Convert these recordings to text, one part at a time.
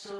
Well,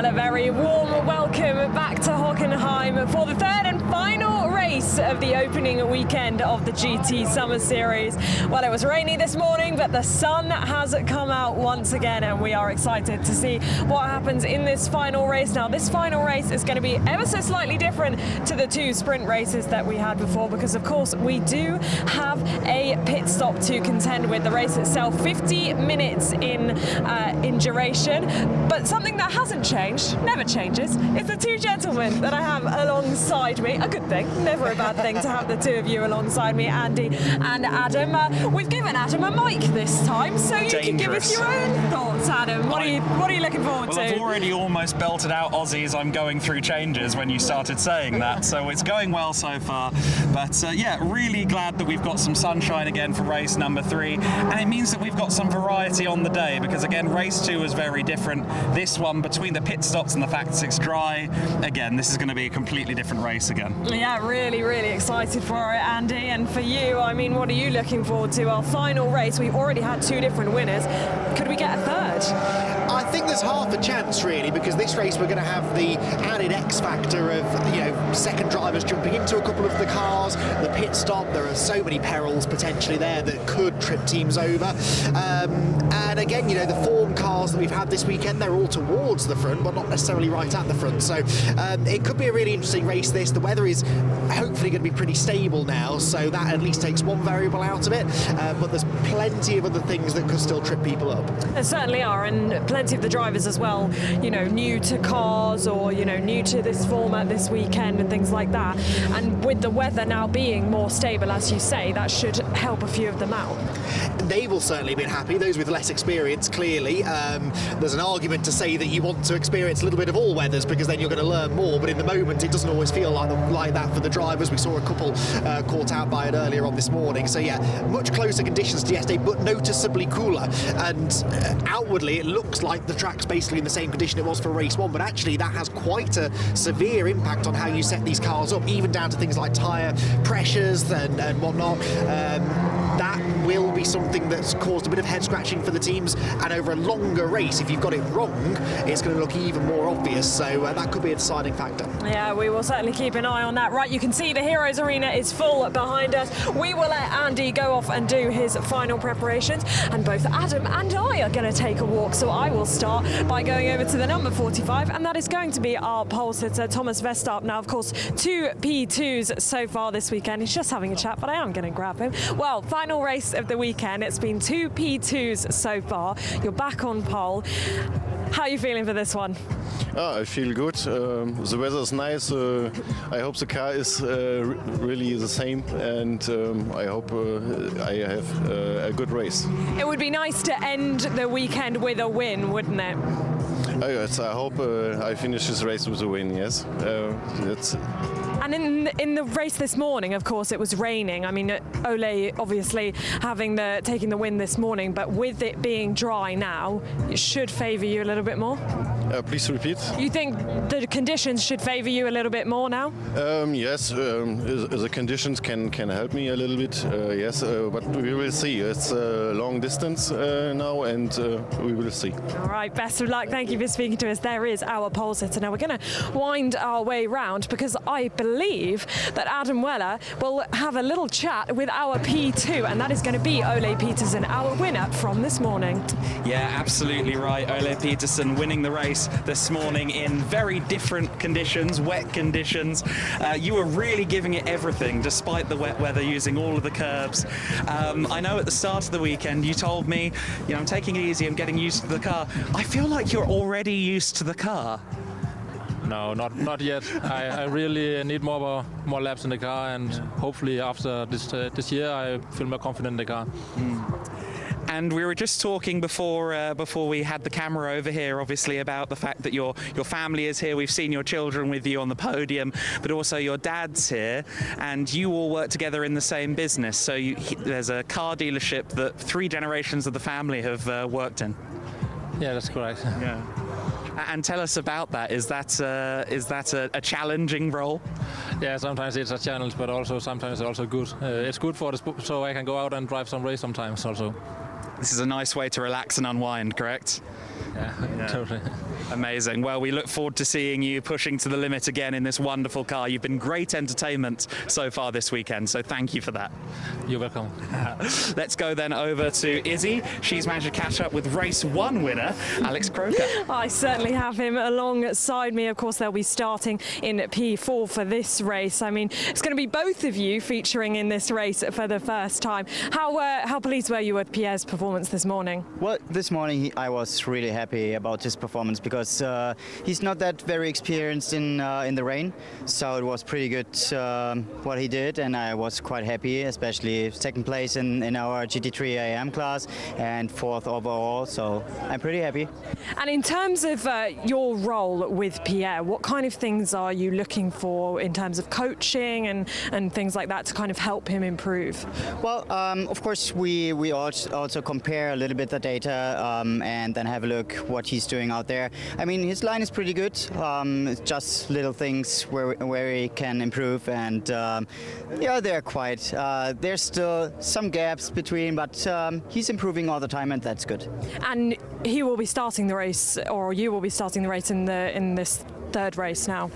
a very warm welcome back to Hockenheim for the third and final race of the opening weekend of the GT Summer Series. Well, it was rainy this morning, but the sun has come out once again, and we are excited to see what happens in this final race. Now, this final race is going to be ever so slightly different to the two sprint races that we had before, because of course we do have a pit stop to contend with. The race itself 50 minutes in duration, but something that hasn't changed, never changes, is the two gentlemen that I have alongside me. A good thing, never a bad thing to have the two of you alongside me, Andy and Adam. We've given Adam a mic this time, so you can give us your own thoughts, Adam. What are you looking forward to? I've already almost belted out Aussies I'm going through changes when you started saying that, so it's going well so far. But yeah, really glad that we've got some sunshine again for race number 3, and it means that we've got some variety on the day, because again, race 2 was very different. This one, between the pit stops and the fact that it's dry, again, this is going to be a completely different race again. Yeah, really, really excited for it, Andy. And for you, I mean, what are you looking forward to? Our final race, we've already had 2 different winners. Could we get a third? I think there's half a chance, really, because this race we're going to have the added X factor of, you know, second drivers jumping into a couple of the cars, the pit stop. There are so many perils potentially there that could trip teams over. And again, you know, the form cars that we've had this weekend, they're all towards the front, but not necessarily right at the front. So it could be a really interesting race, this. The weather is hopefully going to be pretty stable now, so that at least takes one variable out of it. But there's plenty of other things that could still trip people up. There certainly are, and plenty of the drivers as well, you know, new to cars or, you know, new to this format this weekend and things like that. And with the weather now being more stable, as you say, that should help a few of them out. They will certainly have been happy, those with less experience, clearly. There's an argument to say that you want to experience a little bit of all weathers, because then you're going to learn more, but in the moment it doesn't always feel like that for the drivers. We saw a couple caught out by it earlier on this morning. So yeah, much closer conditions to yesterday, but noticeably cooler. And outwardly it looks like the track's basically in the same condition it was for race 1, but actually that has quite a severe impact on how you set these cars up, even down to things like tyre pressures and whatnot. That will be something that's caused a bit of head scratching for the teams, and over a longer race, if you've got it wrong, it's going to look even more obvious. So that could be a deciding factor. Yeah, we will certainly keep an eye on that. Right, you can see the Heroes Arena is full behind us. We will let Andy go off and do his final preparations, and both Adam and I are going to take a walk. So I will start by going over to the number 45, and that is going to be our pole sitter, Thomas Vestarp. Now, of course, 2 P2s so far this weekend. He's just having a chat, but I am going to grab him. Well, final race of the weekend. It's been 2 P2s so far. You're back on pole. How are you feeling for this one? I feel good. The weather is nice. I hope the car is really the same, and I hope I have a good race. It would be nice to end the weekend with a win, wouldn't it? Yes, I hope I finish this race with a win, yes. And in the race this morning, of course, it was raining. I mean, Ole obviously taking the win this morning, but with it being dry now, it should favour you a little bit more. Please repeat. You think the conditions should favour you a little bit more now? Yes, the conditions can help me a little bit. Yes, but we will see. It's a long distance now, and we will see. All right, best of luck. Thank you for speaking to us. There is our pole sitter. Now we're going to wind our way round, because I believe that Adam Weller will have a little chat with our P2, and that is going to be Ole Petersen, our winner from this morning. Yeah, absolutely right. Ole Petersen winning the race this morning in very different conditions, wet conditions. You were really giving it everything despite the wet weather, using all of the curbs. I know at the start of the weekend you told me, you know, I'm taking it easy, I'm getting used to the car. I feel like you're already used to the car. No, not yet. I really need more laps in the car, and hopefully after this year I feel more confident in the car. And we were just talking before we had the camera over here, obviously, about the fact that your family is here. We've seen your children with you on the podium, but also your dad's here, and you all work together in the same business. So there's a car dealership that 3 generations of the family have worked in. Yeah, that's correct. Yeah. And tell us about that. Is that a challenging role? Yeah, sometimes it's a challenge, but also sometimes it's also good. It's good for the so I can go out and drive some race sometimes also. This is a nice way to relax and unwind, correct? Yeah. Totally. Amazing. Well, we look forward to seeing you pushing to the limit again in this wonderful car. You've been great entertainment so far this weekend, so thank you for that. You're welcome. Let's go then over to Izzy. She's managed to catch up with race 1 winner, Alex Croker. I certainly have him alongside me. Of course, they'll be starting in P4 for this race. I mean, it's going to be both of you featuring in this race for the first time. How pleased were you with Pierre's performance this morning? Well, this morning I was really happy about his performance because he's not that very experienced in the rain, so it was pretty good what he did, and I was quite happy, especially second place in our GT3 AM class and 4th overall, so I'm pretty happy. And in terms of your role with Pierre, what kind of things are you looking for in terms of coaching and things like that to kind of help him improve? Well, of course we also compare a little bit the data and then have a look what he's doing out there. I mean, his line is pretty good. It's just little things where he can improve, and yeah, they're quite. There's still some gaps between, but he's improving all the time, and that's good. And he will be starting the race, or you will be starting the race in this third race now?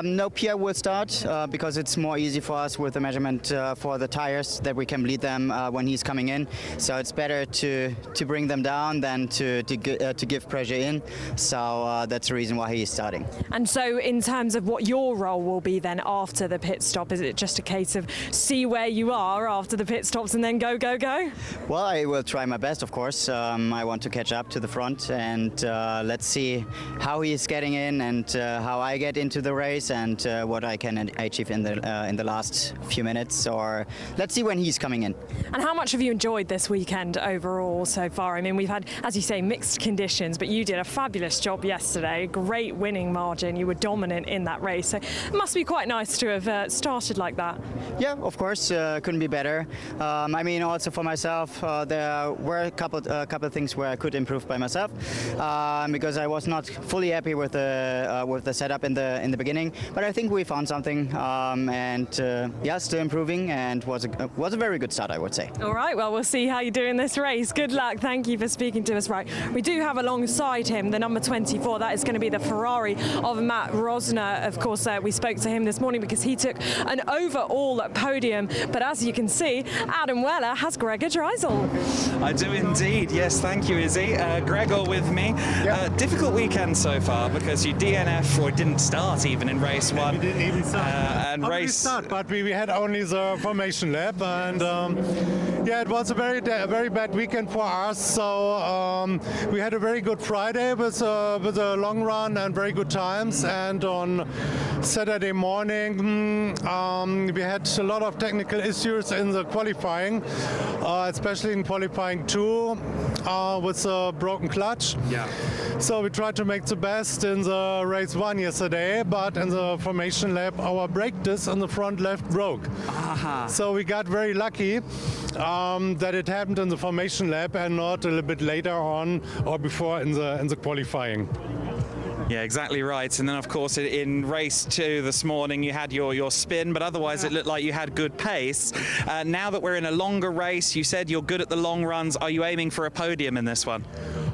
No, Pierre will start because it's more easy for us with the measurement for the tires that we can bleed them when he's coming in. So it's better to bring them down than to give pressure in. So that's the reason why he's starting. And so in terms of what your role will be then after the pit stop, is it just a case of see where you are after the pit stops and then go, go, go? Well, I will try my best, of course. I want to catch up to the front, and let's see how he is getting in and how I get into the race and what I can achieve in the last few minutes, or let's see when he's coming in. And how much have you enjoyed this weekend overall so far? I mean, we've had, as you say, mixed conditions, but you did a fabulous job yesterday, great winning margin, you were dominant in that race, so it must be quite nice to have started like that. Yeah, of course, couldn't be better. I mean, also for myself, there were a couple of things where I could improve by myself because I was not fully happy with the setup in the beginning, but I think we found something, and yeah, still improving, and was a very good start, I would say. All right, well, we'll see how you do in this race. Good luck. Thank you for speaking to us. Right, we do have alongside him the number 24. That is going to be the Ferrari of Matt Rosner. Of course, we spoke to him this morning because he took an overall podium, but as you can see, Adam Weller has Gregor Dreisel. I do indeed. Yes, thank you, Izzy. Gregor with me. Yep. Difficult weekend so far because you DNF or didn't start even in race 1. We didn't even start. And race. Start, but we had only the formation lap, and yeah, it was a very bad weekend for us. So we had a very good Friday with a long run and very good times, and on Saturday morning we had a lot of technical issues in the qualifying, especially in qualifying 2 with a broken clutch. Yeah. So we tried to make the best in the race 1 yesterday, but in the formation lap our brake disc on the front left broke. So we got very lucky that it happened in the formation lap and not a little bit later on or before in the qualifying. Yeah, exactly right. And then, of course, in race 2 this morning, you had your spin, but otherwise it looked like you had good pace. Now that we're in a longer race, you said you're good at the long runs. Are you aiming for a podium in this one?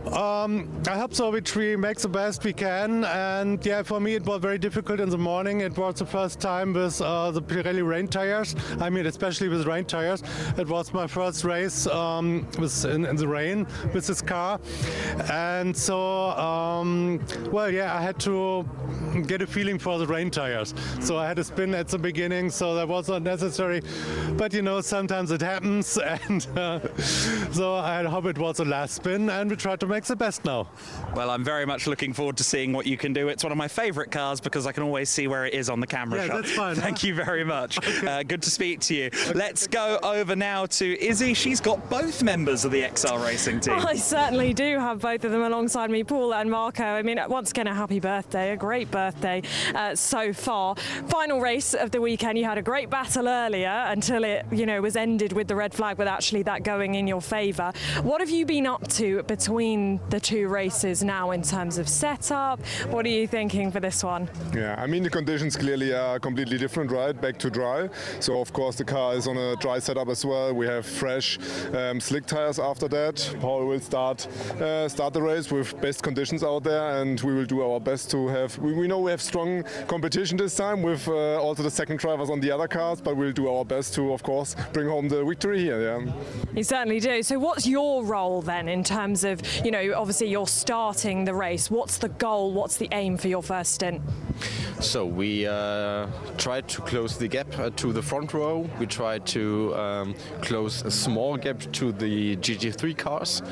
I hope so. We make the best we can, and yeah, for me it was very difficult in the morning. It was the first time with the Pirelli rain tires. I mean, especially with rain tires. It was my first race in the rain with this car, and so well, yeah, I had to get a feeling for the rain tires. So I had a spin at the beginning, so that was not necessary. But you know, sometimes it happens, and so I hope it was the last spin, and we tried to makes the best now. Well, I'm very much looking forward to seeing what you can do. It's one of my favourite cars because I can always see where it is on the camera Yeah, shot. that's fine. Thank you very much. Good to speak to you. Let's go over now to Izzy. She's got both members of the XR Racing team. I certainly do have both of them alongside me, Paul and Marco. I mean, once again, a happy birthday, a great birthday so far. Final race of the weekend, you had a great battle earlier until it, was ended with the red flag, with actually that going in your favour. What have you been up to between the two races now in terms of setup? What are you thinking for this one? Yeah, I mean, the conditions clearly are completely different, right? Back to dry. So, of course, the car is on a dry setup as well. We have fresh slick tires after that. Paul will start the race with best conditions out there, and we will do our best to have. We know we have strong competition this time with also the second drivers on the other cars, but we'll do our best to, of course, bring home the victory here. Yeah. You certainly do. So what's your role then in terms of, obviously you're starting the race. What's the goal? What's the aim for your first stint? So we tried to close the gap to the front row. We tried to close a small gap to the GT3 cars,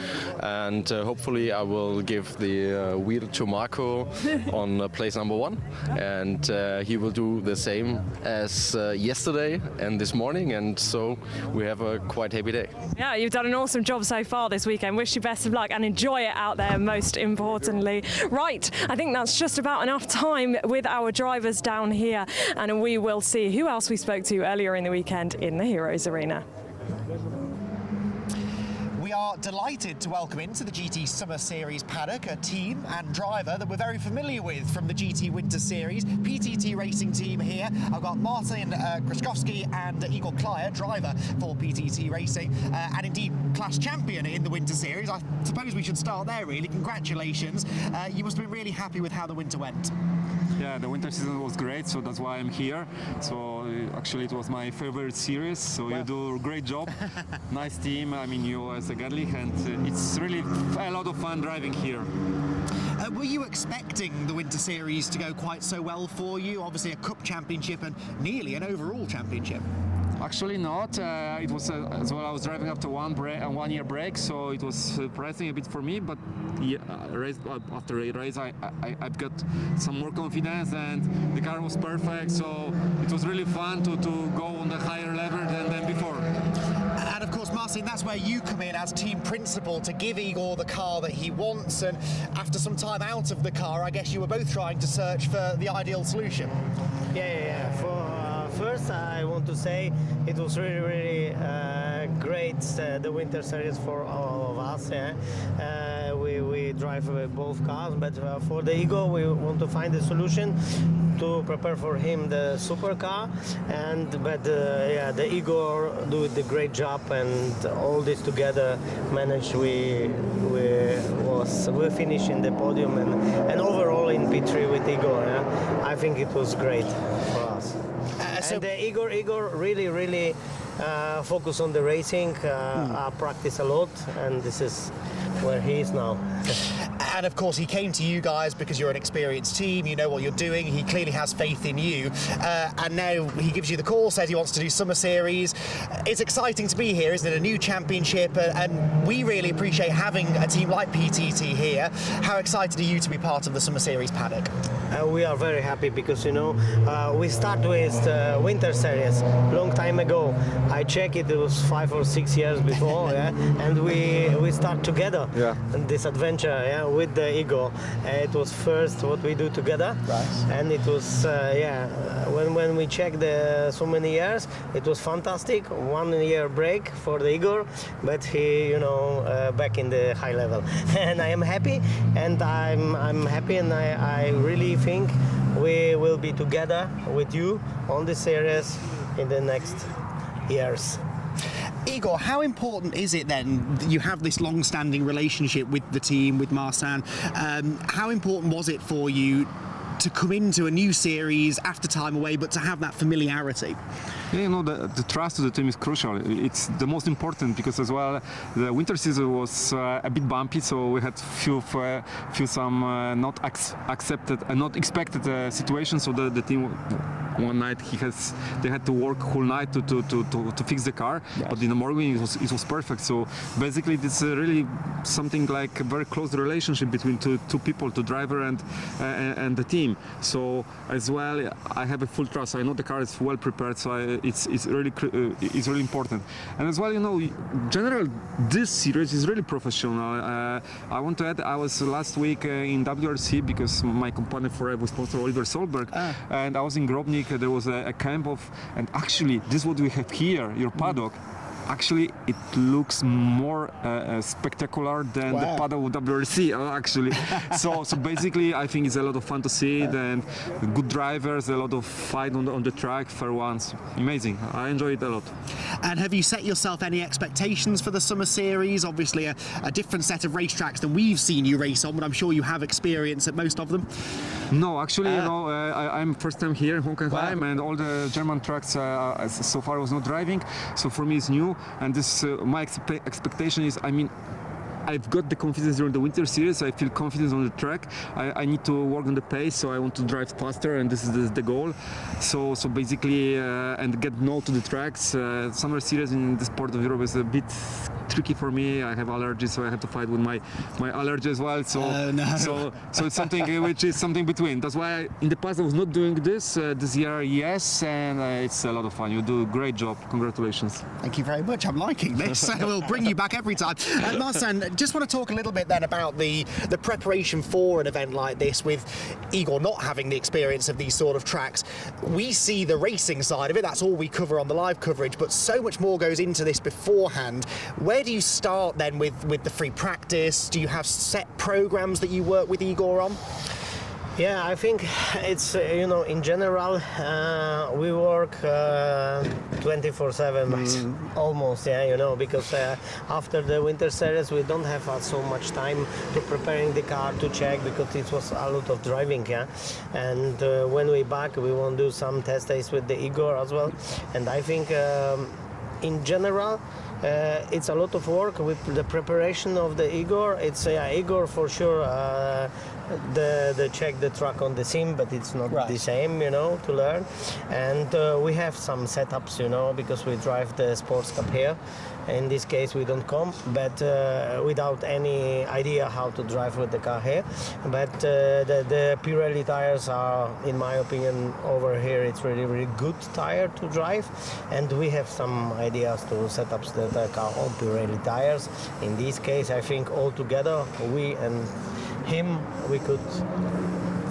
and hopefully I will give the wheel to Marco on place number 1, and he will do the same as yesterday and this morning, and so we have a quite happy day. Yeah, you've done an awesome job so far this weekend. Wish you best of luck and enjoy it out there, most importantly. Right, I think that's just about enough time with our drivers down here, and we will see who else we spoke to earlier in the weekend in the Heroes Arena. We are delighted to welcome into the GT Summer Series paddock a team and driver that we're very familiar with from the GT Winter Series, PTT Racing team here. I've got Martin Krzyzkowski and Igor Klyer, driver for PTT Racing, and indeed class champion in the Winter Series. I suppose we should start there, really. Congratulations. You must have been really happy with how the winter went. Yeah, the winter season was great, so that's why I'm here. So actually it was my favorite series, so you do a great job. Nice team, I mean you as a Gedlich, and it's really a lot of fun driving here. Were you expecting the Winter Series to go quite so well for you? Obviously a Cup Championship and nearly an overall championship. Actually not. It was as well. I was driving after one year break, so it was surprising a bit for me. But yeah, after a race, I've got some more confidence, and the car was perfect. So it was really fun to go on the higher level than before. And of course, Martin, that's where you come in as team principal to give Igor the car that he wants. And after some time out of the car, I guess you were both trying to search for the ideal solution. Yeah. First, I want to say it was really great, the Winter Series for all of us. Yeah? We drive both cars, but for the Igor, we want to find a solution to prepare for him the supercar. But the Igor do the great job, and all this together managed. We finished in the podium and overall in P3 with Igor. Yeah? I think it was great for us. And Igor really focus on the racing, practice a lot, and this is where he is now. And of course he came to you guys because you're an experienced team, you know what you're doing, he clearly has faith in you, and now he gives you the call, says he wants to do Summer Series. It's exciting to be here, isn't it? A new championship, and we really appreciate having a team like PTT here. How excited are you to be part of the Summer Series paddock? We are very happy because, we start with the Winter Series long time ago. I checked it was 5 or 6 years before, yeah? And we start together this adventure with the Igor. It was first what we do together, and it was when we checked so many years, it was fantastic. 1 year break for the Igor, but he back in the high level, and I am happy, and I'm happy, and I really think we will be together with you on the series in the next years. Igor, how important is it then that you have this long-standing relationship with the team, with Marsan? How important was it for you to come into a new series after time away, but to have that familiarity? Yeah, the trust of the team is crucial. It's the most important because as well the winter season was a bit bumpy, so we had few some not accepted and not expected situations. So the team one night they had to work whole night to fix the car, but in the morning it was perfect. So basically it's really something like a very close relationship between two people, the driver and the team. So as well, I have a full trust. I know the car is well prepared, so it's really important. And as well, general this series is really professional. I want to add, I was last week in WRC because my company forever sponsor Oliver Solberg, and I was in Grobnik. There was a camp and actually this is what we have here, your paddock. Actually, it looks more spectacular than the paddock of WRC, actually. so basically, I think it's a lot of fun to see it, and good drivers, a lot of fight on the track, fair ones. Amazing. I enjoy it a lot. And have you set yourself any expectations for the Summer Series? Obviously, a different set of racetracks than we've seen you race on, but I'm sure you have experience at most of them. No, actually, I'm first time here in Hockenheim, and all the German tracks so far I was not driving, so for me it's new. And this my expectation is, I've got the confidence during the winter series. I feel confidence on the track. I need to work on the pace, so I want to drive faster, and this is the goal. So basically, and get know to the tracks. Summer series in this part of Europe is a bit tricky for me. I have allergies, so I have to fight with my allergy as well. So it's something which is something between. That's why in the past I was not doing this. This year, yes, and it's a lot of fun. You do a great job. Congratulations. Thank you very much. I'm liking this. We'll bring you back every time. Marcin, just want to talk a little bit then about the preparation for an event like this, with Igor not having the experience of these sort of tracks. We see the racing side of it, that's all we cover on the live coverage, but so much more goes into this beforehand. Where do you start then with the free practice? Do you have set programs that you work with Igor on? Yeah, I think it's, in general, we work 24/7 almost, because after the winter series we don't have so much time to preparing the car to check, because it was a lot of driving, and when we back we want to do some test days with the Igor as well, and I think in general it's a lot of work with the preparation of the Igor. It's Igor for sure. The check the track on the sim, but it's not the same, to learn. And we have some setups, because we drive the sports cup here. In this case, we don't come, but without any idea how to drive with the car here. But the Pirelli tires are, in my opinion, over here, it's really, really good tire to drive. And we have some ideas to set up the car on Pirelli tires. In this case, I think all together, we and him, we could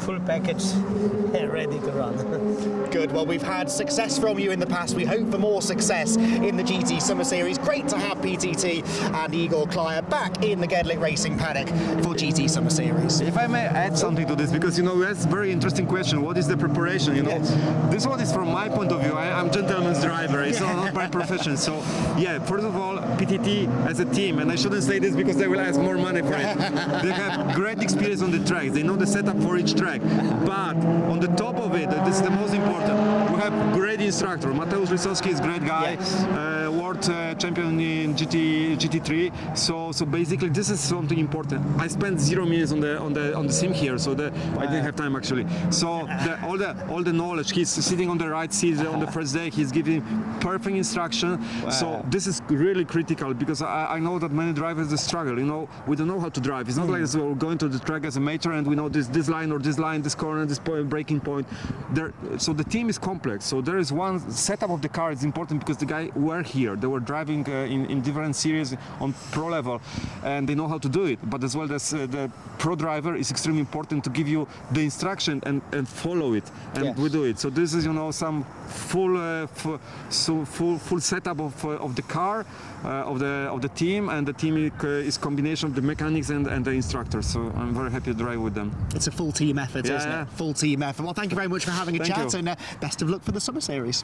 full package ready to run. Good. Well, we've had success from you in the past. We hope for more success in the GT Summer Series. Great to have PTT and Igor Klyer back in the Gedlich Racing paddock for GT Summer Series. If I may add something to this, because that's a very interesting question. What is the preparation? This one is from my point of view. I'm a gentleman's driver. It's not my profession. So yeah, first of all, PTT as a team, and I shouldn't say this because they will ask more money for it. They have great experience on the track. They know the setup for each track. But on the top of it, this is the most important, we have great instructor. Mateusz Rysowski is a great guy, world champion in GT3. So basically this is something important. I spent 0 minutes on the sim here, so I didn't have time actually. So all the knowledge, he's sitting on the right seat on the first day, he's giving perfect instruction. So this is really critical, because I know that many drivers struggle. We don't know how to drive. It's not like we're going to the track as a amateur and we know this line or this line, this corner, this point, braking point. So the team is complex. So there is one setup of the car is important, because the guy were here. They were driving in different series on pro level, and they know how to do it. But as well as the pro driver is extremely important to give you the instruction and follow it, and we do it. So this is some full setup of the car, of the team, and the team is combination of the mechanics and the instructors. So I'm very happy to drive with them. It's a full team effort, isn't it? Full team effort. Well, thank you very much for having a chat, and best of luck for the Summer Series.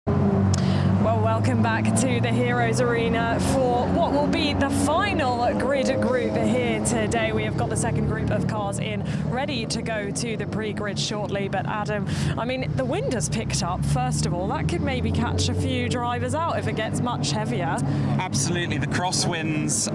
Well, welcome back to the Heroes Arena for what will be the final grid group here today. We have got the second group of cars in, ready to go to the pre-grid shortly. But Adam, I mean, the wind has picked up, first of all. That could maybe catch a few drivers out if it gets much heavier. Absolutely. The crosswinds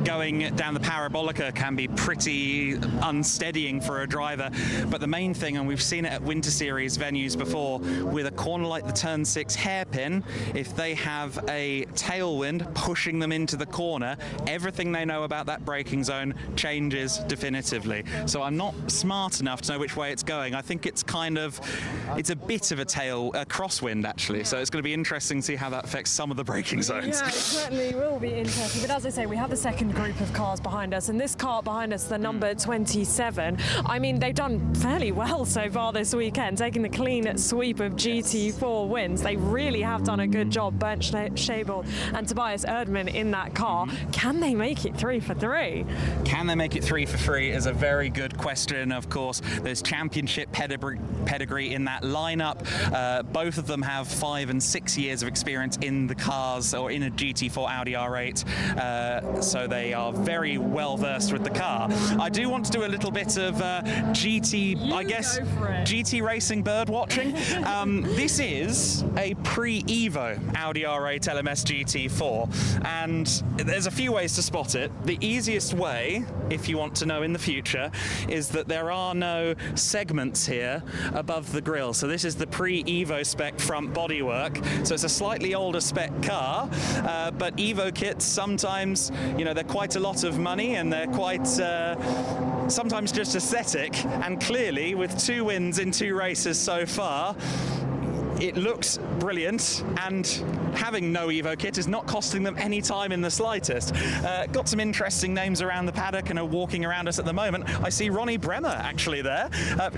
going down the Parabolica can be pretty unsteadying for a driver. But the main thing, and we've seen it at Winter Series venues before, with a corner like the Turn 6 hairpin, if they have a tailwind pushing them into the corner, everything they know about that braking zone changes definitively. So I'm not smart enough to know which way it's going. I think it's it's a bit of a crosswind actually. So it's going to be interesting to see how that affects some of the braking zones. Yeah, it certainly will be interesting. But as I say, we have the second group of cars behind us, and this car behind us, the number 27, I mean, they've done fairly well so far this weekend, taking the clean sweep of GT4 wins. They really have done a good job. Bernd Schabel and Tobias Erdmann in that car. Can they make it 3 for 3? Can they make it 3 for 3 is a very good question. Of course, there's championship pedigree in that lineup. Both of them have 5 and 6 years of experience in the cars or in a GT4 Audi R8, so they are very well versed with the car. I do want to do a little bit of GT racing bird watching. This is a pre-Evo Audi R8 LMS GT4, and there's a few ways to spot it. The easiest way, if you want to know in the future, is that there are no segments here above the grille. So this is the pre-Evo spec front bodywork. So it's a slightly older spec car, but Evo kits sometimes, you know, they're quite a lot of money, and they're quite sometimes just aesthetic. And clearly, with 2 wins in 2 races so far, it looks brilliant, and having no Evo kit is not costing them any time in the slightest. Got some interesting names around the paddock and are walking around us at the moment. I see Ronnie Bremer actually there.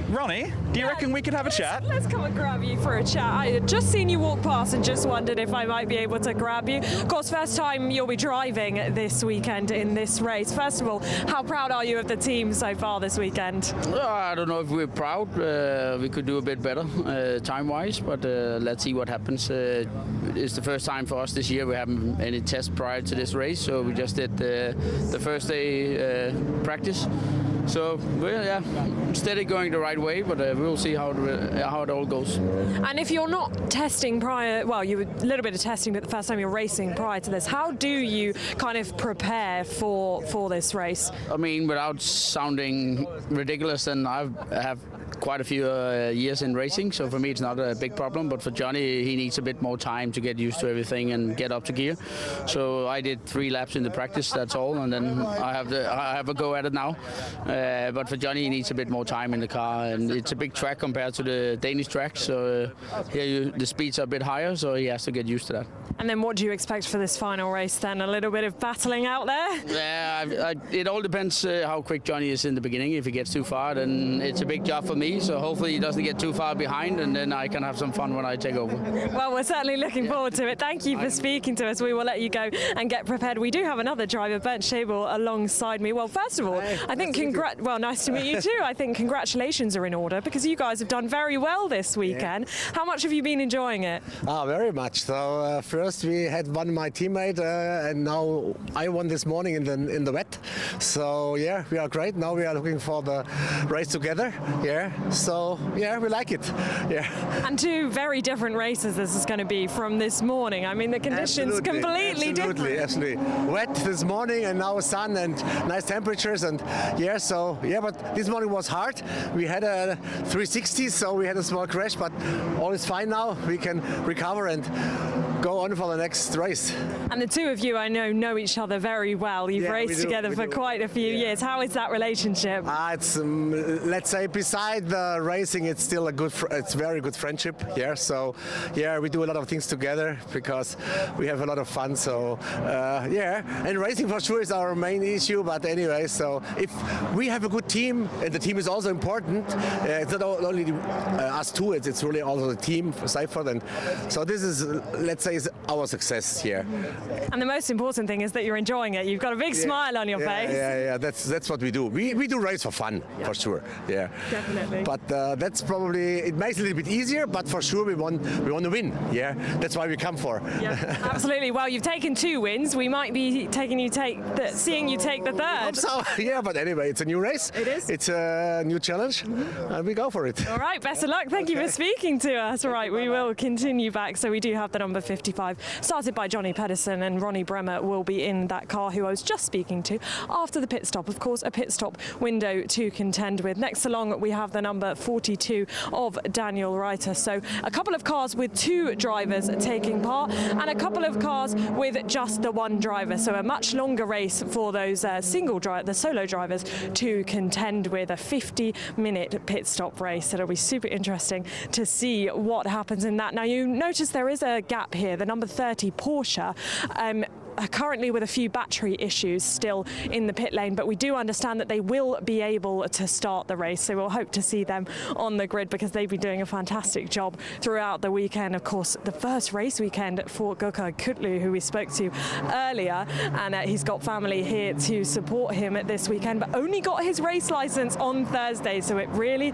Ronnie, do you reckon we could have a chat? Let's come and grab you for a chat. I had just seen you walk past and just wondered if I might be able to grab you. Of course, first time you'll be driving this weekend in this race. First of all, how proud are you of the team so far this weekend? I don't know if we're proud. We could do a bit better time-wise, but let's see what happens. It's the first time for us this year. We haven't any tests prior to this race, so we just did the first day practice. So we're steady going the right way, but we'll see how it all goes. And if you're not testing prior, well, you were a little bit of testing, but the first time you're racing prior to this, how do you kind of prepare for this race? I mean, without sounding ridiculous, then I have quite a few years in racing, so for me it's not a big problem, but for Johnny he needs a bit more time to get used to everything and get up to gear. So I did 3 laps in the practice, that's all, and then I have a go at it now. But for Johnny he needs a bit more time in the car, and it's a big track compared to the Danish track, so here the speeds are a bit higher, so he has to get used to that. And then what do you expect for this final race then? A little bit of battling out there? Yeah, it all depends how quick Johnny is in the beginning. If he gets too far, then it's a big job for me, so hopefully he doesn't get too far behind, and then I can have some fun when I take over. Well, we're certainly looking forward to it. Thank you for speaking to us. We will let you go and get prepared. We do have another driver, Bernd Schabel, alongside me. Well, first of all, I think nice to meet you too. I think congratulations are in order, because you guys have done very well this weekend. Yeah. How much have you been enjoying it? Very much. So first we had won my teammate, and now I won this morning in the wet. So yeah, we are great. Now we are looking for the race together. Yeah. So yeah, we like it. Yeah. And 2 very different races this is going to be from this morning. I mean, the conditions completely different. Absolutely. Wet this morning, and now sun and nice temperatures, and yeah. So yeah, but this morning was hard. We had a 360, so we had a small crash, but all is fine now. We can recover and go on for the next race. And the 2 of you, I know each other very well. You've raced together for quite a few years. How is that relationship? It's let's say beside the racing, it's still it's very good friendship. Yeah. So yeah, we do a lot of things together because we have a lot of fun. So yeah, and racing for sure is our main issue. But anyway, so if we have a good team, and the team is also important. It's not only us 2. It's really also the team for Seifert, and so this is, let's say, is our success here. And the most important thing is that you're enjoying it. You've got a big smile on your face. Yeah. That's what we do. We do race for fun, for sure. Yeah, definitely. But that's probably, it makes it a little bit easier. But for sure, we want to win. Yeah, that's why we come for. Yeah, absolutely. Well, you've taken 2 wins. We might be seeing you take the third. Hope so. Yeah, but anyway, it's a new race. It is. It's a new challenge, and we go for it. All right, best of luck. Thank you for speaking to us. All right, we will continue back. So we do have the number 55, started by Johnny Pedersen, and Ronnie Bremer will be in that car who I was just speaking to after the pit stop. Of course, a pit stop window to contend with. Next along, we have the number 42 of Daniel Reiter. So a couple of cars with 2 drivers taking part, and a couple of cars with just the 1 driver. So a much longer race for those the solo drivers to contend with, a 50-minute pit stop race. It'll be super interesting to see what happens in that. Now, you notice there is a gap here. The number 30 Porsche currently with a few battery issues still in the pit lane, but we do understand that they will be able to start the race, so we'll hope to see them on the grid because they've been doing a fantastic job throughout the weekend. Of course, the first race weekend for Gökhan Kutlu, who we spoke to earlier, and he's got family here to support him at this weekend, but only got his race license on Thursday, so it really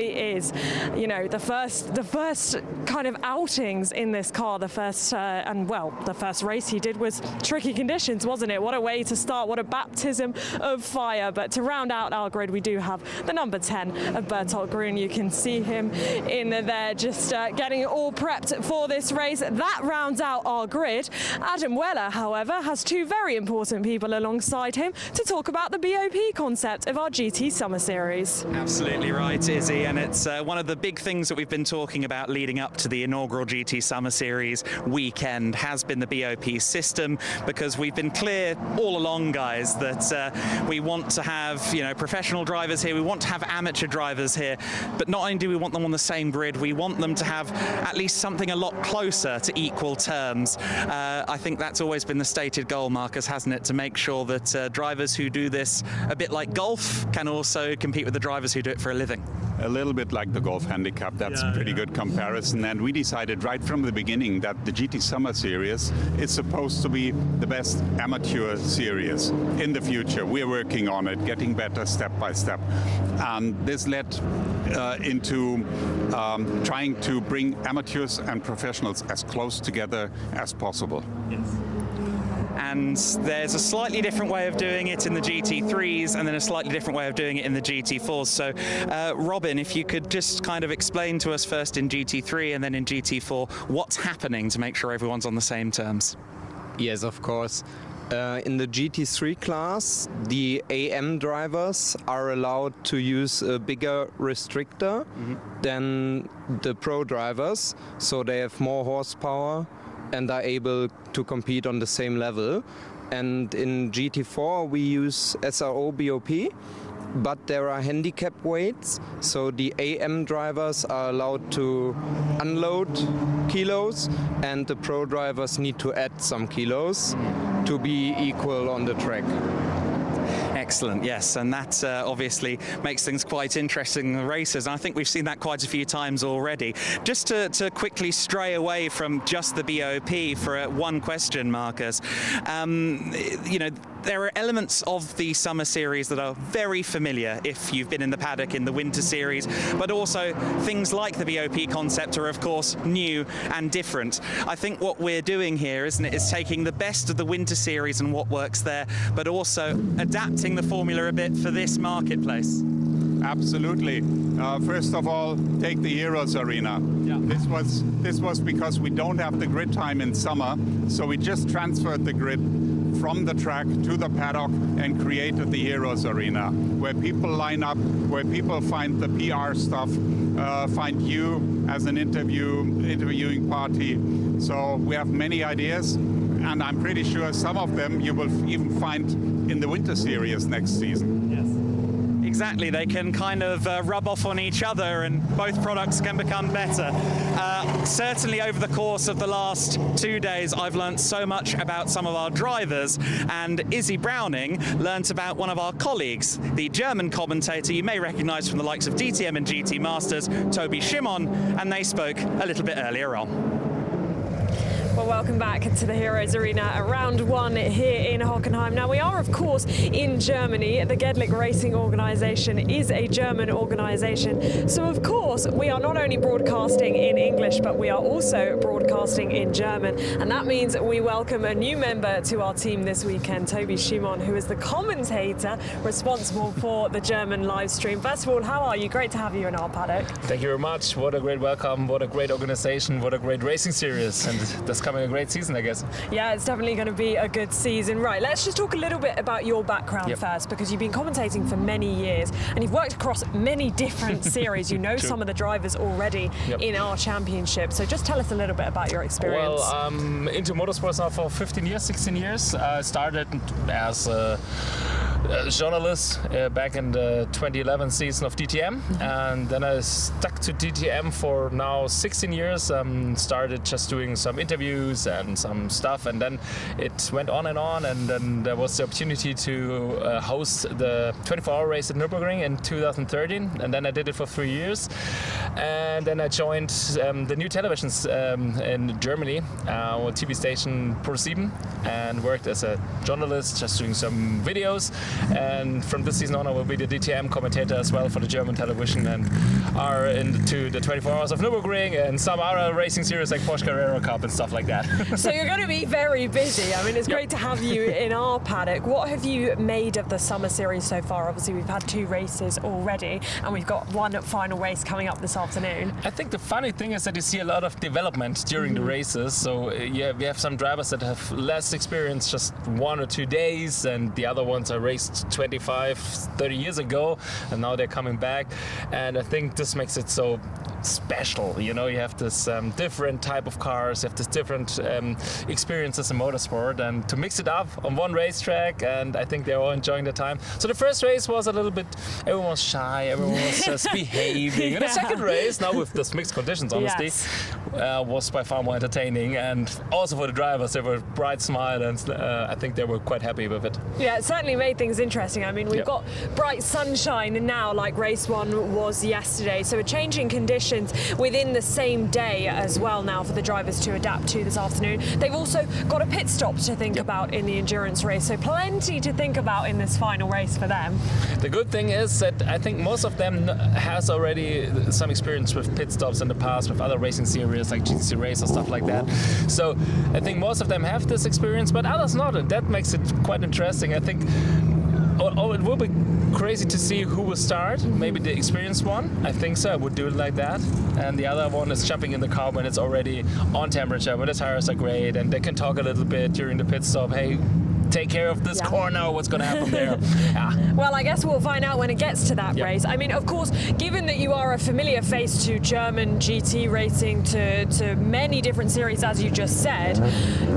is, you know, the first kind of outings in this car. The first race he did was tricky conditions, wasn't it? What a way to start, what a baptism of fire. But to round out our grid, we do have the number 10 of Bertolt Grun. You can see him in there just getting it all prepped for this race. That rounds out our grid. Adam Weller, however, has 2 very important people alongside him to talk about the BOP concept of our GT Summer Series. Absolutely right, Izzy, and it's one of the big things that we've been talking about leading up to the inaugural GT Summer Series weekend has been the BOP system, because we've been clear all along, guys, that we want to have, you know, professional drivers here, we want to have amateur drivers here, but not only do we want them on the same grid, we want them to have at least something a lot closer to equal terms. I think that's always been the stated goal, Marcus, hasn't it, to make sure that drivers who do this a bit like golf can also compete with the drivers who do it for a living. A little bit like the golf handicap, that's a pretty good comparison, and we decided right from the beginning that the GT Summer Series is supposed to be the best amateur series in the future. We're working on it, getting better step by step, and this led into trying to bring amateurs and professionals as close together as possible. Yes. And there's a slightly different way of doing it in the GT3s and then a slightly different way of doing it in the GT4s. So, Robin, if you could just kind of explain to us first in GT3 and then in GT4 what's happening to make sure everyone's on the same terms. Yes, of course. In the GT3 class, the AM drivers are allowed to use a bigger restrictor than the pro drivers, so they have more horsepower and are able to compete on the same level. And in GT4 we use SRO BOP, but there are handicap weights, so the AM drivers are allowed to unload kilos and the pro drivers need to add some kilos to be equal on the track. Excellent, yes, and that obviously makes things quite interesting in the races, and I think we've seen that quite a few times already. Just to quickly stray away from just the BOP for one question, Marcus, you know, there are elements of the summer series that are very familiar if you've been in the paddock in the winter series, but also things like the BOP concept are of course new and different. I think what we're doing here, isn't it, is taking the best of the winter series and what works there, but also adapting the formula a bit for this marketplace. Absolutely. First of all, take the Heroes Arena. Yeah. This was because we don't have the grid time in summer, so we just transferred the grid from the track to the paddock and created the Heroes Arena, where people line up, where people find the PR stuff, find you as an interviewing party. So we have many ideas, and I'm pretty sure some of them you will even find in the winter series next season. Yes. Exactly, they can kind of rub off on each other and both products can become better. Certainly over the course of the last 2 days I've learnt so much about some of our drivers, and Izzy Browning learnt about one of our colleagues, the German commentator you may recognise from the likes of DTM and GT Masters, Toby Shimon, and they spoke a little bit earlier on. Well, welcome back to the Heroes Arena at round one here in Hockenheim. Now we are of course in Germany. The Gedlich Racing Organisation is a German organisation. So of course we are not only broadcasting in English but we are also broadcasting in German. And that means we welcome a new member to our team this weekend, Toby Schimon, who is the commentator responsible for the German live stream. First of all, how are you? Great to have you in our paddock. Thank you very much. What a great welcome, what a great organization, what a great racing series, and that's coming a great season, I guess. Yeah, it's definitely going to be a good season. Right, let's just talk a little bit about your background Yep. first, because you've been commentating for many years and you've worked across many different series. You know True. some of the drivers already Yep. in our championship. So just tell us a little bit about your experience. Well, I'm into motorsports now for 15 years, 16 years. I started as a journalist back in the 2011 season of DTM, and then I stuck to DTM for now 16 years. Started just doing some interviews and some stuff, and then it went on, and then there was the opportunity to host the 24-hour race at Nürburgring in 2013, and then I did it for 3 years, and then I joined the new televisions in Germany, with TV station Pro7, and worked as a journalist, just doing some videos. And from this season on, I will be the DTM commentator as well for the German television, and are into the 24 Hours of Nürburgring and some other racing series like Porsche Carrera Cup and stuff like that. So you're going to be very busy. I mean, it's great to have you in our paddock. What have you made of the summer series so far? Obviously, we've had 2 races already, and we've got one final race coming up this afternoon. I think the funny thing is that you see a lot of development during the races. So yeah, we have some drivers that have less experience, just 1 or 2 days, and the other ones are raced 25, 30 years ago, and now they're coming back. And I think this makes it so special. You know, you have this different type of cars, you have this different experiences in motorsport, and to mix it up on one racetrack, and I think they're all enjoying the time. So the first race was a little bit, everyone was shy, everyone was just behaving. And the second race, now with this mixed conditions, honestly, was by far more entertaining, and also for the drivers, they were bright smile, and I think they were quite happy with it. Yeah, it certainly made things interesting. I mean, we've got bright sunshine now, like race 1 was yesterday, so a change in conditions within the same day as well now for the drivers to adapt to this afternoon. They've also got a pit stop to think about in the endurance race, so plenty to think about in this final race for them. The good thing is that I think most of them has already some experience with pit stops in the past with other racing series like GTC Race or stuff like that. So I think most of them have this experience, but others not, and that makes it quite interesting. I think it will be crazy to see who will start. Maybe the experienced one. I think so. I would do it like that. And the other one is jumping in the car when it's already on temperature, when the tires are great, and they can talk a little bit during the pit stop. Hey, take care of this corner, what's going to happen there. Well, I guess we'll find out when it gets to that race. I mean, of course, given that you are a familiar face to German GT racing, to many different series, as you just said,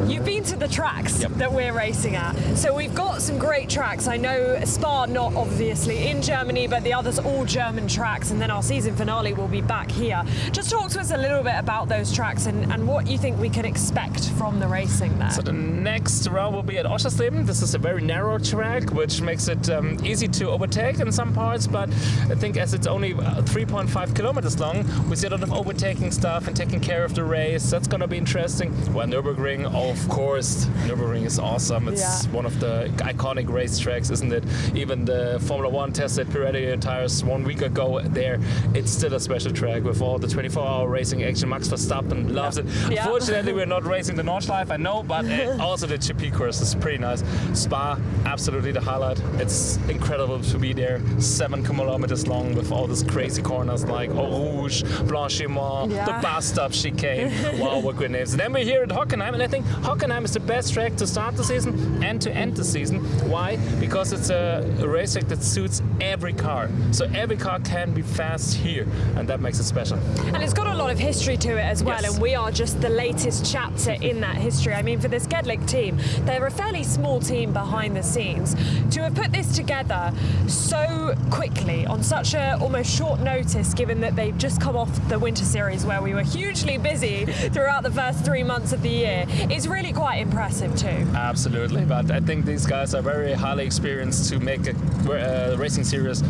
you've been to the tracks that we're racing at. So we've got some great tracks. I know Spa, not obviously in Germany, but the others all German tracks, and then our season finale will be back here. Just talk to us a little bit about those tracks and what you think we can expect from the racing there. So the next round will be at Oschersleben. This is a very narrow track, which makes it easy to overtake in some parts, but I think as it's only 3.5 kilometers long, we see a lot of overtaking stuff and taking care of the race. That's going to be interesting. Well, Nürburgring, of course, Nürburgring is awesome. It's one of the iconic racetracks, isn't it? Even the Formula 1 tested Pirelli tires 1 week ago there. It's still a special track with all the 24-hour racing action. Max Verstappen loves it. Unfortunately, we're not racing the Nordschleife, I know, but also the GP course is pretty nice. Spa, absolutely the highlight. It's incredible to be there. 7 kilometers long with all these crazy corners like Eau Rouge, Blanchiment, the bus stop chicane. Wow, what great names. And then we're here at Hockenheim, and I think Hockenheim is the best track to start the season and to end the season. Why? Because it's a racetrack that suits every car. So every car can be fast here, and that makes it special. And it's got a lot of history to it as well, and we are just the latest chapter in that history. I mean, for this Gedlich team, they're a fairly small team behind the scenes. To have put this together so quickly on such a almost short notice, given that they've just come off the Winter Series where we were hugely busy throughout the first 3 months of the year, is really quite impressive too. Absolutely, but I think these guys are very highly experienced to make a racing series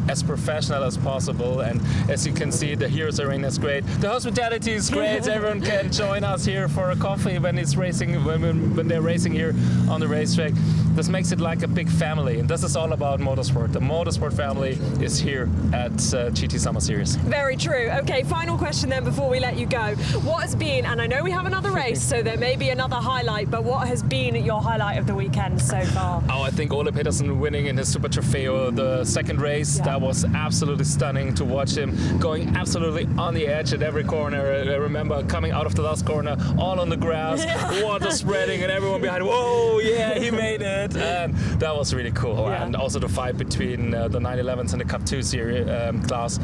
as professional as possible. And as you can see, the Heroes Arena is great. The hospitality is great. Everyone can join us here for a coffee when it's racing, when they're racing here on the racetrack. This makes it like a big family, and this is all about motorsport. The motorsport family is here at GT Summer Series. Very true. Okay, final question then before we let you go. What has been, and I know we have another race, so there may be another highlight, but what has been your highlight of the weekend so far? Oh, I think Ole Petersen winning in his Super Trofeo, the second race. That was absolutely stunning to watch him going absolutely on the edge at every corner. I remember coming out of the last corner, all on the grass, water spreading, and everyone behind, whoa, yeah, he made it. And that was really cool. And also the fight between the 911s and the Cup 2 series class.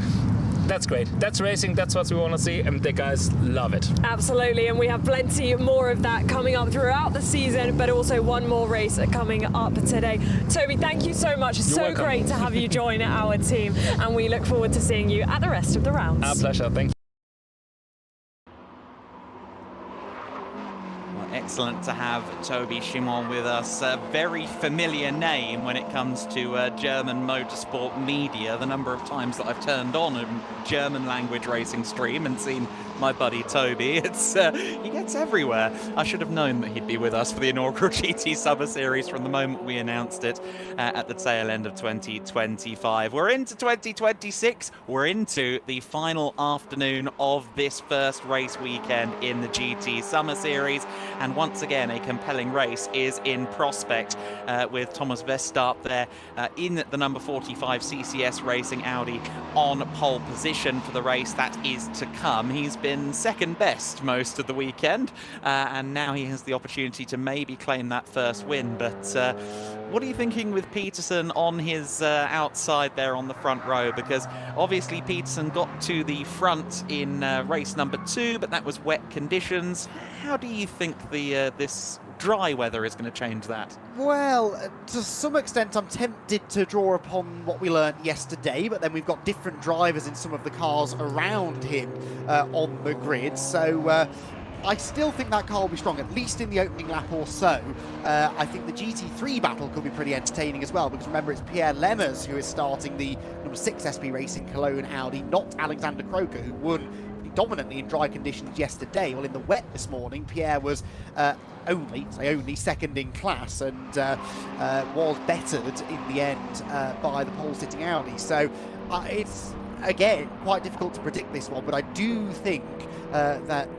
That's great. That's racing. That's what we want to see, and the guys love it. Absolutely, and we have plenty more of that coming up throughout the season, but also one more race coming up today. Toby, thank you so much. It's so great to have you join our team, and we look forward to seeing you at the rest of the rounds. Our pleasure. Thank you. Excellent to have Toby Schimon with us. A very familiar name when it comes to German motorsport media. The number of times that I've turned on a German language racing stream and seen my buddy Toby, it's he gets everywhere. I should have known that he'd be with us for the inaugural GT Summer Series from the moment we announced it at the tail end of 2025. We're into 2026. We're into the final afternoon of this first race weekend in the GT Summer Series. And once again, a compelling race is in prospect with Thomas Westarp there in the number 45 CCS Racing Audi on pole position for the race that is to come. He's been second best most of the weekend, and now he has the opportunity to maybe claim that first win. But what are you thinking with Peterson on his outside there on the front row? Because obviously Peterson got to the front in race number 2, but that was wet conditions. How do you think this dry weather is going to change that? Well, to some extent I'm tempted to draw upon what we learnt yesterday, but then we've got different drivers in some of the cars around him on the grid, so I still think that car will be strong, at least in the opening lap or so. I think the GT3 battle could be pretty entertaining as well, because remember, it's Pierre Lemmers who is starting the number 6 SP Racing Cologne Audi, not Alexander Croker, who won dominantly in dry conditions yesterday. Well, in the wet this morning, Pierre was only second in class, and was bettered in the end by the pole-sitting Audi. So it's, again, quite difficult to predict this one, but I do think that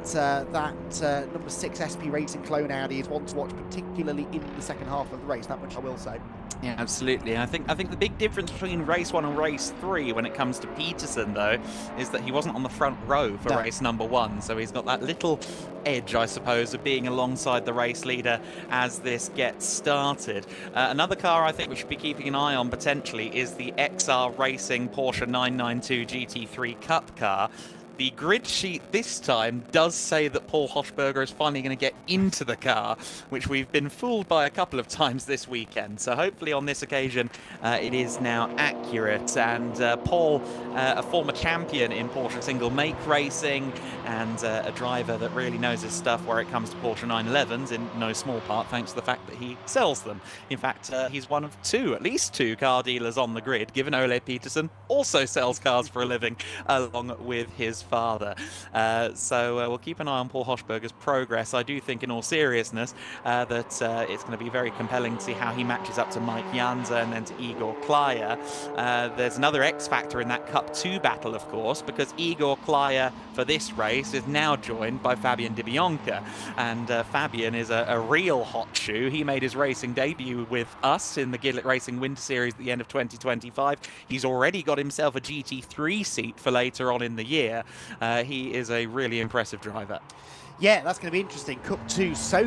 number 6 SP Racing Cologne Audi is one to watch, particularly in the second half of the race. That much I will say. Yeah, absolutely. I think the big difference between race 1 and race 3 when it comes to Peterson, though, is that he wasn't on the front row for race number 1, so he's got that little edge, I suppose, of being alongside the race leader as this gets started. Another car I think we should be keeping an eye on potentially is the XR Racing Porsche 992 GT3 Cup car. The grid sheet this time does say that Paul Hochberger is finally going to get into the car, which we've been fooled by a couple of times this weekend. So hopefully on this occasion it is now accurate. And Paul, a former champion in Porsche single make racing, and a driver that really knows his stuff where it comes to Porsche 911s, in no small part thanks to the fact that he sells them. In fact, he's one of at least two car dealers on the grid, given Ole Peterson also sells cars for a living along with his father. So we'll keep an eye on Paul Hochberger's progress. I do think, in all seriousness, that it's going to be very compelling to see how he matches up to Mike Janza and then to Igor Klaya. There's another X factor in that Cup 2 battle, of course, because Igor Klaya for this race is now joined by Fabian Di Bianca, and Fabian is a real hot shoe. He made his racing debut with us in the Gedlich Racing Winter Series at the end of 2025. He's already got himself a GT3 seat for later on in the year. He is a really impressive driver. Yeah, that's going to be interesting. Cup 2 so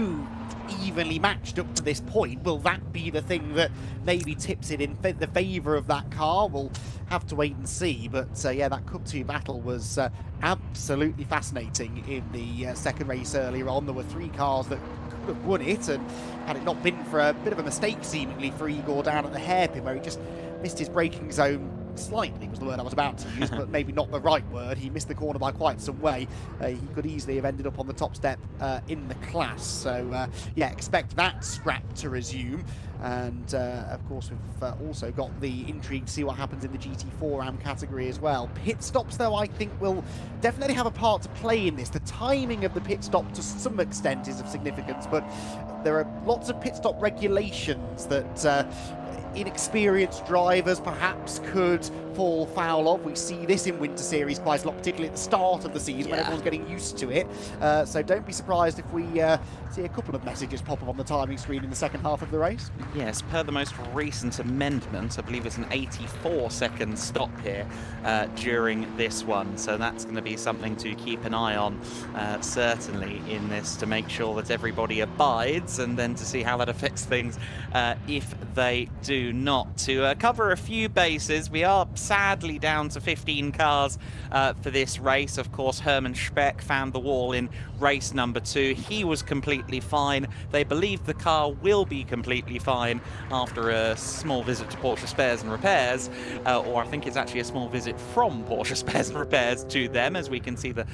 evenly matched up to this point. Will that be the thing that maybe tips it in the favour of that car? We'll have to wait and see. But yeah, that Cup 2 battle was absolutely fascinating in the second race earlier on. There were three cars that could have won it, and had it not been for a bit of a mistake seemingly for Igor down at the hairpin where he just missed his braking zone slightly, was the word I was about to use, but maybe not the right word. He missed the corner by quite some way. He could easily have ended up on the top step in the class. So yeah, expect that scrap to resume. And of course, we've also got the intrigue to see what happens in the GT4 AM category as well. Pit stops, though, I think will definitely have a part to play in this. The timing of the pit stop to some extent is of significance, but there are lots of pit stop regulations that inexperienced drivers perhaps could fall foul of. We see this in Winter Series quite a lot, particularly at the start of the season when everyone's getting used to it. So don't be surprised if we see a couple of messages pop up on the timing screen in the second half of the race. Yes, per the most recent amendment, I believe it's an 84-second stop here during this one. So that's going to be something to keep an eye on, certainly, in this, to make sure that everybody abides, and then to see how that affects things if they do not. To cover a few bases, we are sadly down to 15 cars for this race. Of course, Hermann Speck found the wall in race number 2. He was completely fine. They believe the car will be completely fine after a small visit to Porsche Spares and Repairs, or I think it's actually a small visit from Porsche Spares and Repairs to them, as we can see the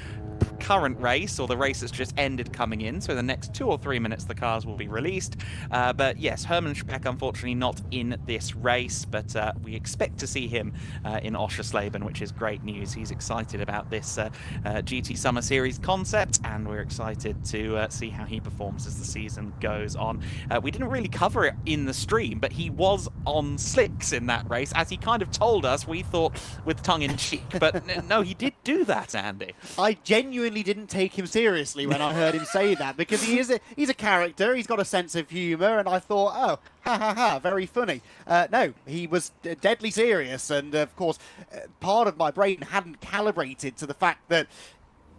current race, or the race that's just ended, coming in. So in the next 2 or 3 minutes the cars will be released. But yes, Hermann Speck unfortunately not in this race, but we expect to see him in Oschersleben, which is great news. He's excited about this GT Summer Series concept, and we're excited to see how he performs as the season goes on. We didn't really cover it in the stream, but he was on slicks in that race, as he kind of told us. We thought with tongue in cheek, but no, he did do that, Andy. I genuinely didn't take him seriously when I heard him say that, because he's a character, he's got a sense of humour, and I thought, oh, ha ha ha, very funny. No, he was deadly serious, and of course, part of my brain hadn't calibrated to the fact that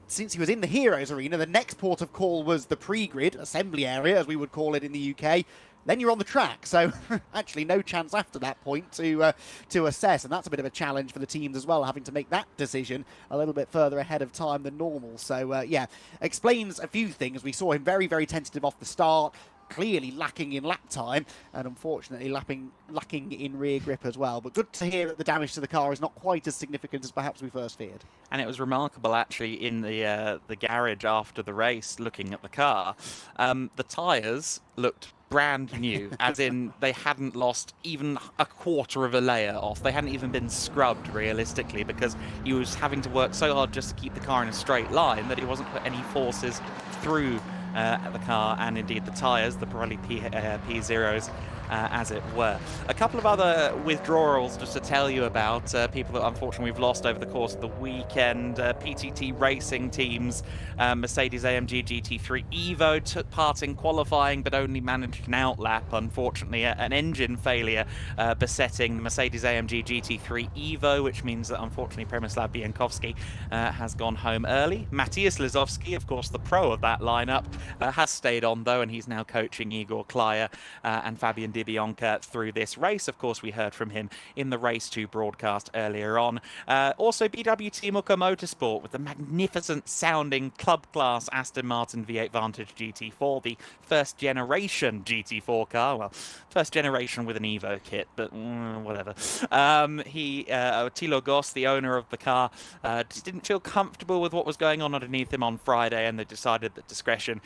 since he was in the Heroes Arena, the next port of call was the pre-grid, assembly area, as we would call it in the UK. Then you're on the track, so actually no chance after that point to assess, and that's a bit of a challenge for the teams as well, having to make that decision a little bit further ahead of time than normal. So yeah, explains a few things. We saw him very, very tentative off the start, clearly lacking in lap time, and unfortunately lacking in rear grip as well. But good to hear that the damage to the car is not quite as significant as perhaps we first feared. And it was remarkable, actually, in the garage after the race, looking at the car. The tyres looked brand new, as in they hadn't lost even a quarter of a layer off. They hadn't even been scrubbed, realistically, because he was having to work so hard just to keep the car in a straight line that he wasn't put any forces through the car, and indeed the tyres, the Pirelli P0s, as it were. A couple of other withdrawals just to tell you about, people that unfortunately we've lost over the course of the weekend. PTT racing teams, Mercedes-AMG GT3 Evo took part in qualifying but only managed an outlap. Unfortunately, an engine failure besetting the Mercedes-AMG GT3 Evo, which means that unfortunately Przemysław Bienkowski has gone home early. Matthias Lizowski, of course the pro of that lineup, has stayed on though, and he's now coaching Igor Klyer and Fabian Di Bianca through this race. Of course, we heard from him in the Race 2 broadcast earlier on. Also, BWT Mucca Motorsport with the magnificent sounding club class Aston Martin V8 Vantage GT4, the first generation GT4 car. Well, first generation with an Evo kit, but whatever. Thilo Goss, the owner of the car, just didn't feel comfortable with what was going on underneath him on Friday, and they decided that discretion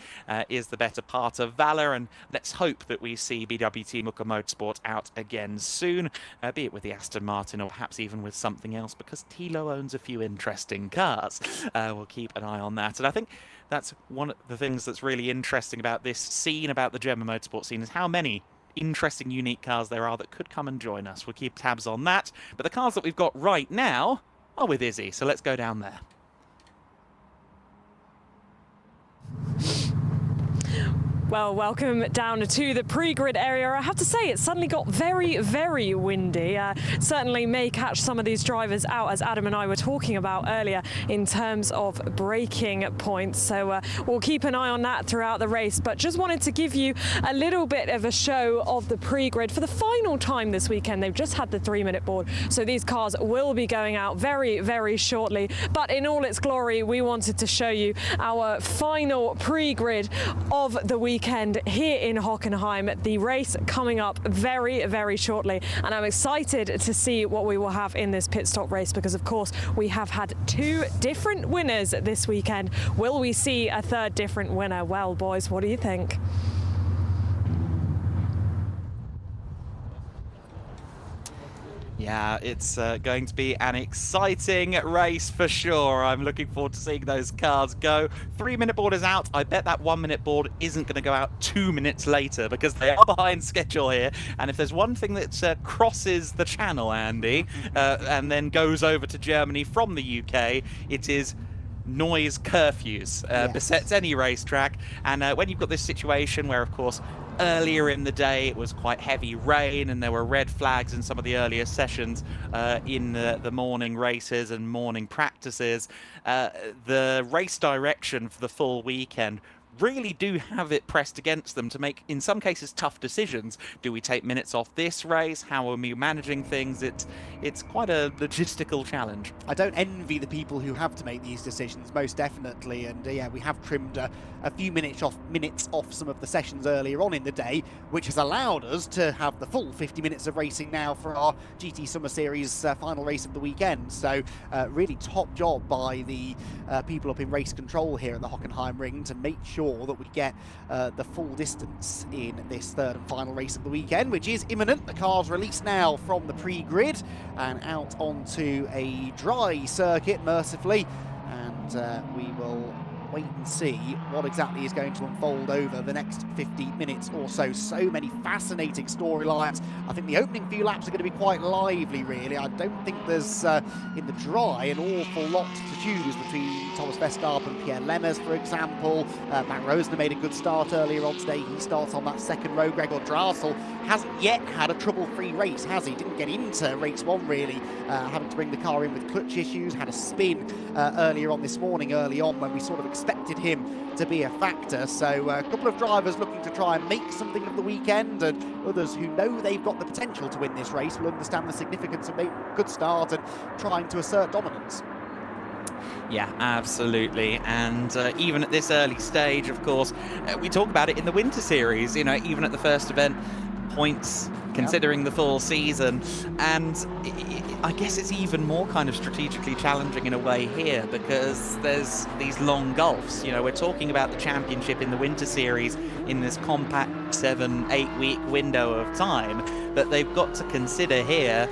is the better part of valor, and let's hope that we see BWT Mucca Motorsport out again soon, be it with the Aston Martin or perhaps even with something else, because Thilo owns a few interesting cars. We'll keep an eye on that, and I think that's one of the things that's really interesting about this scene, about the German motorsport scene, is how many interesting, unique cars there are that could come and join us. We'll keep tabs on that, but the cars that we've got right now are with Izzy, so let's go down there. Well, welcome down to the pre-grid area. I have to say, it suddenly got very, very windy. Certainly may catch some of these drivers out, as Adam and I were talking about earlier, in terms of braking points. So we'll keep an eye on that throughout the race. But just wanted to give you a little bit of a show of the pre-grid. For the final time this weekend, they've just had the 3-minute board. So these cars will be going out very, very shortly. But in all its glory, we wanted to show you our final pre-grid of the weekend. weekend here in Hockenheim. The race coming up very, very shortly, and I'm excited to see what we will have in this pit stop race because, of course, we have had 2 different winners this weekend. Will we see a third different winner? Well, boys, what do you think? Yeah, it's going to be an exciting race for sure. I'm looking forward to seeing those cars go. 3-minute board is out. I bet that 1-minute board isn't going to go out 2 minutes later because they are behind schedule here. And if there's one thing that crosses the channel, Andy, and then goes over to Germany from the UK, it is noise curfews. Besets any racetrack. And when you've got this situation where, of course, earlier in the day it was quite heavy rain and there were red flags in some of the earlier sessions in the morning races and morning practices, the race direction for the full weekend really do have it pressed against them to make, in some cases, tough decisions. Do we take minutes off this race? How are we managing things? It's quite a logistical challenge. I don't envy the people who have to make these decisions, most definitely. And yeah, we have trimmed a few minutes off some of the sessions earlier on in the day, which has allowed us to have the full 50 minutes of racing now for our GT Summer Series final race of the weekend. So really top job by the people up in race control here at the Hockenheimring to make sure that we get the full distance in this third and final race of the weekend, which is imminent. The car's released now from the pre-grid and out onto a dry circuit, mercifully, and we will wait and see what exactly is going to unfold over the next 50 minutes or so. So many fascinating storylines. I think the opening few laps are going to be quite lively, really. I don't think there's, in the dry, an awful lot to choose between Thomas Verstappen and Pierre Lemmers, for example. Matt Rosner made a good start earlier on today. He starts on that second row. Gregor Drasel hasn't yet had a trouble-free race, has he? Didn't get into race 1, really, having to bring the car in with clutch issues. Had a spin earlier on this morning, early on, when we sort of expected him to be a factor. So a couple of drivers looking to try and make something of the weekend, and others who know they've got the potential to win this race will understand the significance of making a good start and trying to assert dominance. Yeah, absolutely. And even at this early stage, of course, we talk about it in the Winter Series, you know, even at the first event, points considering the full season. And I guess it's even more kind of strategically challenging in a way here because there's these long gulfs. You know, we're talking about the championship in the Winter Series in this compact 7-8 week window of time, but they've got to consider here,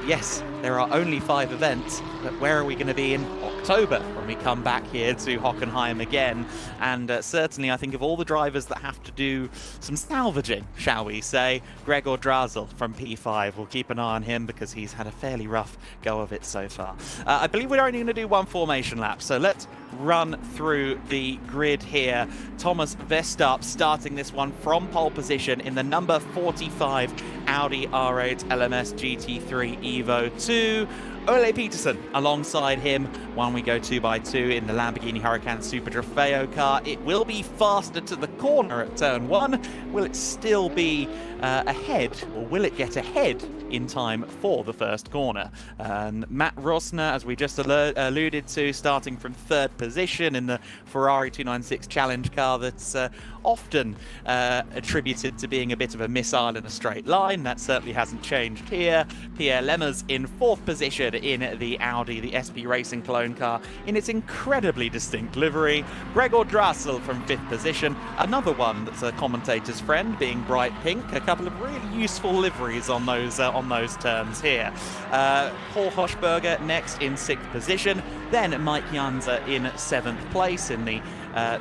yes, there are only 5 events, but where are we going to be in October when we come back here to Hockenheim again? And certainly I think of all the drivers that have to do some salvaging, shall we say, Gregor Drasel from P5. We'll keep an eye on him because he's had a fairly rough go of it so far. I believe we're only going to do 1 formation lap, so let's run through the grid here. Thomas Verstappen starting this one from pole position in the number 45 Audi R8 LMS GT3 Evo 2. Ole Peterson alongside him when we go 2x2 in the Lamborghini Huracan Super Trofeo car. It will be faster to the corner at turn 1. Will it still be ahead, or will it get ahead in time for the first corner? And Matt Rosner, as we just alluded to, starting from 3rd position in the Ferrari 296 Challenge car that's often attributed to being a bit of a missile in a straight line. That certainly hasn't changed here. Pierre Lemmers in 4th position in the Audi, the SP Racing clone car, in its incredibly distinct livery. Gregor Drasel from 5th position, another one that's a commentator's friend, being bright pink. A couple of really useful liveries on those terms here. Paul Hochberger next in 6th position, then Mike Janza in 7th place in the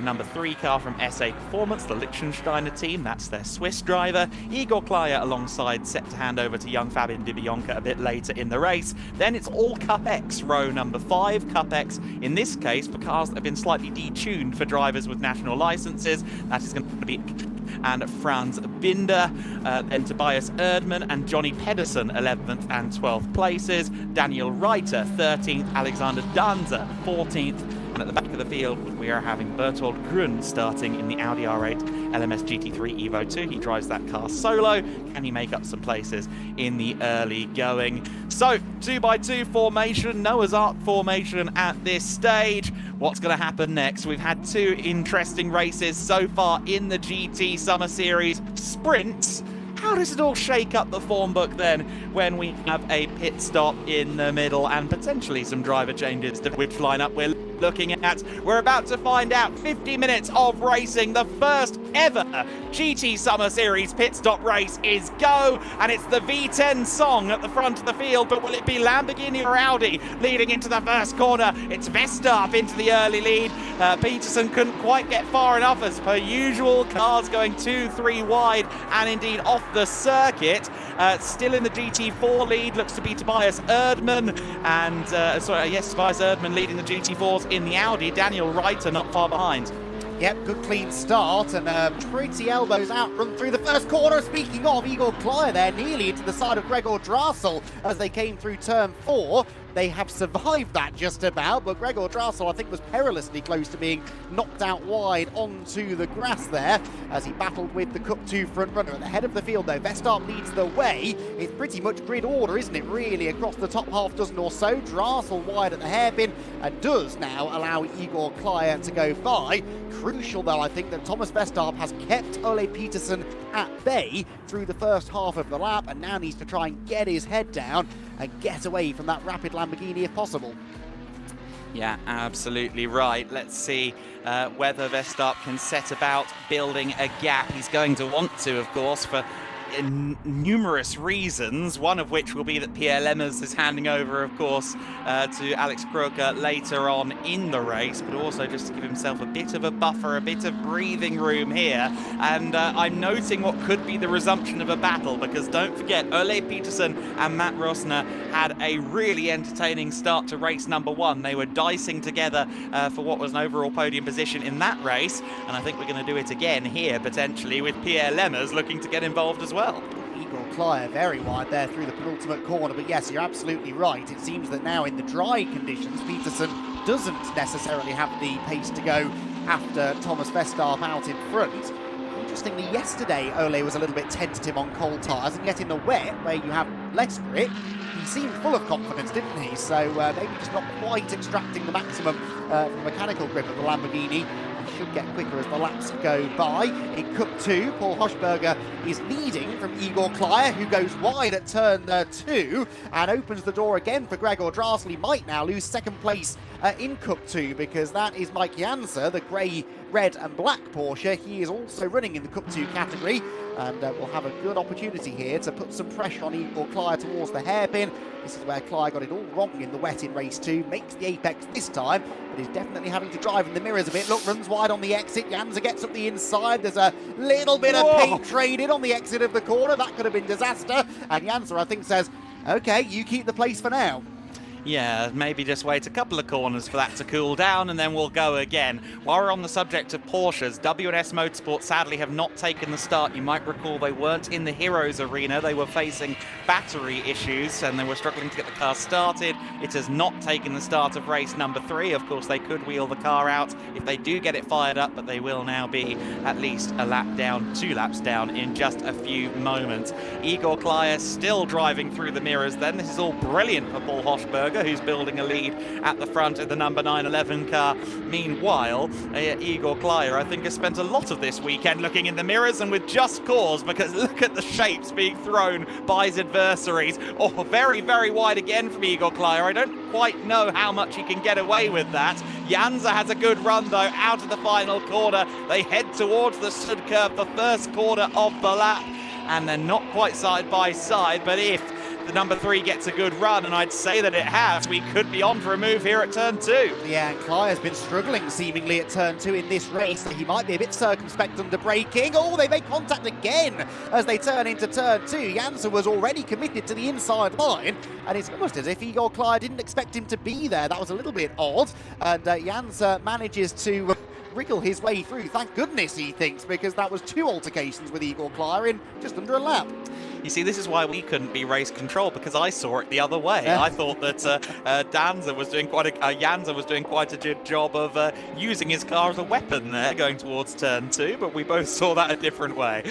number 3 car from SA Performance, the Liechtensteiner team. That's their Swiss driver. Igor Klaya alongside, set to hand over to young Fabian Di Bianca a bit later in the race. Then it's all Cup X, row number 5. Cup X, in this case, for cars that have been slightly detuned for drivers with national licenses. That is going to be and Franz Binder, then Tobias Erdmann and Johnny Pedersen 11th and 12th places, Daniel Reiter 13th, Alexander Danza 14th, And at the back of the field, we are having Bertold Grun starting in the Audi R8 LMS GT3 Evo 2. He drives that car solo. Can he make up some places in the early going? So, 2x2 formation, Noah's Ark formation at this stage. What's going to happen next? We've had 2 interesting races so far in the GT Summer Series sprints. How does it all shake up the form book then when we have a pit stop in the middle and potentially some driver changes to which lineup we're looking at? We're about to find out. 50 minutes of racing. The first ever GT Summer Series pit stop race is go, and it's the V10 song at the front of the field, but will it be Lamborghini or Audi leading into the first corner? It's Verstappen into the early lead. Peterson couldn't quite get far enough as per usual. Cars going 2-3 wide and indeed off the circuit. Still in the GT4 lead looks to be Tobias Erdmann, and Tobias Erdmann leading the GT4s in the Audi. Daniel Reiter not far behind. Yep, good clean start and pretty elbows out run through the first corner. Speaking of, Igor Klyer there nearly into the side of Gregor Drassel as they came through turn 4. They have survived that just about, but Gregor Drassel, I think, was perilously close to being knocked out wide onto the grass there as he battled with the Cup 2 front runner. At the head of the field, though, Verstappen leads the way. It's pretty much grid order, isn't it, really, across the top half dozen or so. Drassel wide at the hairpin and does now allow Igor Klyer to go by. Crucial, though, I think, that Thomas Verstappen has kept Ole Peterson at bay through the first half of the lap and now needs to try and get his head down and get away from that rapid Lamborghini if possible. Yeah, absolutely right. Let's see whether Verstappen can set about building a gap. He's going to want to, of course, for numerous reasons, one of which will be that Pierre Lemmers is handing over, of course, to Alex Croker later on in the race, but also just to give himself a bit of a buffer, a bit of breathing room here. And I'm noting what could be the resumption of a battle, because don't forget, Ole Peterson and Matt Rosner had a really entertaining start to race number 1. They were dicing together for what was an overall podium position in that race, and I think we're going to do it again here, potentially, with Pierre Lemmers looking to get involved as well. Igor Klyer very wide there through the penultimate corner, but yes, you're absolutely right. It seems that now in the dry conditions, Peterson doesn't necessarily have the pace to go after Thomas Verstappen out in front. Interestingly, yesterday Ole was a little bit tentative on cold tyres, and yet in the wet, where you have less grip, he seemed full of confidence, didn't he? So maybe just not quite extracting the maximum mechanical grip of the Lamborghini. Should get quicker as the laps go by. In Cup 2, Paul Hochberger is leading from Igor Klyer, who goes wide at turn 2 and opens the door again for Gregor Drassel. He might now lose second place in Cup 2 because that is Mike Janser, the grey, red and black Porsche. He is also running in the Cup 2 category and will have a good opportunity here to put some pressure on Igor Klyer towards the hairpin. This is where Klyer got it all wrong in the wet in race 2, makes the apex this time, but is definitely having to drive in the mirrors a bit. Look, runs wide on the exit. Janser gets up the inside. There's a little bit of paint traded on the exit of the corner. That could have been disaster. And Janser, I think, says, okay, you keep the place for now. Yeah, maybe just wait a couple of corners for that to cool down and then we'll go again. While we're on the subject of Porsches, W&S Motorsport sadly have not taken the start. You might recall they weren't in the Heroes Arena. They were facing battery issues and they were struggling to get the car started. It has not taken the start of race number 3. Of course, they could wheel the car out if they do get it fired up, but they will now be at least a lap down, 2 laps down in just a few moments. Igor Klyer still driving through the mirrors then. This is all brilliant for Paul Hochberger, who's building a lead at the front of the number 911 car. Meanwhile, Igor Klyer, I think, has spent a lot of this weekend looking in the mirrors, and with just cause, because look at the shapes being thrown by his adversaries. Oh, very, very wide again from Igor Klyer. I don't quite know how much he can get away with that. Janser has a good run, though, out of the final corner. They head towards the sud curve, the first corner of the lap, and they're not quite side by side, but if the number 3 gets a good run, and I'd say that it has, we could be on for a move here at turn 2. Yeah, and Klyer's been struggling seemingly at turn 2 in this race. He might be a bit circumspect under braking. Oh, they make contact again as they turn into turn 2. Janser was already committed to the inside line, and it's almost as if Igor Klyer didn't expect him to be there. That was a little bit odd, and Janser manages to wriggle his way through. Thank goodness, he thinks, because that was 2 altercations with Igor Klyer in just under a lap. You see, this is why we couldn't be race control, because I saw it the other way. Yeah. I thought that Janza was doing quite a good job of using his car as a weapon there, going towards turn 2, but we both saw that a different way.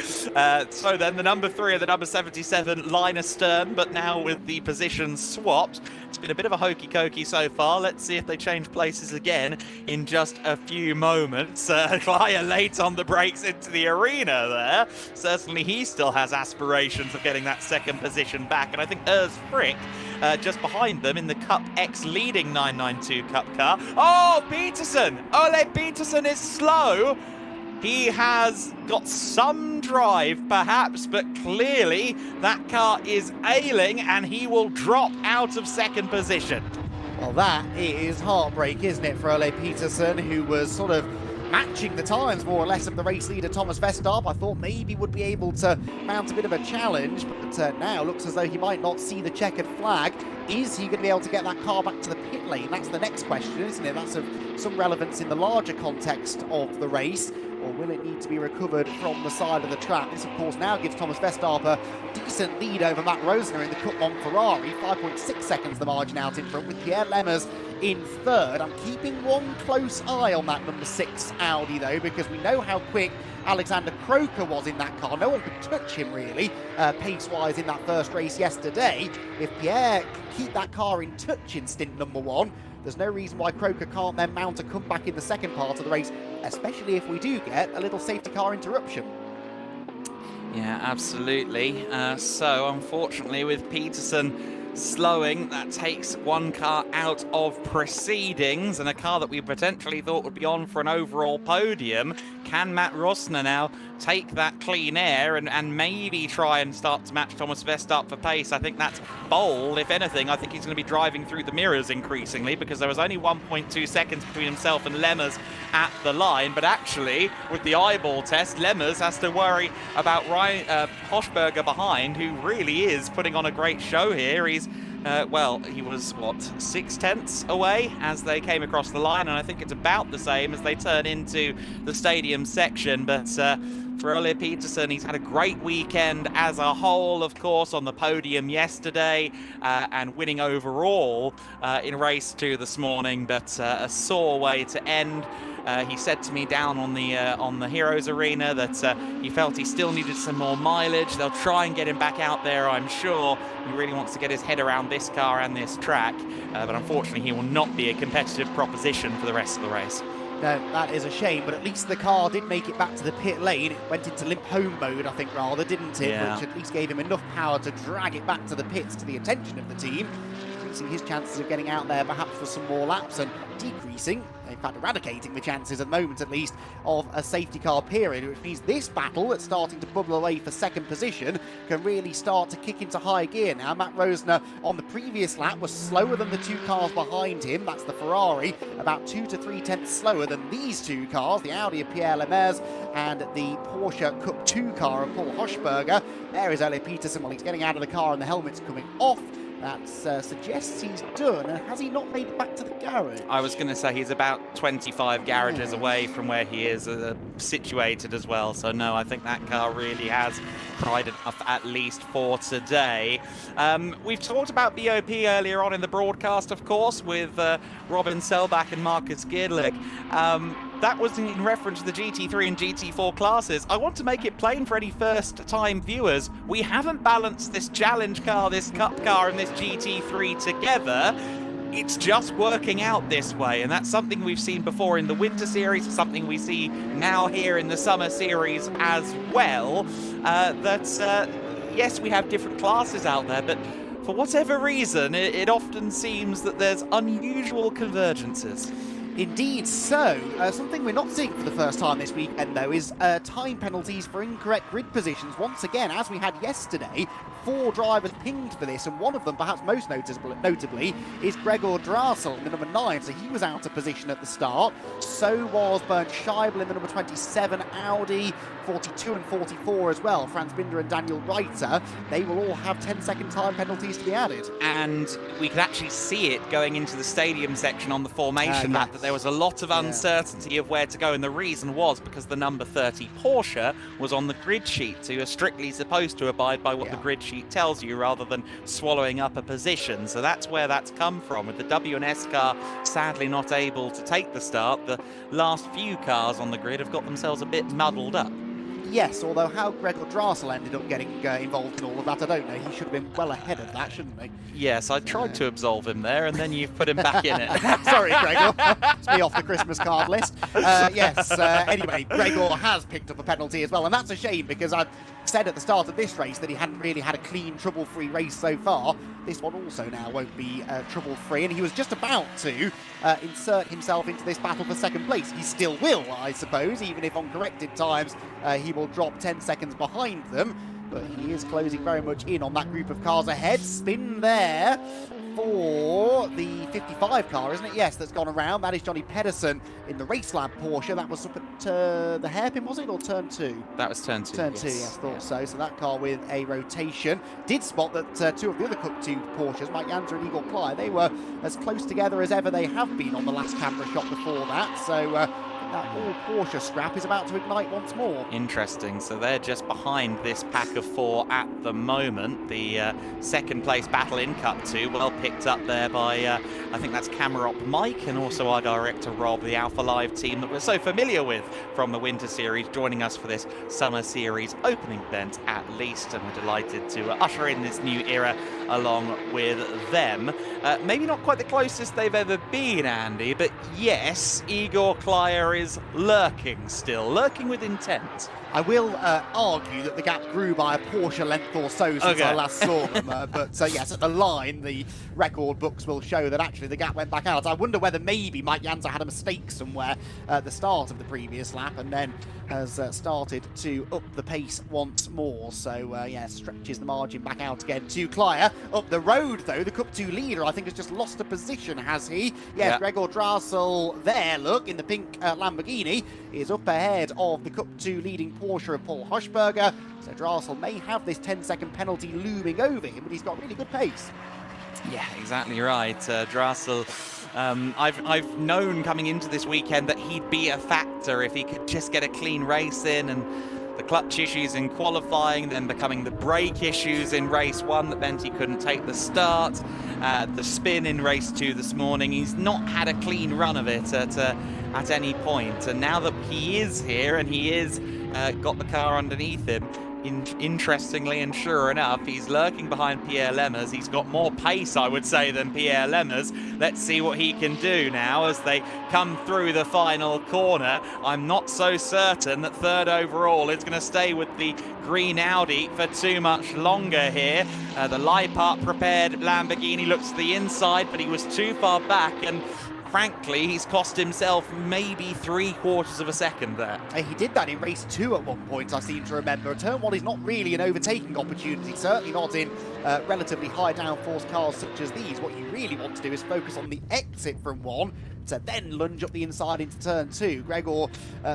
So then the number 3 and the number 77 line astern, but now with the positions swapped. It's been a bit of a hokey-cokey so far. Let's see if they change places again in just a few moments. Klaya late on the brakes into the arena there. Certainly he still has aspirations of getting that second position back, and I think Urs Frick just behind them in the Cup X leading 992 Cup car. Oh, Peterson! Ole Peterson is slow. He has got some drive, perhaps, but clearly that car is ailing, and he will drop out of second position. Well, that is heartbreak, isn't it, for Ole Peterson, who was sort of matching the times, more or less, of the race leader, Thomas Vestarp. I thought maybe would be able to mount a bit of a challenge, but now looks as though he might not see the checkered flag. Is he going to be able to get that car back to the pit lane? That's the next question, isn't it? That's of some relevance in the larger context of the race. Or will it need to be recovered from the side of the track? This, of course, now gives Thomas Vestarp a decent lead over Matt Rosner in the Cup 1 Ferrari. 5.6 seconds the margin out in front, with Pierre Lemmers in third. I'm keeping one close eye on that number 6 Audi, though, because we know how quick Alexander Croker was in that car. No one could touch him, really, pace-wise in that first race yesterday. If Pierre can keep that car in touch in stint number 1, there's no reason why Croker can't then mount a comeback in the second part of the race, especially if we do get a little safety car interruption. Yeah, absolutely. So, unfortunately, with Peterson slowing, that takes one car out of proceedings, and a car that we potentially thought would be on for an overall podium. Can Matt Rosner now take that clean air and maybe try and start to match Thomas Vestarp for pace? I think that's bold. If anything, I think he's going to be driving through the mirrors increasingly, because there was only 1.2 seconds between himself and Lemmers at the line. But actually, with the eyeball test, Lemmers has to worry about Ryan Hochberger behind, who really is putting on a great show here. He's well, he was, what, 6/10 away as they came across the line, and I think it's about the same as they turn into the stadium section. But for Ole Peterson, he's had a great weekend as a whole, of course, on the podium yesterday and winning overall in race 2 this morning, but a sore way to end. He said to me down on the Heroes Arena that he felt he still needed some more mileage. They'll try and get him back out there, I'm sure. He really wants to get his head around this car and this track, but unfortunately he will not be a competitive proposition for the rest of the race. No, that is a shame, but at least the car did make it back to the pit lane. It went into limp home mode, I think, rather, didn't it? Yeah. Which at least gave him enough power to drag it back to the pits, to the attention of the team, increasing his chances of getting out there perhaps for some more laps, and decreasing, in fact eradicating the chances at the moment at least, of a safety car period, which means this battle that's starting to bubble away for second position can really start to kick into high gear now. Matt Rosner on the previous lap was slower than the 2 cars behind him. That's the Ferrari, about 2 to 3 tenths slower than these 2 cars, the Audi of Pierre Lemmers and the Porsche Cup 2 car of Paul Hochberger. There is Ole Peterson while he's getting out of the car and the helmet's coming off. That suggests he's done, and has he not made it back to the garage? I was going to say he's about 25 garages away from where he is situated as well, so no, I think that car really has cried enough, at least for today. We've talked about BOP earlier on in the broadcast, of course, with Robin Selbach and Marcus Gedlich. That was in reference to the GT3 and GT4 classes. I want to make it plain for any first-time viewers. We haven't balanced this challenge car, this cup car, and this GT3 together. It's just working out this way, and that's something we've seen before in the Winter Series, something we see now here in the Summer Series as well. Yes, we have different classes out there, but for whatever reason, it often seems that there's unusual convergences. Indeed so. Something we're not seeing for the first time this weekend, though, is time penalties for incorrect grid positions. Once again, as we had yesterday, 4 drivers pinged for this, and one of them, perhaps most notably, is Gregor Drasel in the number 9, so he was out of position at the start. So was Bernd Scheibel in the number 27 Audi, 42 and 44 as well, Franz Binder and Daniel Reiter. They will all have 10-second time penalties to be added. And we could actually see it going into the stadium section on the formation lap that there was a lot of uncertainty of where to go, and the reason was because the number 30 Porsche was on the grid sheet, so you're strictly supposed to abide by what the grid sheet tells you rather than swallowing up a position. So that's where that's come from, with the W&S car sadly not able to take the start. The last few cars on the grid have got themselves a bit muddled up. Yes, although how Gregor Drassel ended up getting involved in all of that, I don't know. He should have been well ahead of that, shouldn't he? Yes, I tried to absolve him there, and then you've put him back in it. Sorry, Gregor. It's me off the Christmas card list. Anyway, Gregor has picked up a penalty as well, and that's a shame because I've said at the start of this race that he hadn't really had a clean, trouble-free race so far. This one also now won't be trouble-free, and he was just about to insert himself into this battle for second place. He still will, I suppose, even if on corrected times he will drop 10 seconds behind them. But he is closing very much in on that group of cars ahead. Spin there for the 55 car, isn't it? Yes, that's gone around. That is Johnny Pedersen in the Race Lab Porsche. That was up at the hairpin, was it, or turn 2? That was turn 2. Turn 2, yes, thought so. So that car with a rotation. Did spot that two of the other Cup 2 Porsches, Mike Janser and Igor Klyer, they were as close together as ever they have been on the last camera shot before that. So that all Porsche scrap is about to ignite once more. Interesting. So they're just behind this pack of 4 at the moment. The second place battle in Cup 2, well picked up there by, I think that's camera op Mike and also our director Rob, the alphalive team that we're so familiar with from the Winter Series, joining us for this Summer Series opening event at least. And we're delighted to usher in this new era along with them. Maybe not quite the closest they've ever been, Andy, but yes, Igor Klyer is lurking still, lurking with intent. I will argue that the gap grew by a Porsche length or so since I last saw them. But yes, at the line, the record books will show that actually the gap went back out. I wonder whether maybe Mike Janser had a mistake somewhere at the start of the previous lap and then has started to up the pace once more. So yeah, stretches the margin back out again to Klyer. Up the road, though, the Cup 2 leader, I think, has just lost a position, has he? Yes, Gregor Drassel there, look, in the pink Lamborghini, is up ahead of the Cup 2 leading Porsche of Paul Hochberger. So Drassel may have this 10-second penalty looming over him, but he's got really good pace. Yeah, exactly right. Drassel, I've known coming into this weekend that he'd be a factor if he could just get a clean race in, and the clutch issues in qualifying, then becoming the brake issues in race 1 that meant he couldn't take the start, the spin in race 2 this morning. He's not had a clean run of it at any point, and now that he is here and he is got the car underneath him, interestingly and sure enough, he's lurking behind Pierre Lemmers. He's got more pace, I would say, than Pierre Lemmers. Let's see what he can do now as they come through the final corner. I'm not so certain that third overall is going to stay with the green Audi for too much longer here. The Leipart prepared Lamborghini looks to the inside, but he was too far back, and frankly, he's cost himself maybe 3/4 of a second there. He did that in race 2 at one point, I seem to remember. Turn 1 is not really an overtaking opportunity, certainly not in relatively high downforce cars such as these. What you really want to do is focus on the exit from 1 to then lunge up the inside into turn 2. Gregor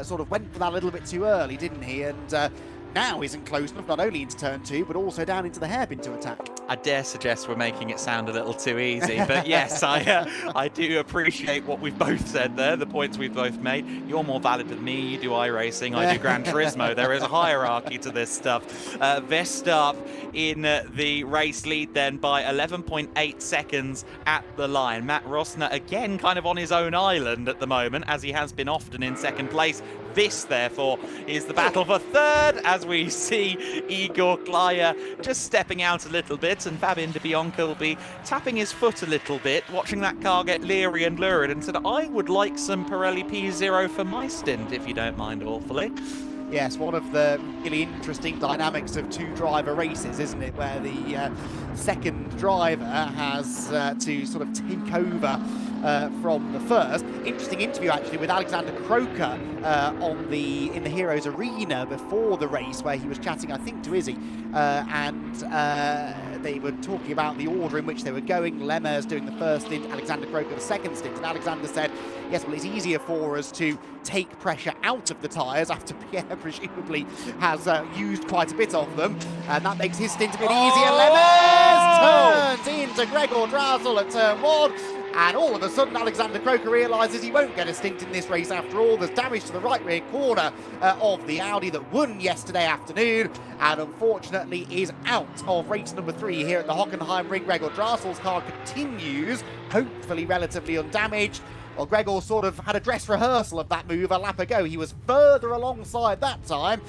sort of went for that a little bit too early, didn't he? And now isn't close enough, not only into turn 2, but also down into the hairpin to attack. I dare suggest we're making it sound a little too easy, but yes, I do appreciate what we've both said there, the points we've both made. You're more valid than me, you do iRacing, I do Gran Turismo. There is a hierarchy to this stuff. Verstappen in the race lead then by 11.8 seconds at the line. Matt Rosner again kind of on his own island at the moment, as he has been often in second place. This, therefore, is the battle for third, as we see Igor Klyer just stepping out a little bit, and Fabien de Bianca will be tapping his foot a little bit, watching that car get leery and lurid, and said, I would like some Pirelli P0 for my stint, if you don't mind awfully. Yes, one of the really interesting dynamics of two-driver races, isn't it, where the second driver has to sort of take over from the first. Interesting interview actually with Alexander Croker in the Heroes Arena before the race, where he was chatting, I think, to Izzy, and they were talking about the order in which they were going. Lemmers doing the first stint, Alexander Croker the second stint, and Alexander said, yes, well, it's easier for us to take pressure out of the tyres after Pierre presumably has used quite a bit of them, and that makes his stint a bit easier. Lemmers turns into Gregor Drassel at turn 1, and all of a sudden Alexander Croker realises he won't get a stint in this race after all. There's damage to the right rear corner of the Audi that won yesterday afternoon, and unfortunately is out of race number 3 here at the Hockenheimring. Gregor Drassel's car continues, hopefully relatively undamaged. Well, Gregor sort of had a dress rehearsal of that move a lap ago. He was further alongside that time,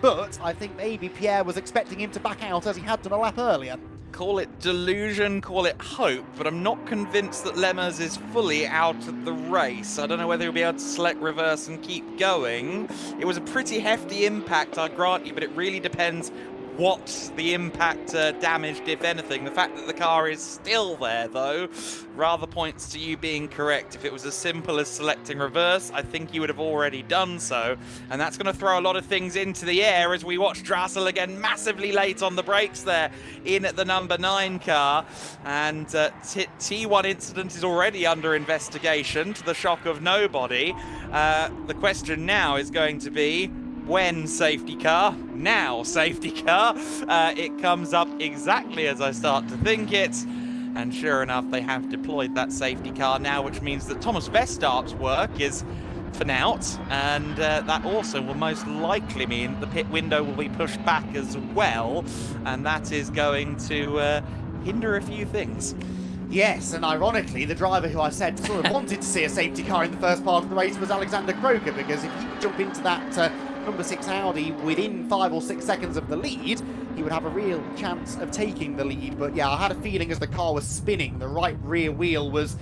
but I think maybe Pierre was expecting him to back out as he had done a lap earlier. Call it delusion, call it hope, but I'm not convinced that Lemmers is fully out of the race. I don't know whether he'll be able to select reverse and keep going. It was a pretty hefty impact, I grant you, but it really depends what the impact damaged, if anything. The fact that the car is still there, though, rather points to you being correct. If it was as simple as selecting reverse, I think you would have already done so. And that's going to throw a lot of things into the air as we watch Drassel again massively late on the brakes there in at the number 9 car. And T1 incident is already under investigation, to the shock of nobody. The question now is going to be, when safety car? Now safety car. It comes up exactly as I start to think it. And sure enough, they have deployed that safety car now, which means that Thomas Vestarp's work is for naught. And that also will most likely mean the pit window will be pushed back as well. And that is going to hinder a few things. Yes, and ironically, the driver who I said sort of wanted to see a safety car in the first part of the race was Alexander Croker, because if he could jump into that number 6 Audi within 5 or 6 seconds of the lead, he would have a real chance of taking the lead. But yeah, I had a feeling as the car was spinning, the right rear wheel was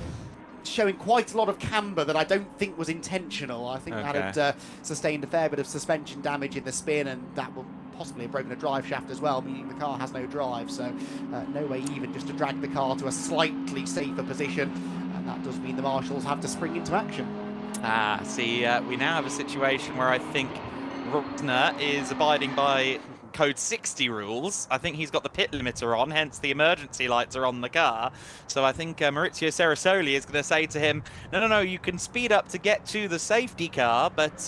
showing quite a lot of camber that I don't think was intentional. I think that had sustained a fair bit of suspension damage in the spin, and that will possibly have broken a drive shaft as well, meaning the car has no drive, so no way even just to drag the car to a slightly safer position, and that does mean the marshals have to spring into action. See, we now have a situation where I think Rosner is abiding by Code 60 rules. I think he's got the pit limiter on, hence the emergency lights are on the car. So I think Maurizio Cerasoli is going to say to him, no, you can speed up to get to the safety car, but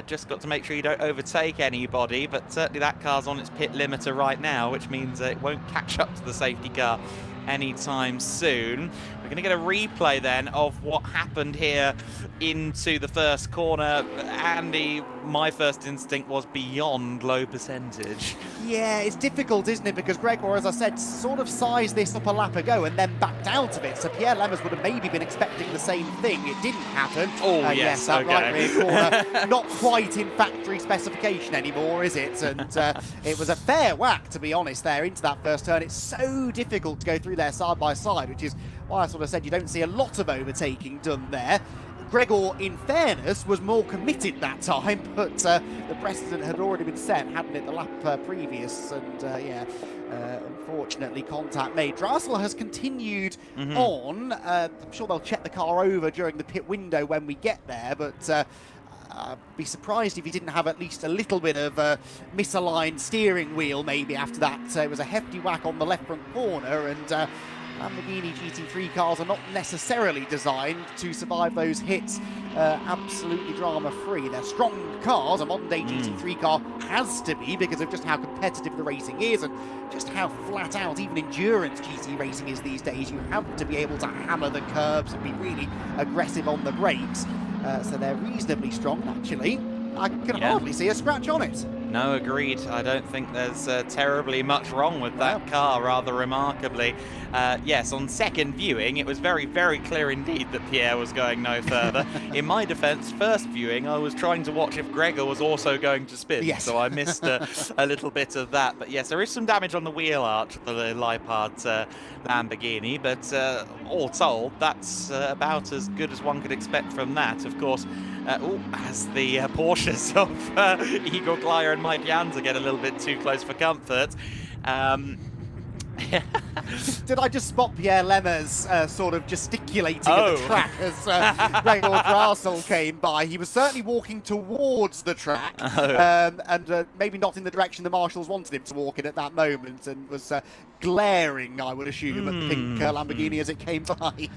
just got to make sure you don't overtake anybody. But certainly that car's on its pit limiter right now, which means it won't catch up to the safety car anytime soon. We're going to get a replay then of what happened here into the first corner. Andy, my first instinct was beyond low percentage. Yeah, it's difficult, isn't it? Because Gregor, as I said, sort of sized this up a lap ago and then backed out of it. So Pierre Lemmers would have maybe been expecting the same thing. It didn't happen. Oh, yes, that okay. right rear corner, not quite in factory specification anymore, is it? And it was a fair whack, to be honest, there into that first turn. It's so difficult to go through there side by side, which is why I sort of said you don't see a lot of overtaking done there. Gregor, in fairness, was more committed that time, but the precedent had already been set, hadn't it, the lap previous, and unfortunately contact made. Drassel has continued on. I'm sure they'll check the car over during the pit window when we get there, but I'd be surprised if he didn't have at least a little bit of misaligned steering wheel maybe after that. It was a hefty whack on the left front corner, and Lamborghini GT3 cars are not necessarily designed to survive those hits absolutely drama-free. They're strong cars. A modern-day GT3 car has to be, because of just how competitive the racing is and just how flat-out even endurance GT racing is these days. You have to be able to hammer the curbs and be really aggressive on the brakes. So they're reasonably strong, actually. I can hardly see a scratch on it. No, agreed. I don't think there's terribly much wrong with that car, rather remarkably. Yes, on second viewing, it was very, very clear indeed that Pierre was going no further. In my defence, first viewing, I was trying to watch if Gregor was also going to spin, so I missed a little bit of that. But yes, there is some damage on the wheel arch of the Leipard Lamborghini, but all told, that's about as good as one could expect from that. Of course, as the Porsches of Igor Glyer and Mike Janza get a little bit too close for comfort. Did I just spot Pierre Lemmers sort of gesticulating at the track as Gregor Drassel came by? He was certainly walking towards the track, and maybe not in the direction the marshals wanted him to walk in at that moment, and was glaring, I would assume, at the pink Lamborghini as it came by.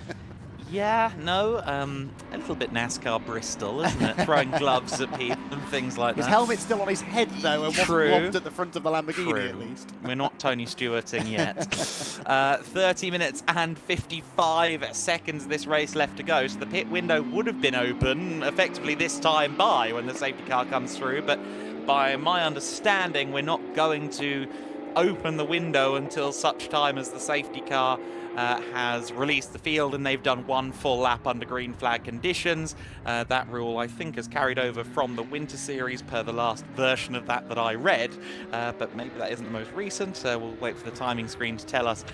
Yeah, no, a little bit NASCAR Bristol, isn't it? Throwing gloves at people and things like that. His helmet's still on his head, though, and True. wasn't lobbed at the front of the Lamborghini, True. at least. We're not Tony Stewarting yet. 30 minutes and 55 seconds of this race left to go, so the pit window would have been open effectively this time by when the safety car comes through, but by my understanding, we're not going to open the window until such time as the safety car has released the field and they've done one full lap under green flag conditions. That rule, I think, has carried over from the Winter Series per the last version of that I read, but maybe that isn't the most recent. We'll wait for the timing screen to tell us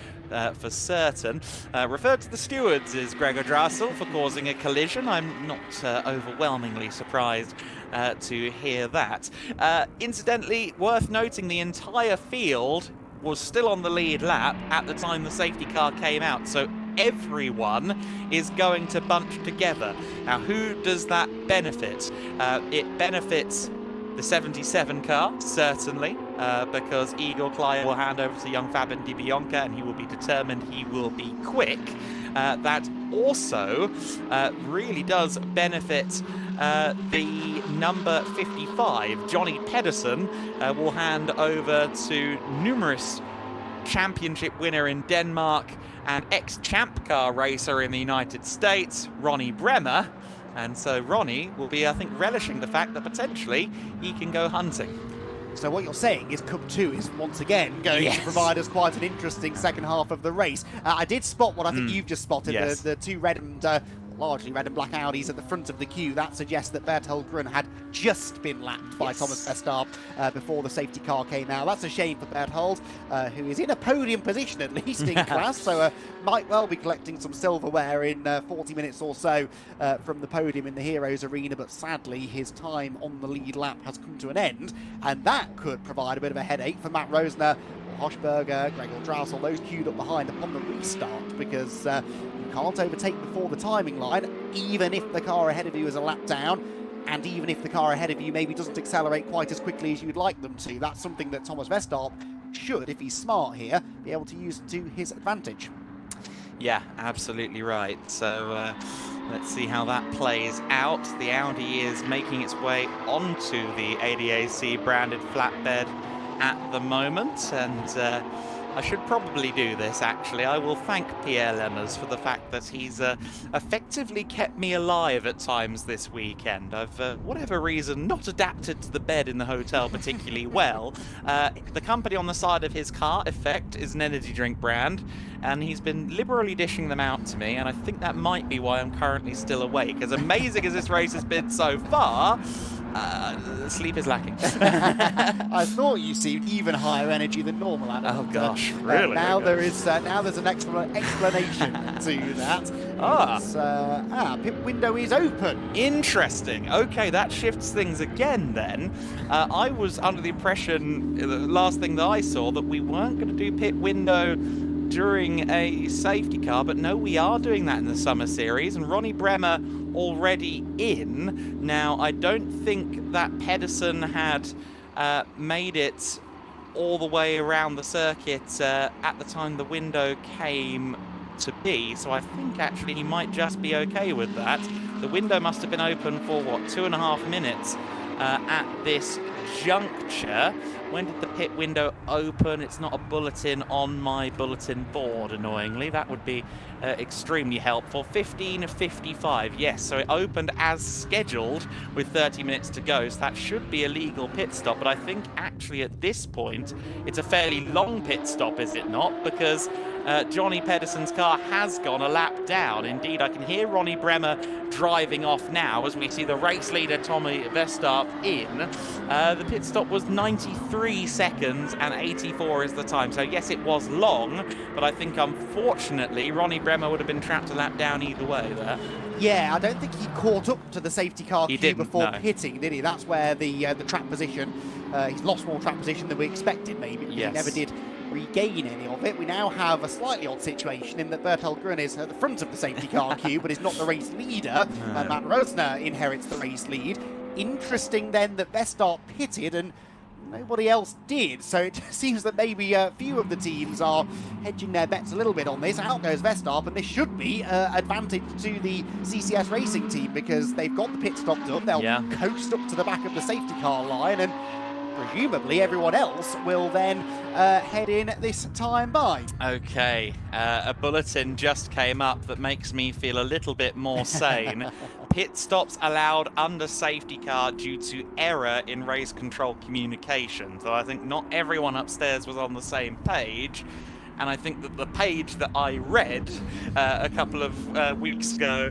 for certain. Referred to the stewards is Gregor Drassel for causing a collision. I'm not overwhelmingly surprised to hear that. Incidentally, worth noting, the entire field was still on the lead lap at the time the safety car came out, so everyone is going to bunch together. Now, who does that benefit? It benefits the 77 car, certainly, because Igor Klaya will hand over to young Fabian Di Bianca and he will be determined, he will be quick. That also really does benefit the number 55, Johnny Pedersen, will hand over to numerous championship winner in Denmark and ex-champ car racer in the United States, Ronnie Bremer. And so Ronnie will be, I think, relishing the fact that potentially he can go hunting. So what you're saying is Cup 2 is once again going to provide us quite an interesting second half of the race. I did spot what I think you've just spotted, the two red and largely red and black Audis at the front of the queue. That suggests that Berthold Grun had just been lapped by Thomas Verstappen before the safety car came out. That's a shame for Berthold, who is in a podium position at least in class, so might well be collecting some silverware in 40 minutes or so from the podium in the Heroes Arena, but sadly his time on the lead lap has come to an end, and that could provide a bit of a headache for Matt Rosner, Hochberger, Gregor Drassel, those queued up behind upon the restart, because you can't overtake before the timing line, even if the car ahead of you is a lap down, and even if the car ahead of you maybe doesn't accelerate quite as quickly as you would like them to. That's something that Thomas Verstappen should, if he's smart here, be able to use to his advantage. Yeah, absolutely right. So let's see how that plays out. The Audi is making its way onto the ADAC branded flatbed at the moment, and I should probably do this, actually. I will thank Pierre Lemmers for the fact that he's effectively kept me alive at times this weekend. I've, for whatever reason, not adapted to the bed in the hotel particularly well. The company on the side of his car, Effect, is an energy drink brand, and he's been liberally dishing them out to me, and I think that might be why I'm currently still awake. As amazing as this race has been so far, sleep is lacking. I thought you seemed even higher energy than normal, Adam. Oh gosh, really? Now there's an explanation to that. Pit window is open. Interesting. Okay, that shifts things again then. I was under the impression, the last thing that I saw, that we weren't going to do pit window during a safety car, but no, we are doing that in the Summer Series, and Ronnie Bremer already in. Now, I don't think that Pedersen had made it all the way around the circuit at the time the window came to be, so I think actually he might just be okay with that. The window must have been open for, what, 2.5 minutes at this juncture. When did the pit window open? It's not a bulletin on my bulletin board, annoyingly. That would be extremely helpful. 15:55, yes, so it opened as scheduled with 30 minutes to go, so that should be a legal pit stop, but I think actually at this point it's a fairly long pit stop, is it not? Because Johnny Pedersen's car has gone a lap down. Indeed, I can hear Ronnie Bremer driving off now as we see the race leader Tommy Verstappen in. The pit stop was 93 seconds and 84 is the time. So yes, it was long, but I think unfortunately Ronnie Bremer would have been trapped a lap down either way there. Yeah, I don't think he caught up to the safety car queue before pitting, did he? That's where the track position, he's lost more track position than we expected maybe. Yes. He never did regain any of it. We now have a slightly odd situation in that Berthold Grun is at the front of the safety car queue, but is not the race leader. Matt Rosner inherits the race lead. Interesting then that Verstappen pitted, and Nobody else did, so it seems that maybe a few of the teams are hedging their bets a little bit on this. Out goes Verstappen, and this should be advantage to the CCS Racing team because they've got the pit stop done. They'll coast up to the back of the safety car line, and presumably everyone else will then head in this time by. Okay, a bulletin just came up that makes me feel a little bit more sane. Pit stops allowed under safety car due to error in race control communication. So I think not everyone upstairs was on the same page. And I think that the page that I read a couple of weeks ago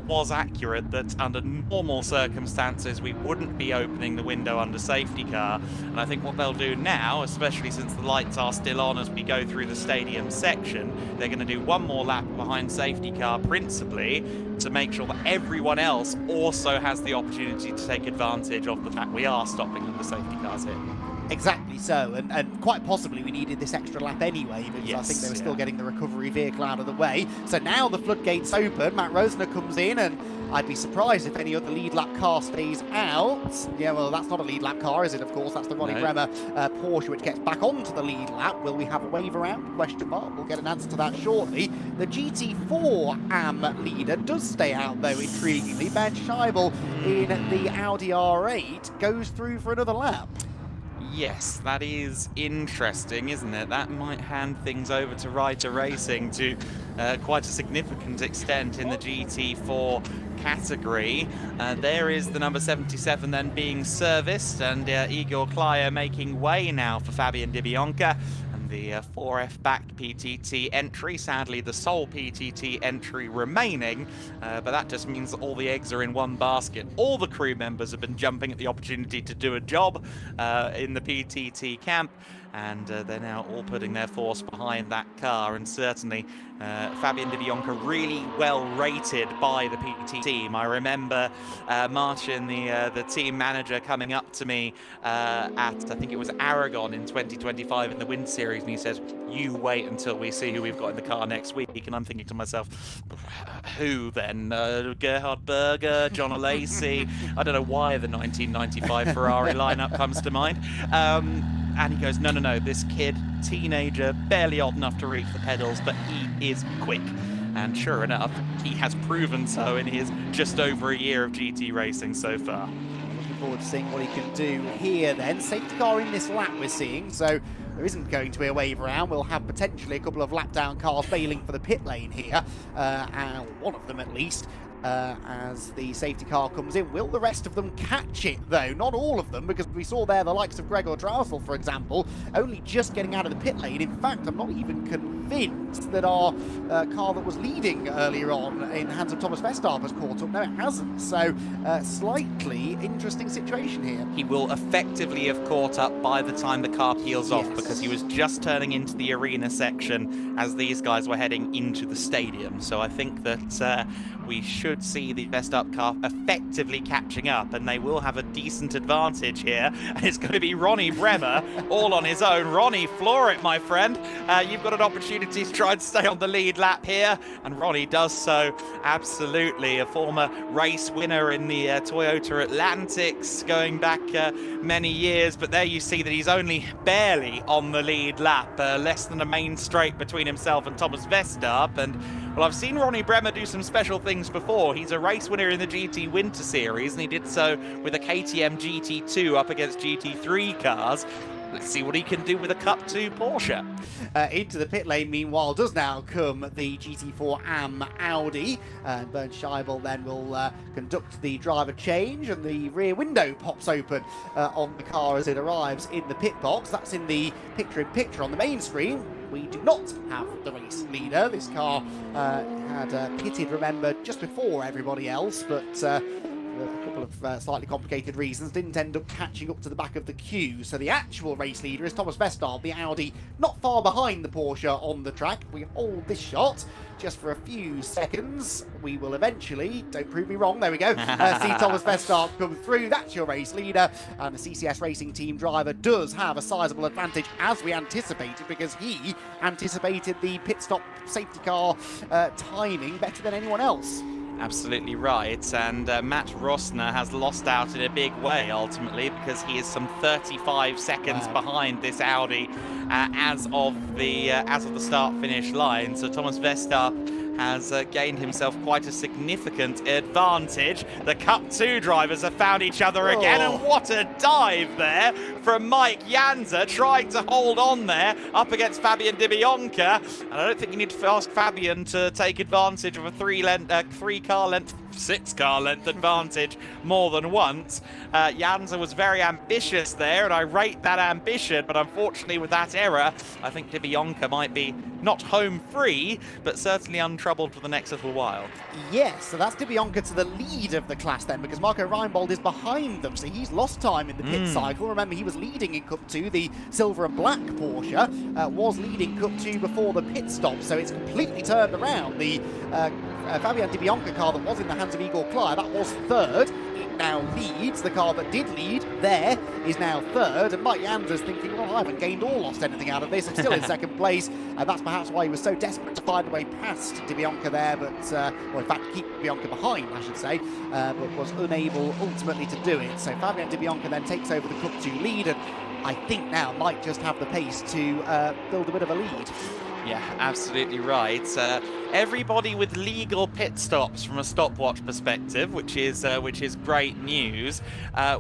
was accurate, that under normal circumstances we wouldn't be opening the window under safety car. And I think what they'll do now, especially since the lights are still on as we go through the stadium section, they're going to do one more lap behind safety car, principally to make sure that everyone else also has the opportunity to take advantage of the fact we are stopping under safety cars here. Exactly so, and quite possibly we needed this extra lap anyway, because I think they were still getting the recovery vehicle out of the way. So now the floodgates open, Matt Rosner comes in, and I'd be surprised if any other lead lap car stays out. Yeah, well, that's not a lead lap car, is it? Of course, that's the Ronnie Bremer Porsche, which gets back onto the lead lap. Will we have a wave around? Question mark. We'll get an answer to that shortly. The GT4 AM leader does stay out, though, intriguingly. Ben Scheibel in the Audi R8 goes through for another lap. Yes, that is interesting, isn't it? That might hand things over to Ryder Racing to quite a significant extent in the GT4 category. There is the number 77 then being serviced, and Igor Klyer making way now for Fabian Di Bianca. The 4F back PTT entry, sadly the sole PTT entry remaining, but that just means that all the eggs are in one basket. All the crew members have been jumping at the opportunity to do a job in the PTT camp, and they're now all putting their force behind that car, and certainly Fabian Di Bianca really well rated by the PT team. I remember Martin, the team manager, coming up to me at, I think it was Aragon in 2025 in the Wind Series, and he says, "You wait until we see who we've got in the car next week." And I'm thinking to myself, who then? Gerhard Berger, John Alesi? I don't know why the 1995 Ferrari lineup comes to mind. And he goes, no, this kid, teenager, barely old enough to reach the pedals, but he is quick. And sure enough, he has proven so in his just over a year of GT racing so far. Looking forward to seeing what he can do here then. Safety car in this lap we're seeing, so there isn't going to be a wave around. We'll have potentially a couple of lap down cars bailing for the pit lane here, and one of them at least. As the safety car comes in. Will the rest of them catch it, though? Not all of them, because we saw there the likes of Gregor Drausel, for example, only just getting out of the pit lane. In fact, I'm not even convinced that our car that was leading earlier on in the hands of Thomas Verstappen has caught up. No, it hasn't. So, slightly interesting situation here. He will effectively have caught up by the time the car peels off, because he was just turning into the arena section as these guys were heading into the stadium. So I think that we should see the Verstappen car effectively catching up, and they will have a decent advantage here. And it's going to be Ronnie Bremer all on his own. Ronnie, floor it, my friend. You've got an opportunity to try and stay on the lead lap here, and Ronnie does so absolutely. A former race winner in the Toyota Atlantics going back many years, but there you see that he's only barely on the lead lap, less than a main straight between himself and Thomas Verstappen. And well, I've seen Ronnie Bremer do some special things before. He's a race winner in the GT Winter Series, and he did so with a KTM GT2 up against GT3 cars. Let's see what he can do with a Cup 2 Porsche. Into the pit lane, meanwhile, does now come the GT4 AM Audi. And Bernd Scheibel then will conduct the driver change, and the rear window pops open on the car as it arrives in the pit box. That's in the picture-in-picture on the main screen. We do not have the race leader. This car had pitted, remember, just before everybody else, but a couple of slightly complicated reasons didn't end up catching up to the back of the queue. So the actual race leader is Thomas Verstappen, the Audi, not far behind the Porsche on the track. We hold this shot just for a few seconds. We will eventually, don't prove me wrong, there we go, see Thomas Verstappen come through. That's your race leader, and the CCS Racing Team driver does have a sizable advantage, as we anticipated, because he anticipated the pit stop safety car timing better than anyone else. Absolutely right, and Matt Rosner has lost out in a big way ultimately, because he is some 35 seconds behind this Audi as of the start-finish line. So Thomas Vestar has gained himself quite a significant advantage. The Cup 2 drivers have found each other again, and what a dive there from Mike Janza, trying to hold on there up against Fabian Dibionka. And I don't think you need to ask Fabian to take advantage of a 6-car length advantage more than once. Janza was very ambitious there, and I rate that ambition, but unfortunately with that error, I think Dibionka might be not home free, but certainly untroubled for the next little while. Yes, so that's Dibionka to the lead of the class then, because Marco Reinbold is behind them, so he's lost time in the pit cycle. Remember, he was leading in Cup 2, the silver and black Porsche was leading Cup 2 before the pit stop, so it's completely turned around. The Fabian Dibionka car that was in the hands of Igor Klyer, that was third. It now leads. The car that did lead there is now third, and Mike Janza's thinking, well, I haven't gained or lost anything out of this. I'm still in second place, and that's perhaps why he was so desperate to find a way past Dibionka there, but, or in fact, keep Dibionka behind, I should say, but was unable ultimately to do it. So Fabian Dibionka then takes over the Cup 2 lead, and I think now might just have the pace to build a bit of a lead. Yeah, absolutely right. Everybody with legal pit stops from a stopwatch perspective, which is great news.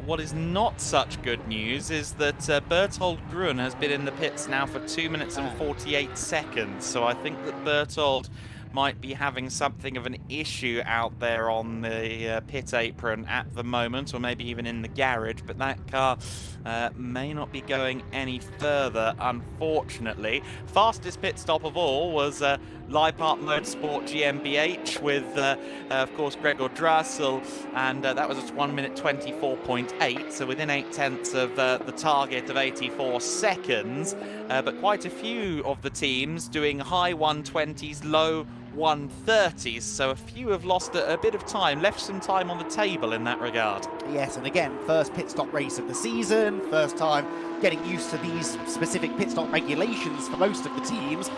What is not such good news is that Berthold Grun has been in the pits now for 2 minutes and 48 seconds. So I think that Berthold might be having something of an issue out there on the pit apron at the moment, or maybe even in the garage, but that car may not be going any further, unfortunately. Fastest pit stop of all was Leipart Motorsport GmbH with, of course, Gregor Drassel, and that was at 1 minute 24.8, so within 8/10 of the target of 84 seconds, but quite a few of the teams doing high 120s, low 130s, so a few have lost a bit of time, left some time on the table in that regard. Yes, and again, first pit stop race of the season, first time getting used to these specific pit stop regulations for most of the teams.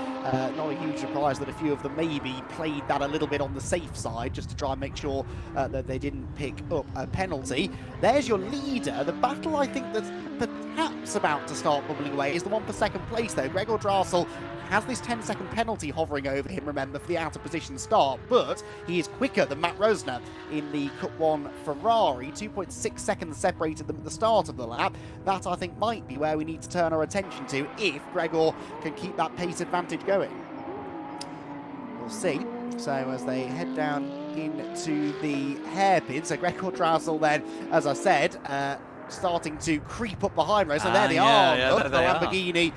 Not a huge surprise that a few of them maybe played that a little bit on the safe side, just to try and make sure that they didn't pick up a penalty. There's your leader. The battle, I think, that's perhaps about to start bubbling away is the one for second place, though. Gregor Drassel has this 10-second penalty hovering over him, remember, for the out-of-position start, but he is quicker than Matt Rosner in the Cup 1 Ferrari. 2.6 seconds separated them at the start of the lap. That, I think, might be where we need to turn our attention to if Gregor can keep that pace advantage going. We'll see. So as they head down into the hairpin, so Gregor Drassel then, as I said, starting to creep up behind Rose. So there they are. The Lamborghini,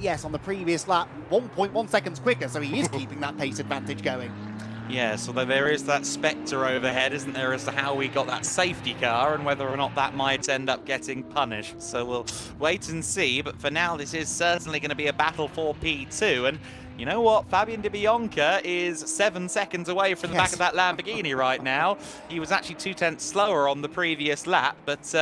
yes, on the previous lap, 1.1 seconds quicker, so he is keeping that pace advantage going. Yeah, so there is that spectre overhead, isn't there, as to how we got that safety car and whether or not that might end up getting punished. So we'll wait and see, but for now this is certainly going to be a battle for P2, and you know what? Fabian Dibionka is 7 seconds away from the back of that Lamborghini right now. He was actually 2/10 slower on the previous lap, but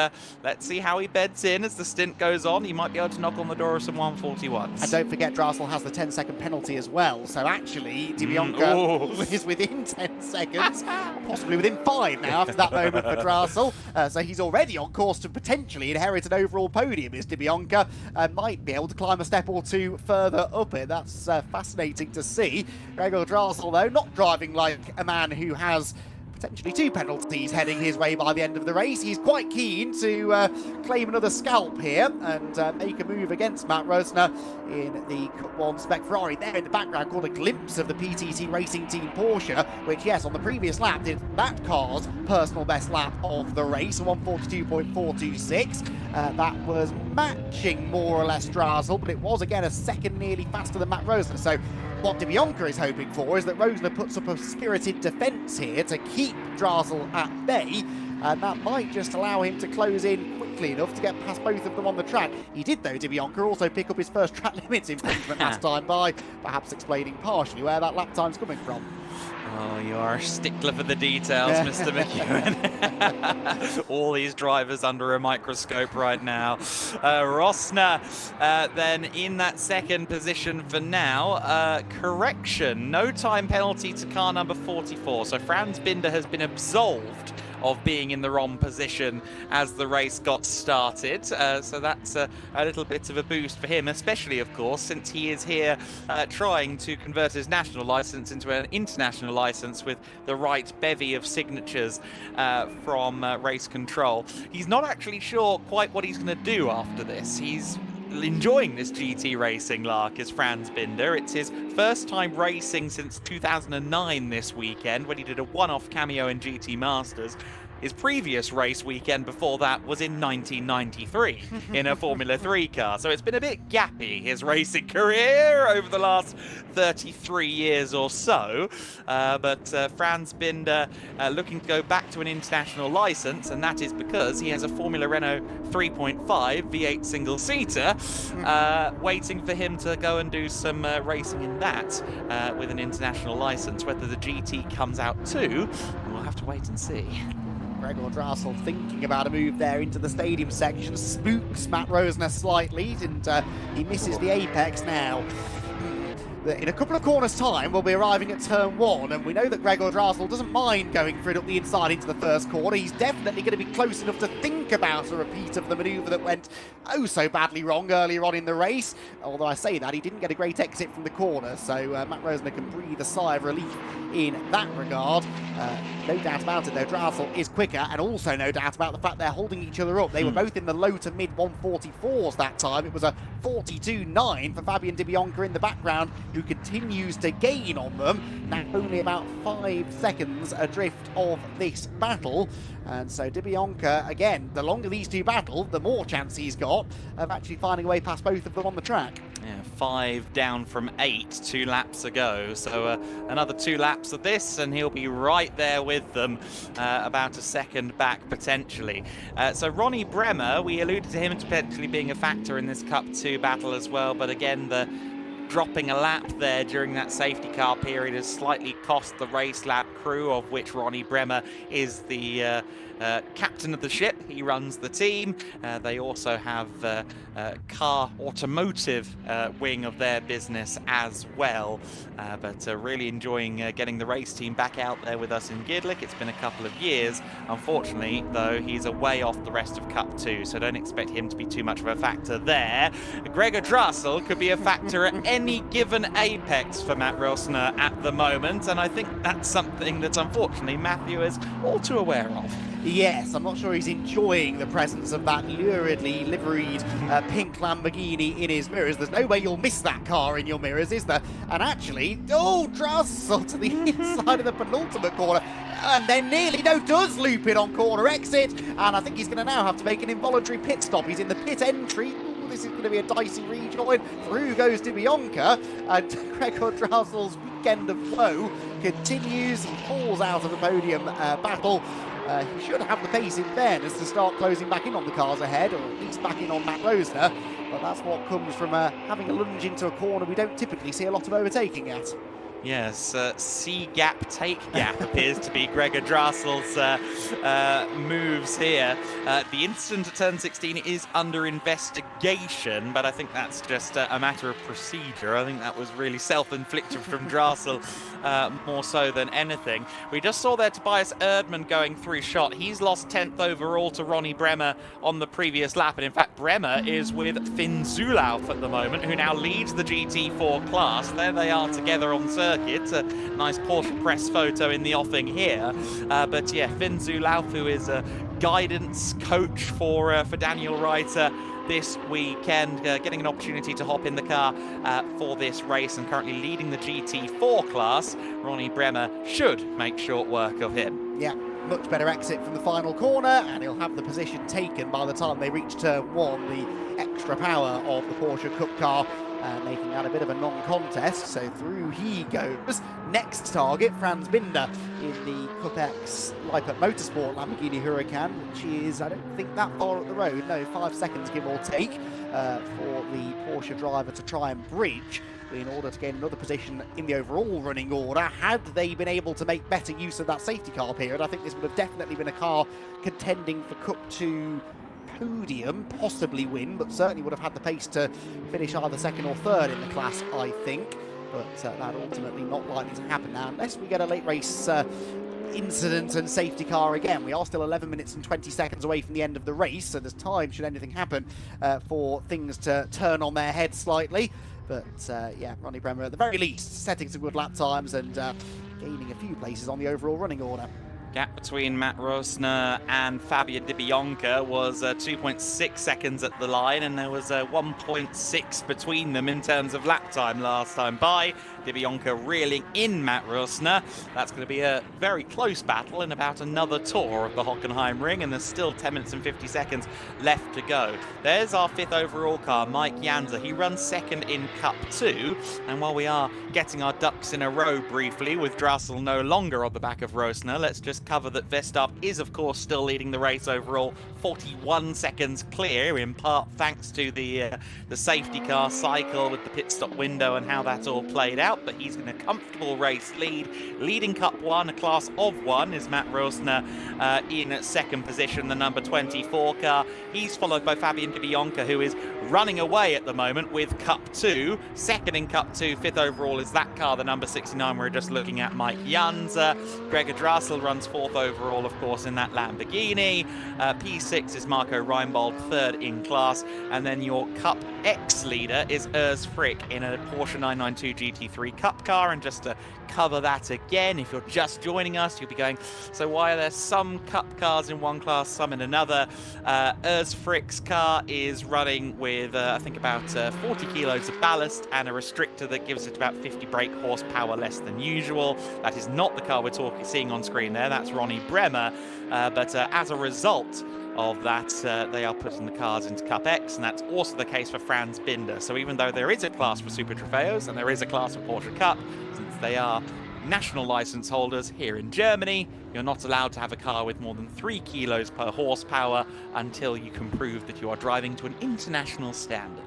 let's see how he beds in as the stint goes on. He might be able to knock on the door of some 141s. And don't forget, Drassel has the 10-second penalty as well. So actually, Dibionka is within 10 seconds, possibly within 5 now after that moment for Drassel. So he's already on course to potentially inherit an overall podium. Is Dibionka might be able to climb a step or two further up it. That's fascinating to see. Gregor Drassel, though, not driving like a man who has potentially 2 penalties heading his way by the end of the race. He's quite keen to claim another scalp here and make a move against Matt Rosner in the Cup 1 Spec Ferrari. There in the background, caught a glimpse of the PTT Racing Team Porsche, which, yes, on the previous lap did that car's personal best lap of the race, a 142.426. That was matching more or less Drassel, but it was again a second nearly faster than Matt Rosner. So what Dibionka is hoping for is that Rosner puts up a spirited defence here to keep Drassel at bay, and that might just allow him to close in quickly quickly enough to get past both of them on the track. He did, though, DeBianca, also pick up his first track limits infringement last time by perhaps explaining partially where that lap time's coming from. Oh, you are a stickler for the details, Mr. McEwen. All these drivers under a microscope right now. Rosner then in that second position for now. Correction, no time penalty to car number 44. So Franz Binder has been absolved of being in the wrong position as the race got started. So that's a little bit of a boost for him, especially, of course, since he is here trying to convert his national license into an international license with the right bevy of signatures from race control. He's not actually sure quite what he's going to do after this. He's enjoying this GT racing, Lark, is Franz Binder. It's his first time racing since 2009 this weekend, when he did a one-off cameo in GT Masters. His previous race weekend before that was in 1993 in a Formula 3 car. So it's been a bit gappy, his racing career, over the last 33 years or so. But Franz Binder looking to go back to an international license, and that is because he has a Formula Renault 3.5 V8 single-seater waiting for him to go and do some racing in that with an international license. Whether the GT comes out too, we'll have to wait and see. Gregor Drassel thinking about a move there into the stadium section, spooks Matt Rosner slightly, and he misses the apex now. In a couple of corners' time, we'll be arriving at turn 1, and we know that Gregor Drassel doesn't mind going for it up the inside into the first corner. He's definitely going to be close enough to think about a repeat of the manoeuvre that went oh so badly wrong earlier on in the race. Although I say that, he didn't get a great exit from the corner, so Matt Rosner can breathe a sigh of relief in that regard. No doubt about it, though, Drassel is quicker, and also no doubt about the fact they're holding each other up. They were both in the low to mid 144s that time. It was a 42.9 for Fabian DeBianca in the background, who continues to gain on them, now only about 5 seconds adrift of this battle. And so DeBianca, again, the longer these two battle, the more chance he's got of actually finding a way past both of them on the track. Yeah, 5 down from 8, 2 laps ago. So another 2 laps of this, and he'll be right there with them, about a second back potentially. So Ronnie Bremer, we alluded to him potentially being a factor in this Cup 2 battle as well, but again, the dropping a lap there during that safety car period has slightly cost the race lap crew, of which Ronnie Bremer is the captain of the ship. He runs the team. They also have car automotive wing of their business as well. But really enjoying getting the race team back out there with us in Gedlich. It's been a couple of years. Unfortunately, though, he's away off the rest of Cup 2, so don't expect him to be too much of a factor there. Gregor Drassel could be a factor at any given apex for Matt Rosner at the moment, and I think that's something that unfortunately Matthew is all too aware of. Yes, I'm not sure he's enjoying the presence of that luridly liveried pink Lamborghini in his mirrors. There's no way you'll miss that car in your mirrors, is there? And actually, oh, Drassel to the inside of the penultimate corner, and then nearly does loop it on corner exit, and I think he's going to now have to make an involuntary pit stop. He's in the pit entry. Ooh, this is going to be a dicey rejoin. Through goes DeBianca, and Gregor Drassel's weekend of woe continues. He falls out of the podium battle. He should have the pace, in fairness, to start closing back in on the cars ahead, or at least back in on Matt Rosner. But that's what comes from having a lunge into a corner we don't typically see a lot of overtaking at. Yes, see gap, take gap appears to be Gregor Drassel's moves here. The incident at turn 16 is under investigation, but I think that's just a matter of procedure. I think that was really self-inflicted from Drassel, more so than anything. We just saw there Tobias Erdmann going through shot. He's lost 10th overall to Ronnie Bremer on the previous lap, and in fact Bremer is with Finn Zulauf at the moment, who now leads the GT4 class. There they are together on circuit. A nice Porsche press photo in the offing here. But yeah, Finn Zulauf, who is a guidance coach for Daniel Reiter this weekend, getting an opportunity to hop in the car for this race, and currently leading the GT4 class. Ronnie Bremer should make short work of him. Yeah, much better exit from the final corner, and he'll have the position taken by the time they reach turn 1. The extra extra power of the Porsche Cup car, making that a bit of a non-contest. So through he goes. Next target, Franz Binder in the Cup X Lippert Motorsport Lamborghini Huracan, which is, I don't think, that far up the road. No, 5 seconds, give or take, for the Porsche driver to try and bridge in order to gain another position in the overall running order. Had they been able to make better use of that safety car period, I think this would have definitely been a car contending for Cup 2 podium, possibly win, but certainly would have had the pace to finish either second or third in the class, I think. But that ultimately not likely to happen now, unless we get a late race incident and safety car again. We are still 11 minutes and 20 seconds away from the end of the race, so there's time, should anything happen, for things to turn on their head slightly. But yeah, Ronnie Bremer at the very least setting some good lap times and gaining a few places on the overall running order. Gap between Matt Rosner and Fabio Di Bianca was 2.6 seconds at the line, and there was 1.6 between them in terms of lap time last time by. Di Bianca reeling in Matt Rosner. That's going to be a very close battle in about another tour of the Hockenheimring, and there's still 10 minutes and 50 seconds left to go. There's our 5th overall car, Mike Janza. He runs 2nd in Cup 2, and while we are getting our ducks in a row briefly, with Drassel no longer on the back of Rosner, let's just cover that Verstappen is, of course, still leading the race overall, 41 seconds clear, in part thanks to the safety car cycle with the pit stop window and how that all played out. But he's in a comfortable race lead. Leading Cup 1, a class of 1, is Matt Rosner in 2nd position, the number 24 car. He's followed by Fabian Di Bianca, who is running away at the moment with Cup 2. 2nd in Cup 2, 5th overall is that car, the number 69 we're just looking at, Mike Janza. Gregor Drassel runs 4th overall, of course, in that Lamborghini. P6 is Marco Reinbold, 3rd in class. And then your Cup X leader is Urs Frick in a Porsche 992 GT3 Cup car. And just to cover that again, if you're just joining us, you'll be going, so why are there some Cup cars in one class, some in another? Urs Frick's car is running with, I think, about 40 kilos of ballast and a restrictor that gives it about 50 brake horsepower less than usual. That is not the car we're seeing on screen there. That's Ronnie Bremer. But as a result of that, they are putting the cars into Cup X, and that's also the case for Franz Binder. So even though there is a class for Super Trofeos and there is a class for Porsche Cup, since they are national license holders here in Germany, you're not allowed to have a car with more than 3 kilos per horsepower until you can prove that you are driving to an international standard.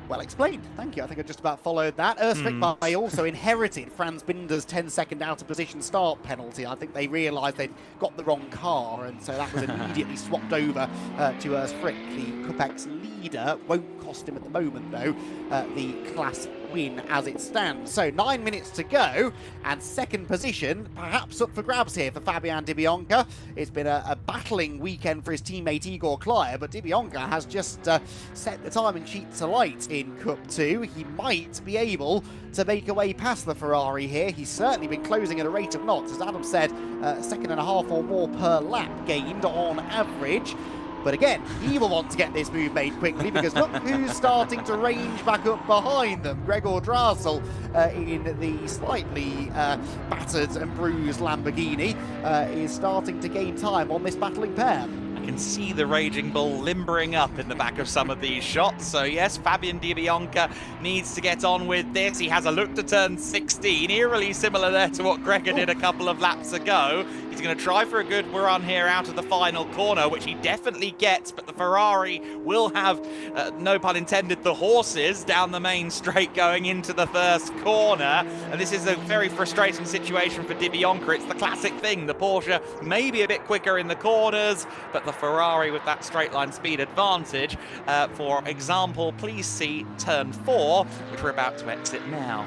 Well explained, thank you. I think I just about followed that. Urs Frick also inherited Franz Binder's 10-second out of position start penalty. I think they realised they'd got the wrong car, and so that was immediately swapped over to Urs Frick. The Cup X leader won't cost him at the moment, though, the class win as it stands. So 9 minutes to go, and 2nd position perhaps up for grabs here for Fabian Di Bianca. It's been a battling weekend for his teammate Igor Klyer, but Di Bianca has just set the timing sheet to light in Cup 2. He might be able to make a way past the Ferrari here. He's certainly been closing at a rate of knots, as Adam said, 2.5 or more per lap gained on average. But again, he will want to get this move made quickly, because look who's starting to range back up behind them. Gregor Drassel in the slightly battered and bruised Lamborghini is starting to gain time on this battling pair. I can see the Raging Bull limbering up in the back of some of these shots. So yes, Fabian Di Bianca needs to get on with this. He has a look to turn 16, eerily similar there to what Gregor did a couple of laps ago. He's going to try for a good run here out of the final corner, which he definitely gets, but the Ferrari will have, no pun intended, the horses down the main straight going into the first corner. And this is a very frustrating situation for Di Bianca. It's the classic thing. The Porsche may be a bit quicker in the corners, but the Ferrari with that straight line speed advantage. For example, please see turn 4, which we're about to exit now.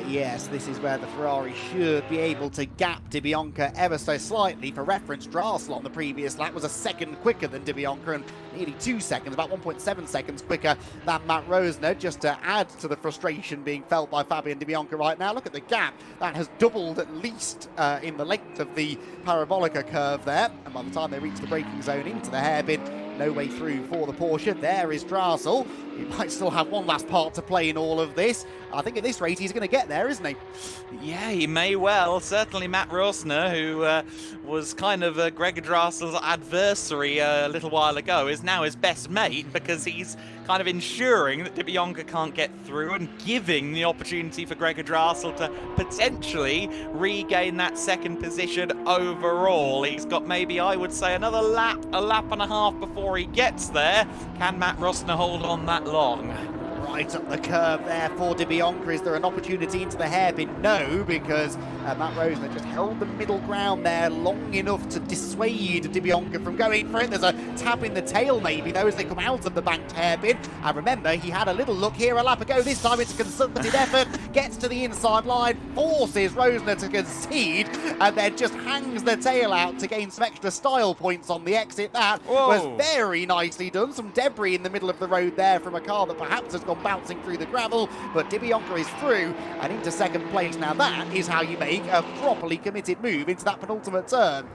Yes, this is where the Ferrari should be able to gap Di Bianca ever so slightly. For reference, Drassel on the previous lap was a second quicker than Di Bianca, and nearly 2 seconds, about 1.7 seconds quicker than Matt Rosner, just to add to the frustration being felt by Fabian Di Bianca right now. Look at the gap. That has doubled at least in the length of the Parabolica curve there, and by the time they reach the braking zone into the hairpin, no way through for the Porsche. There is Drassel. He might still have one last part to play in all of this. I think at this rate he's going to get there, isn't he? Yeah, he may well. Certainly Matt Rosner, who was kind of Gregor Drassel's adversary a little while ago, is now his best mate, because he's kind of ensuring that DeBianca can't get through and giving the opportunity for Gregor Drassel to potentially regain that second position overall. He's got maybe, I would say, another lap, a lap and a half before he gets there. Can Matt Rosner hold on that long? Right up the curve there for DeBianca. Is there an opportunity into the hairpin? No, because Matt Rosner just held the middle ground there long enough to dissuade DeBianca from going for it. There's a tap in the tail maybe though as they come out of the banked hairpin. And remember, he had a little look here a lap ago. This time it's a concerted effort, gets to the inside line, forces Rosner to concede, and then just hangs the tail out to gain some extra style points on the exit. That was very nicely done. Some debris in the middle of the road there from a car that perhaps has gone bouncing through the gravel, but DeBianca is through and into second place. Now that is how you make a properly committed move into that penultimate turn.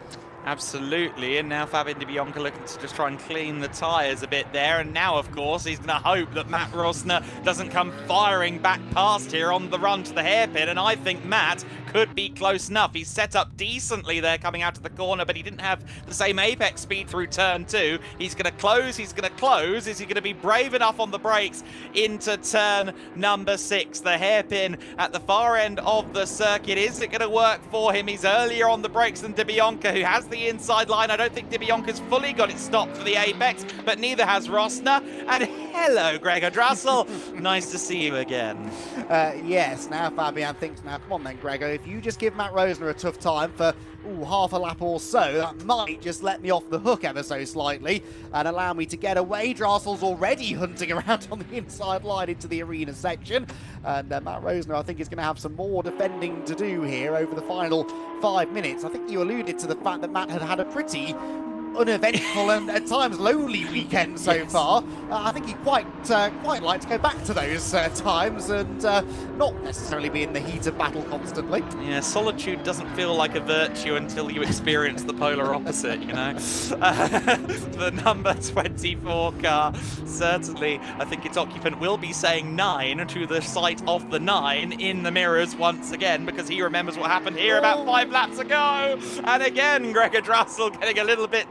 Absolutely, and now Fabian DeBianca looking to just try and clean the tyres a bit there, and now of course he's going to hope that Matt Rosner doesn't come firing back past here on the run to the hairpin, and I think Matt could be close enough. He's set up decently there coming out of the corner, but he didn't have the same apex speed through turn 2. He's going to close, he's going to close. Is he going to be brave enough on the brakes into turn number 6? The hairpin at the far end of the circuit. Is it going to work for him? He's earlier on the brakes than DeBianca, who has the inside line. I don't think DeBianca's fully got it stopped for the apex, but neither has Rosner. And hello, Gregor Drassel. Nice to see you again. Yes, now Fabian thinks, now come on then, Gregor, if you just give Matt Rosner a tough time for half a lap or so, that might just let me off the hook ever so slightly and allow me to get away. Drassel's already hunting around on the inside line into the arena section, and Matt Rosner, I think, is going to have some more defending to do here over the final 5 minutes. I think you alluded to the fact that Matt had had a pretty uneventful and at times lonely weekend so far. I think he'd quite like to go back to those times and not necessarily be in the heat of battle constantly. Yeah, solitude doesn't feel like a virtue until you experience the polar opposite, you know. The number 24 car, certainly, I think its occupant will be saying 9 to the sight of the 9 in the mirrors once again, because he remembers what happened here about 5 laps ago. And again, Gregor Drassel getting a little bit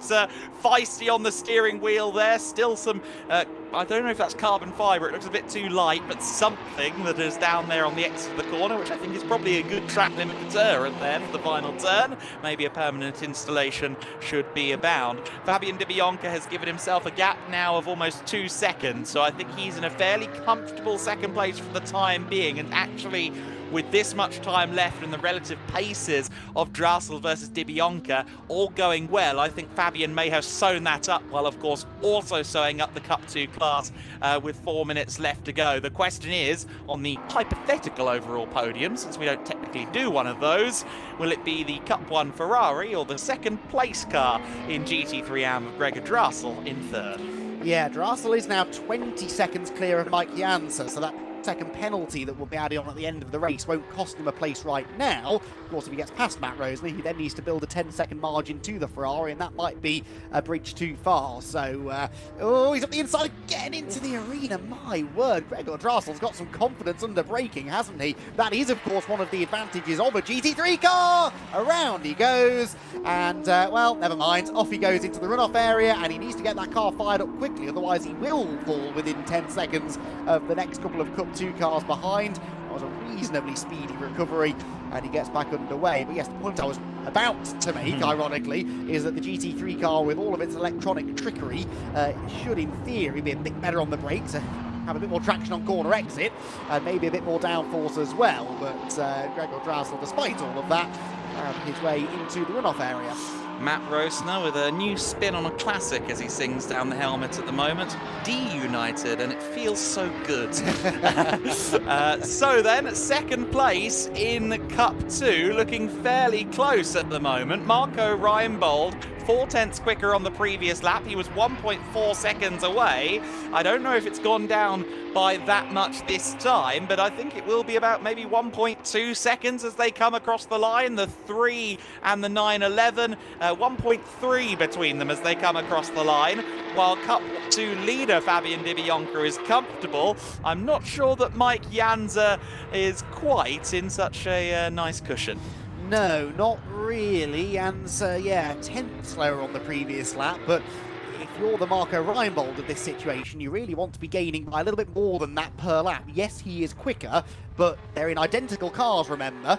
feisty on the steering wheel there. Still some, I don't know if that's carbon fibre, it looks a bit too light, but something that is down there on the exit of the corner, which I think is probably a good track limit deterrent there for the final turn. Maybe a permanent installation should be abound. Fabian DeBianca has given himself a gap now of almost 2 seconds, so I think he's in a fairly comfortable second place for the time being, and actually with this much time left and the relative paces of Drassel versus DeBianca all going well, I think Fabian may have sewn that up, while of course also sewing up the Cup 2 class with 4 minutes left to go. The question is, on the hypothetical overall podium, since we don't technically do one of those, will it be the Cup 1 Ferrari or the second place car in GT3 AM of Gregor Drassel in third? Yeah, Drassel is now 20 seconds clear of Mike Jansa, so that second penalty that will be added on at the end of the race won't cost him a place right now. Of course, if he gets past Matt Rosner, he then needs to build a 10-second margin to the Ferrari, and that might be a bridge too far. So, he's up the inside, getting into the arena. My word, Gregor Drassel's got some confidence under braking, hasn't he? That is, of course, one of the advantages of a GT3 car. Around he goes, and, well, never mind. Off he goes into the runoff area, and he needs to get that car fired up quickly, otherwise he will fall within 10 seconds of the next couple of Cup 2 cars behind. That was a reasonably speedy recovery, and he gets back underway. But yes, the point I was about to make, ironically, is that the GT3 car, with all of its electronic trickery, should in theory be a bit better on the brakes, have a bit more traction on corner exit, and maybe a bit more downforce as well. But Gregor Drassel, despite all of that, found his way into the runoff area. Matt Rosner with a new spin on a classic as he sings down the helmet at the moment. D-United, and it feels so good. So then, second place in Cup 2, looking fairly close at the moment. Marco Reinbold, 0.4 quicker on the previous lap. He was 1.4 seconds away. I don't know if it's gone down by that much this time, but I think it will be about maybe 1.2 seconds as they come across the line. The 3 and the 911, 1.3 between them as they come across the line, while Cup 2 leader Fabian DeBianca is comfortable. I'm not sure that Mike Jansa is quite in such a nice cushion. No, not really, and yeah, 10th slower on the previous lap, but if you're the Marco Reinbold of this situation, you really want to be gaining by a little bit more than that per lap. Yes, he is quicker, but they're in identical cars, remember,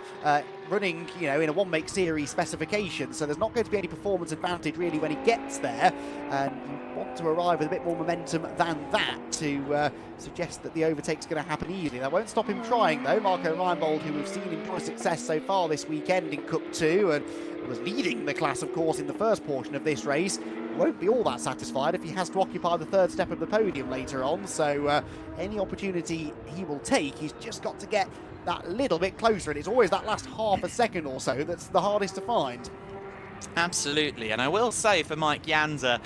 running, you know, in a one-make series specification, so there's not going to be any performance advantage really when he gets there, and you want to arrive with a bit more momentum than that to suggest that the overtake's going to happen easily. That won't stop him trying, though. Marco Reinbold, who we've seen enjoy success so far this weekend in Cup 2, and was leading the class, of course, in the first portion of this race, won't be all that satisfied if he has to occupy the third step of the podium later on, so any opportunity he will take, he's just got to get that little bit closer, and it's always that last half a second or so that's the hardest to find. Absolutely, and I will say for Mike Janser,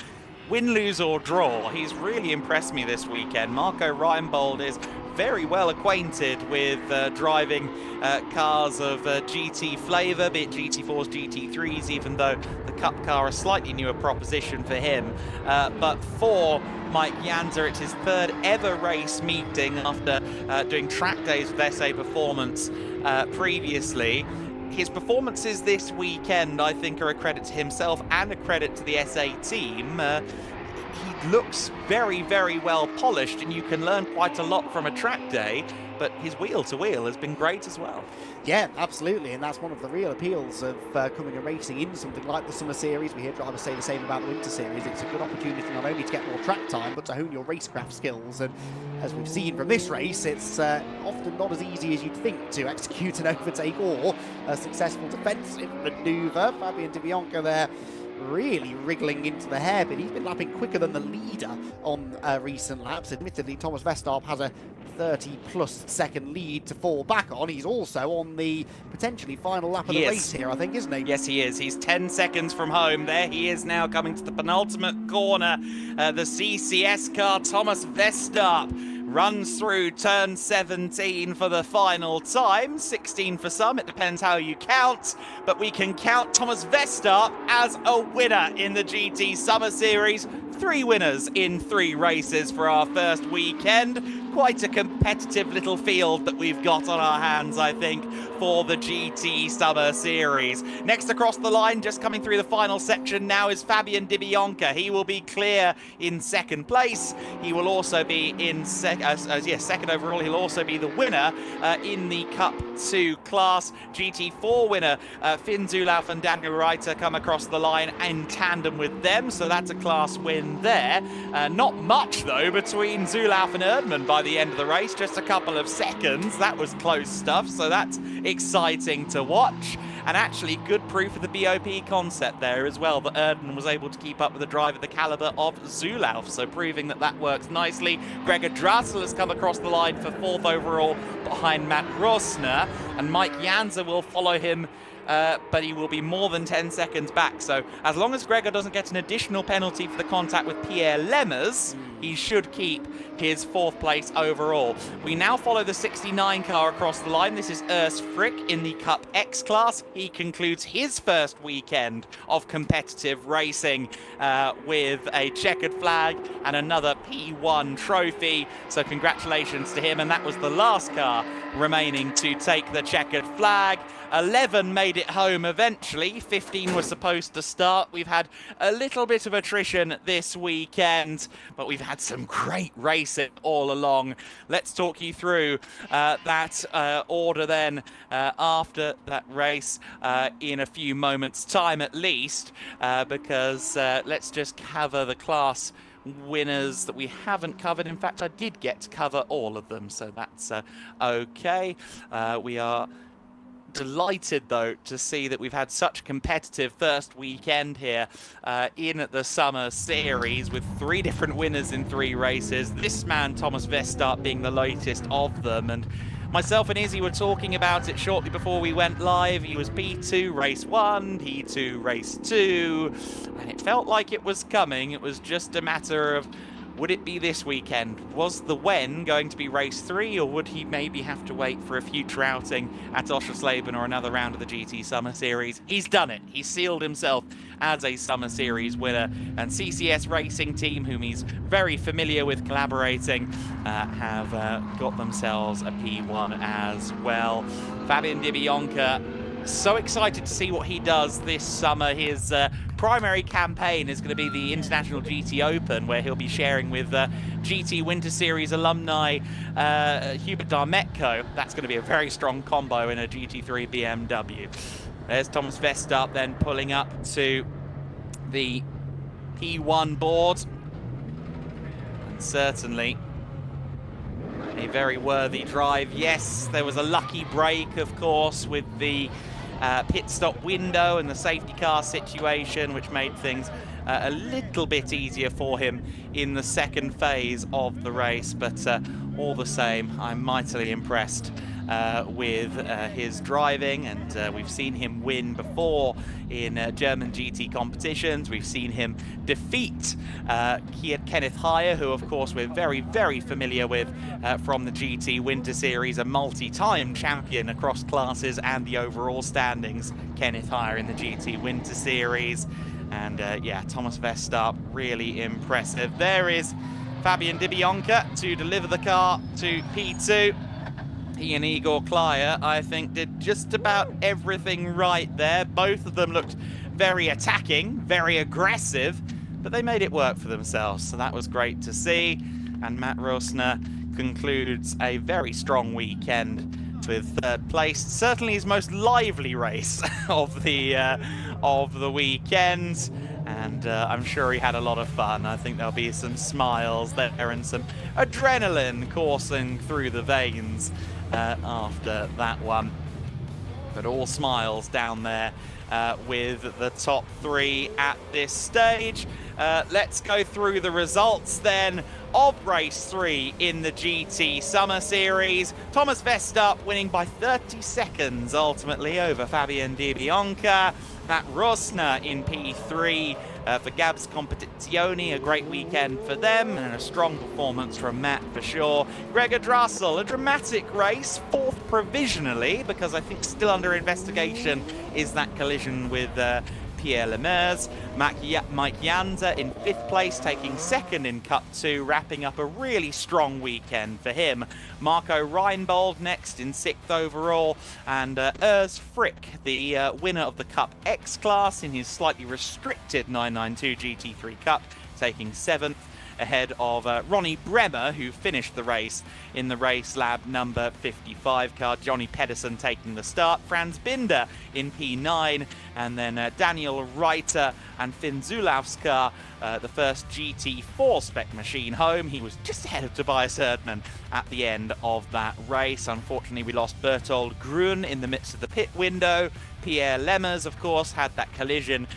win, lose or draw, he's really impressed me this weekend. Marco Reinbold is very well acquainted with driving cars of GT flavour, be it GT4s, GT3s, even though the Cup car is a slightly newer proposition for him. But for Mike Janser, it's his third ever race meeting after doing track days with SA Performance previously. His performances this weekend, I think, are a credit to himself and a credit to the SA team. He looks very, very well polished, and you can learn quite a lot from a track day, but his wheel-to-wheel has been great as well. Yeah, absolutely, and that's one of the real appeals of coming and racing in something like the Summer Series. We hear drivers say the same about the Winter Series. It's a good opportunity not only to get more track time, but to hone your racecraft skills, and as we've seen from this race, it's often not as easy as you'd think to execute an overtake or a successful defensive manoeuvre. Fabian Di Bianca there really wriggling into the hairpin. He's been lapping quicker than the leader on recent laps. Admittedly, Thomas Vestarp has a 30-plus second lead to fall back on. He's also on the potentially final lap of the race here, I think, isn't he? Yes, he is. He's 10 seconds from home. There he is now, coming to the penultimate corner. The CCS car, Thomas Vestarp, runs through turn 17 for the final time. 16 for some, it depends how you count. But we can count Thomas Vestarp as a winner in the GT Summer Series. 3 winners in 3 races for our first weekend. Quite a competitive little field that we've got on our hands, I think, for the GT Summer Series. Next across the line, just coming through the final section now, is Fabian Di Bianca. He will be clear in second place. He will also be in second overall. He'll also be the winner in the Cup 2 class. GT4 winner Finn Zulauf and Daniel Reiter come across the line in tandem with them, so that's a class win there. Not much, though, between Zulauf and Erdmann by the end of the race, just a couple of seconds. That was close stuff, so that's exciting to watch. And actually good proof of the BOP concept there as well, that Erdmann was able to keep up with a drive of the calibre of Zulauf, so proving that that works nicely. Gregor Drassel has come across the line for 4th overall behind Matt Rosner, and Mike Janser will follow him, but he will be more than 10 seconds back. So as long as Gregor doesn't get an additional penalty for the contact with Pierre Lemmers, he should keep his 4th place overall. We now follow the 69 car across the line. This is Urs Frick in the Cup X class. He concludes his first weekend of competitive racing with a checkered flag and another P1 trophy. So congratulations to him. And that was the last car remaining to take the checkered flag. 11 made it home eventually. 15 were supposed to start. We've had a little bit of attrition this weekend, but we've had some great racing all along. Let's talk you through that order then after that race in a few moments' time at least, because let's just cover the class winners that we haven't covered. In fact, I did get to cover all of them, so that's okay. We are delighted, though, to see that we've had such a competitive first weekend here in the Summer Series with 3 different winners in 3 races. This man, Thomas Vestarp, being the latest of them. And myself and Izzy were talking about it shortly before we went live. He was P2 race 1, P2 race 2, and it felt like it was coming. It was just a matter of, would it be this weekend? Was the when going to be race 3, or would he maybe have to wait for a future outing at Oschersleben or another round of the GT Summer Series? He's done it. He's sealed himself as a Summer Series winner. And CCS Racing Team, whom he's very familiar with collaborating, have got themselves a P1 as well. Fabian Di Bianca, so excited to see what he does this summer. His primary campaign is going to be the International GT Open, where he'll be sharing with GT Winter Series alumni Hubert Darmetko. That's going to be a very strong combo in a GT3 BMW. There's Thomas Vestup then pulling up to the P1 board. And certainly a very worthy drive. Yes, there was a lucky break, of course, with the pit stop window and the safety car situation, which made things a little bit easier for him in the second phase of the race. But all the same, I'm mightily impressed with his driving, and we've seen him win before in German GT competitions. We've seen him defeat Kenneth Heyer, who of course we're very, very familiar with from the GT Winter Series, a multi-time champion across classes and the overall standings. Kenneth Heyer in the GT Winter Series. And yeah, Thomas Vestup, really impressive. There is Fabian Di Bianca to deliver the car to P2. He and Igor Klyer, I think, did just about everything right there. Both of them looked very attacking, very aggressive, but they made it work for themselves, so that was great to see. And Matt Rosner concludes a very strong weekend with third place. Certainly his most lively race of the weekend. And I'm sure he had a lot of fun. I think there'll be some smiles there and some adrenaline coursing through the veins after that one. But all smiles down there with the top three at this stage. Let's go through the results then of race 3 in the GT Summer Series. Thomas Vestup winning by 30 seconds ultimately over Fabian Di Bianca. Matt Rosner in P3 for Gabs Competizione, a great weekend for them, and a strong performance from Matt for sure. Gregor Drassel, a dramatic race, 4th provisionally, because I think still under investigation is that collision with Pierre Lemers. Mike Janza in 5th place, taking 2nd in Cup 2, wrapping up a really strong weekend for him. Marco Reinbold next in 6th overall, and Urs Frick, the winner of the Cup X class in his slightly restricted 992 GT3 Cup, taking 7th, ahead of Ronnie Bremer, who finished the race in the Race Lab number 55 car. Johnny Pedersen taking the start. Franz Binder in P9, and then Daniel Reiter and Finn Zulaw's car, the first GT4 spec machine home. He was just ahead of Tobias Erdmann at the end of that race. Unfortunately, we lost Bertold Grun in the midst of the pit window. Pierre Lemers, of course, had that collision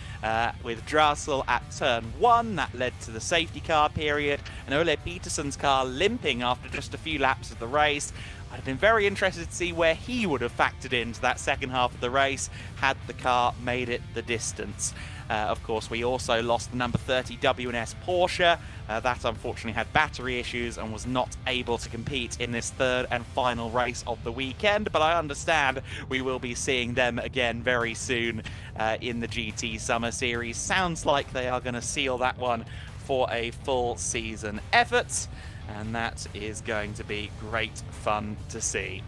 with Drassel at turn 1. That led to the safety car period, and Ole Petersen's car limping after just a few laps of the race. I'd have been very interested to see where he would have factored into that second half of the race had the car made it the distance. Of course, we also lost the number 30 W&S Porsche. That unfortunately had battery issues and was not able to compete in this third and final race of the weekend, but I understand we will be seeing them again very soon in the GT Summer Series. Sounds like they are going to seal that one for a full season effort, and that is going to be great fun to see.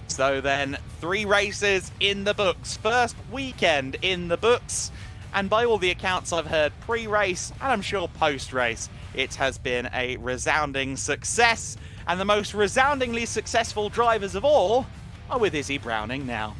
So then, 3 races in the books. First weekend in the books. And by all the accounts I've heard pre-race, and I'm sure post-race, it has been a resounding success. And the most resoundingly successful drivers of all are with Izzy Browning now.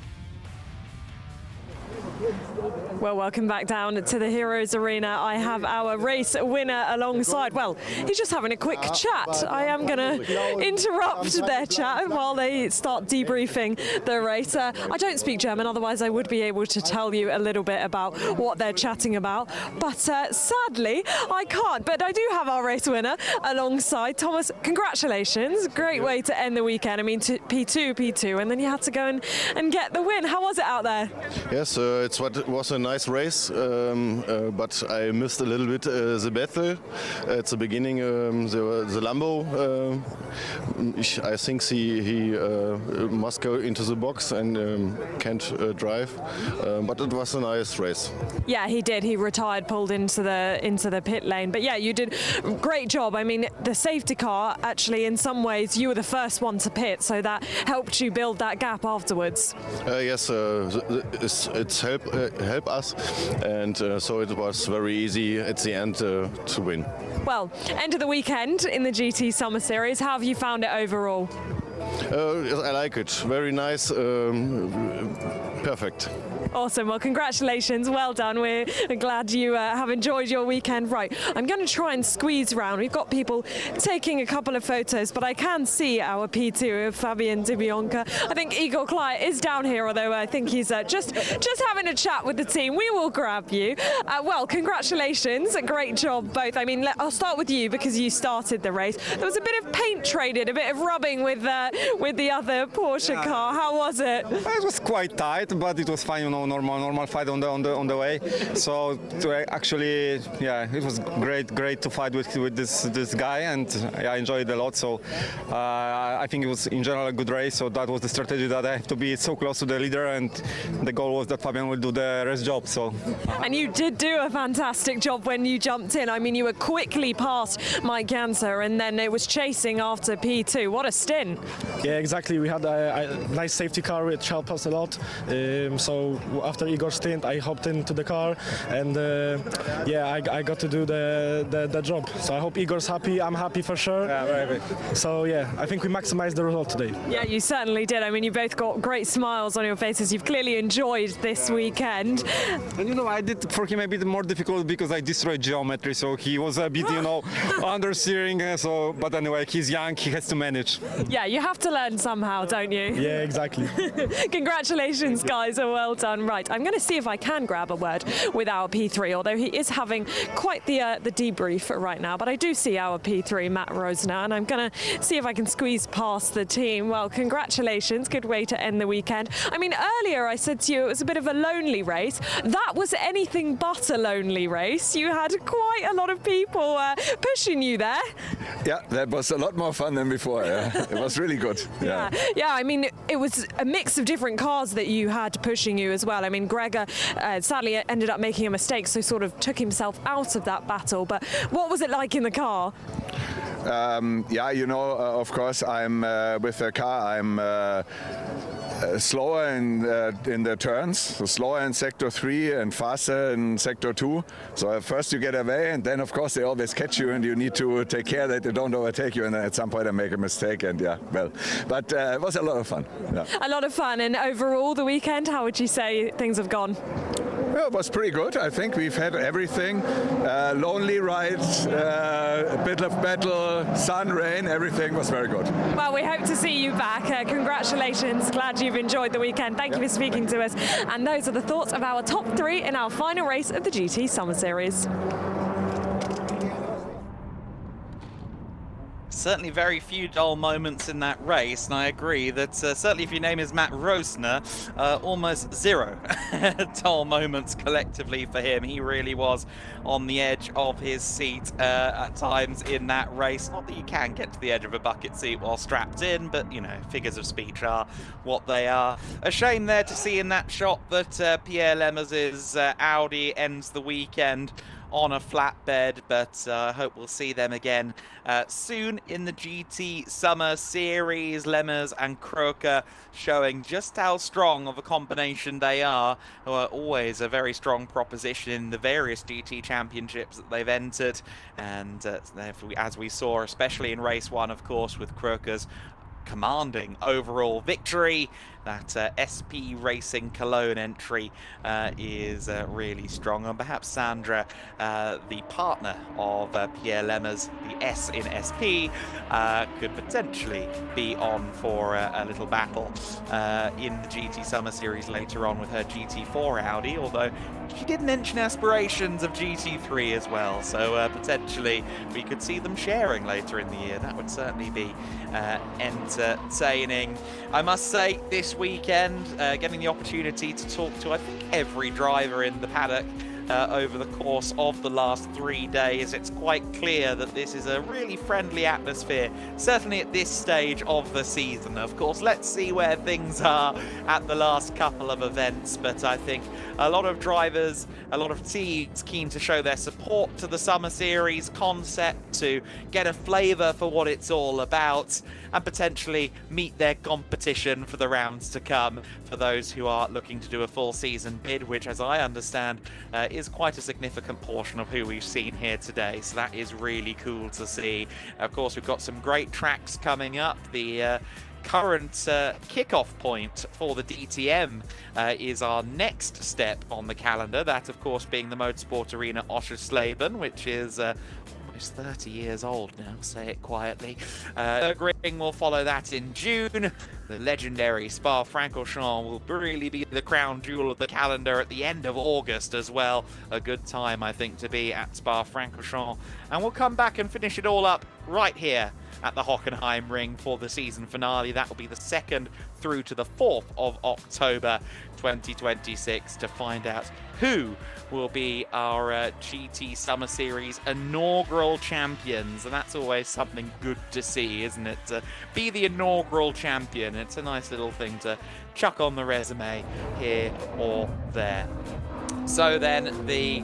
Well, welcome back down to the Heroes Arena. I have our race winner alongside. Well, he's just having a quick chat. I am going to interrupt their chat while they start debriefing the race. I don't speak German, otherwise I would be able to tell you a little bit about what they're chatting about. But sadly, I can't. But I do have our race winner alongside. Thomas, congratulations. Great way to end the weekend. I mean, P2, and then you had to go and get the win. How was it out there? Yes, it was a nice race, but I missed a little bit the battle at the beginning. The Lambo, I think he must go into the box and can't drive, but it was a nice race. Yeah, he did. He retired, pulled into the pit lane. But yeah, you did a great job. I mean, the safety car, actually, in some ways, you were the first one to pit, so that helped you build that gap afterwards. Yes, it's help us cars, and so it was very easy at the end to win. Well, end of the weekend in the GT Summer Series. How have you found it overall? I like it. Very nice. Perfect. Awesome. Well, congratulations. Well done. We're glad you have enjoyed your weekend. Right. I'm going to try and squeeze round. We've got people taking a couple of photos, but I can see our P2 of Fabian Dibionka. I think Igor Klyer is down here, although I think he's just having a chat with the team. We will grab you. Well, congratulations. Great job, both. I mean, I'll start with you because you started the race. There was a bit of paint traded, a bit of rubbing with the other Porsche car. How was it? It was quite tight, but it was fine, you know, normal fight on the way. So actually, yeah, it was great to fight with this guy, and I enjoyed it a lot. So I think it was in general a good race. So that was the strategy, that I have to be so close to the leader, and the goal was that Fabian will do the rest job. So. And you did do a fantastic job when you jumped in. I mean, you were quickly past Mike Janser, and then it was chasing after P2. What a stint! Yeah, exactly. We had a nice safety car which helped us a lot. So after Igor's stint, I hopped into the car, and yeah, I got to do the job. So I hope Igor's happy. I'm happy for sure. Yeah, very happy. So yeah, I think we maximized the result today. Yeah, you certainly did. I mean, you both got great smiles on your faces. You've clearly enjoyed this weekend. And you know, I did for him a bit more difficult because I destroyed geometry, so he was a bit, you know, understeering. So, but anyway, he's young. He has to manage. Yeah, you have to learn somehow, don't you? Yeah, exactly. Congratulations, guys. Well done. Right, I'm going to see if I can grab a word with our P3, although he is having quite the debrief right now. But I do see our P3, Matt Rosner, and I'm going to see if I can squeeze past the team. Well, congratulations. Good way to end the weekend. I mean, earlier I said to you it was a bit of a lonely race. That was anything but a lonely race. You had quite a lot of people pushing you there. Yeah, that was a lot more fun than before. Yeah. It was really good. Yeah. Yeah, I mean, it was a mix of different cars that you had pushing you as well. I mean, Gregor sadly ended up making a mistake, so sort of took himself out of that battle. But what was it like in the car? Yeah, you know, of course, I'm with the car. I'm slower in the turns, so slower in sector 3 and faster in sector 2. So first you get away, and then of course they always catch you, and you need to take care that they don't overtake you, and then at some point I make a mistake, and yeah, well, but it was a lot of fun. Yeah. A lot of fun. And overall the weekend, how would you say things have gone? Well, it was pretty good. I think we've had everything. Lonely ride, a bit of battle, sun, rain, everything was very good. Well, we hope to see you back. Congratulations. Glad you've enjoyed the weekend. Thank you for speaking to us. And those are the thoughts of our top 3 in our final race of the GT Summer Series. Certainly very few dull moments in that race, and I agree that certainly if your name is Matt Rosner, almost 0 dull moments collectively for him. He really was on the edge of his seat at times in that race. Not that you can get to the edge of a bucket seat while strapped in, but you know, figures of speech are what they are. A shame there to see in that shot that Pierre Lemmers' Audi ends the weekend on a flatbed, but I hope we'll see them again soon in the GT Summer Series. Lemmers and Kroker showing just how strong of a combination they are, who are always a very strong proposition in the various GT championships that they've entered, and as we saw, especially in race 1, of course, with Kroker's commanding overall victory. That SP Racing Cologne entry is really strong, and perhaps Sandra, the partner of Pierre Lemmers, the S in SP, could potentially be on for a little battle in the GT Summer Series later on with her GT4 Audi, although she did mention aspirations of GT3 as well, so potentially we could see them sharing later in the year. That would certainly be entertaining. I must say, this weekend, getting the opportunity to talk to, I think, every driver in the paddock over the course of the last 3 days. It's quite clear that this is a really friendly atmosphere, certainly at this stage of the season. Of course, let's see where things are at the last couple of events, but I think a lot of drivers, a lot of teams keen to show their support to the Summer Series concept, to get a flavour for what it's all about, and potentially meet their competition for the rounds to come for those who are looking to do a full season bid, which, as I understand, is quite a significant portion of who we've seen here today. So that is really cool to see. Of course, we've got some great tracks coming up. The current kickoff point for the DTM is our next step on the calendar. That, of course, being the Motorsport Arena Oschersleben, which is almost 30 years old now, say it quietly. Ring will follow that in June. The legendary Spa-Francorchamps will really be the crown jewel of the calendar at the end of August as well. A good time, I think, to be at Spa-Francorchamps. And we'll come back and finish it all up right here at the Hockenheimring for the season finale. That will be the 2nd through to the 4th of October 2026 to find out who will be our GT Summer Series inaugural champions. And that's always something good to see, isn't it? To be the inaugural champion. It's a nice little thing to chuck on the resume here or there. So then the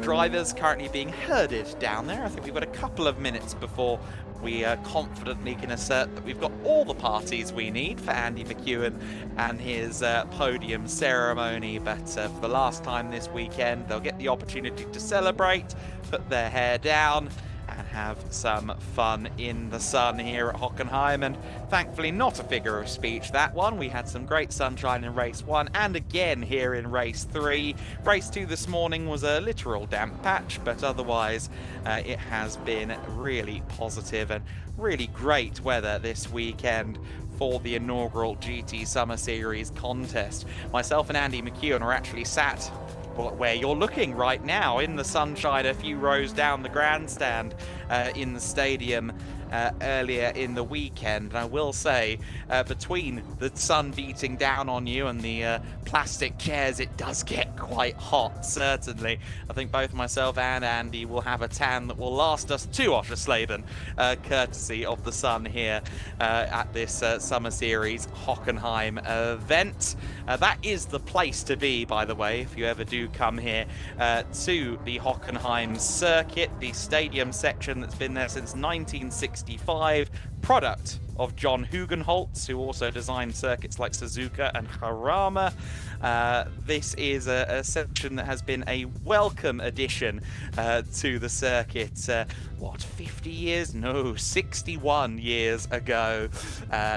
drivers currently being herded down there. I think we've got a couple of minutes before we confidently can assert that we've got all the parties we need for Andy McEwen and his podium ceremony. But for the last time this weekend, they'll get the opportunity to celebrate, put their hair down, and have some fun in the sun here at Hockenheim. And thankfully not a figure of speech, that one. We had some great sunshine in race 1 and again here in race 3. Race 2 this morning was a literal damp patch, but otherwise it has been really positive and really great weather this weekend for the inaugural GT Summer Series contest. Myself and Andy McEwen are actually sat where you're looking right now, in the sunshine, a few rows down the grandstand in the stadium earlier in the weekend. And I will say, between the sun beating down on you and the plastic chairs, it does get quite hot, certainly. I think both myself and Andy will have a tan that will last us to Oschersleben, courtesy of the sun here at this Summer Series Hockenheim event. That is the place to be, by the way, if you ever do come here to the Hockenheim circuit, the stadium section that's been there since 1965, product of John Hugenholtz, who also designed circuits like Suzuka and Harama. This is a section that has been a welcome addition to the circuit. 50 years? No, 61 years ago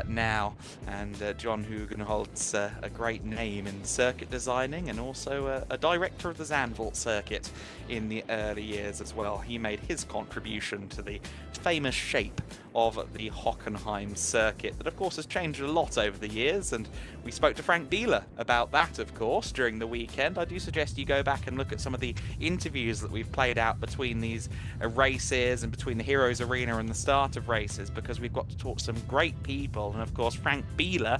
now. And John Hugenholtz, a great name in circuit designing, and also a director of the Zandvoort circuit in the early years as well. He made his contribution to the famous shape of the Hockenheim circuit that, of course, has changed a lot over the years, and we spoke to Frank Bieler about that, of course, during the weekend. I do suggest you go back and look at some of the interviews that we've played out between these races and between the Heroes Arena and the start of races, because we've got to talk to some great people. And of course, Frank Bieler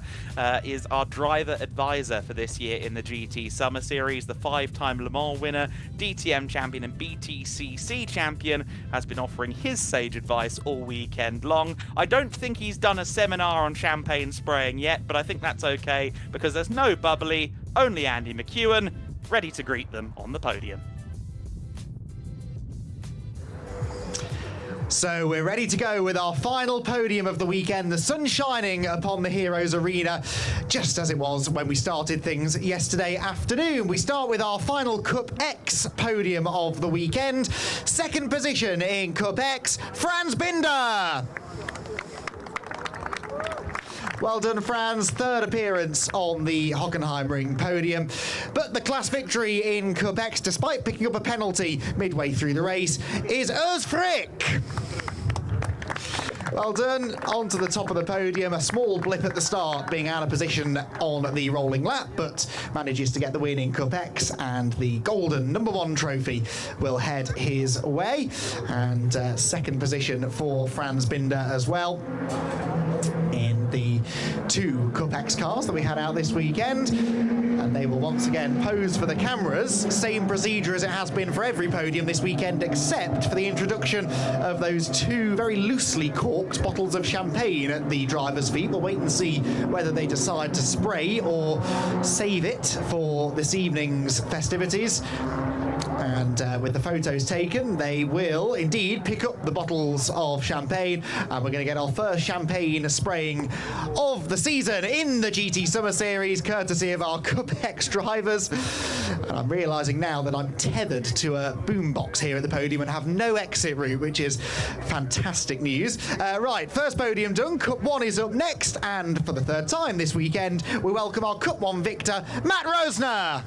is our driver advisor for this year in the GT Summer Series. The 5-time Le Mans winner, DTM champion and BTCC champion, has been offering his sage advice all weekend long. I don't think he's done a seminar on champagne spraying yet, but I think that's okay, because there's no bubbly, only Andy McEwen, ready to greet them on the podium. So we're ready to go with our final podium of the weekend. The sun shining upon the Heroes Arena, just as it was when we started things yesterday afternoon. We start with our final Cup X podium of the weekend. Second position in Cup X, Franz Binder. Well done, Franz. Third appearance on the Hockenheimring podium. But the class victory in Cup X, despite picking up a penalty midway through the race, is Urs Frick. Well done. On to the top of the podium. A small blip at the start, being out of position on the rolling lap, but manages to get the win in Cup X, and the golden #1 trophy will head his way. And second position for Franz Binder as well in the 2 Cup X cars that we had out this weekend. And they will once again pose for the cameras. Same procedure as it has been for every podium this weekend, except for the introduction of those 2 very loosely corked bottles of champagne at the driver's feet. We'll wait and see whether they decide to spray or save it for this evening's festivities. And with the photos taken, they will indeed pick up the bottles of champagne, and we're going to get our first champagne spraying of the season in the GT Summer Series, courtesy of our Cup X drivers. And I'm realising now that I'm tethered to a boombox here at the podium and have no exit route, which is fantastic news. Right, first podium done. Cup 1 is up next, and for the 3rd time this weekend, we welcome our Cup 1 victor, Matt Rosner.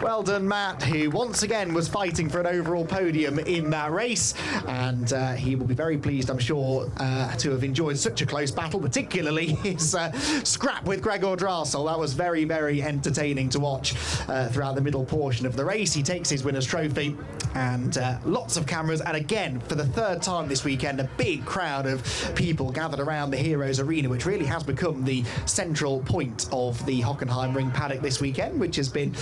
Well done, Matt, who once again was fighting for an overall podium in that race, and he will be very pleased, I'm sure, to have enjoyed such a close battle, particularly his scrap with Gregor Drasel. That was very, very entertaining to watch throughout the middle portion of the race. He takes his winner's trophy, and lots of cameras, and again, for the 3rd time this weekend, a big crowd of people gathered around the Heroes Arena, which really has become the central point of the Hockenheimring paddock this weekend, which has been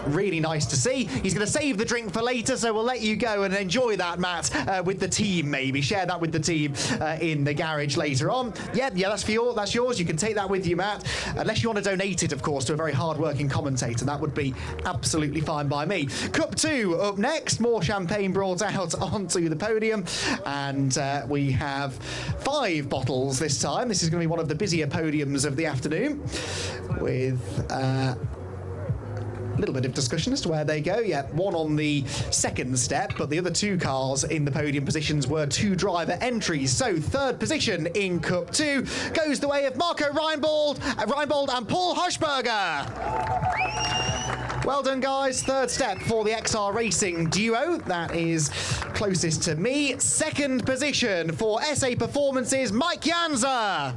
really nice to see. He's going to save the drink for later, so we'll let you go and enjoy that, Matt, with the team, maybe. Share that with the team in the garage later on. Yeah, that's yours. You can take that with you, Matt. Unless you want to donate it, of course, to a very hard-working commentator. That would be absolutely fine by me. Cup 2 up next. More champagne brought out onto the podium. And we have 5 bottles this time. This is going to be one of the busier podiums of the afternoon, with a little bit of discussion as to where they go. Yeah, 1 on the 2nd step, but the other 2 cars in the podium positions were 2 driver entries. So 3rd position in Cup 2 goes the way of Marco Reinbold and Paul Hoschberger. Well done, guys. 3rd step for the XR Racing duo. That is closest to me. 2nd position for SA Performance's Mike Janza.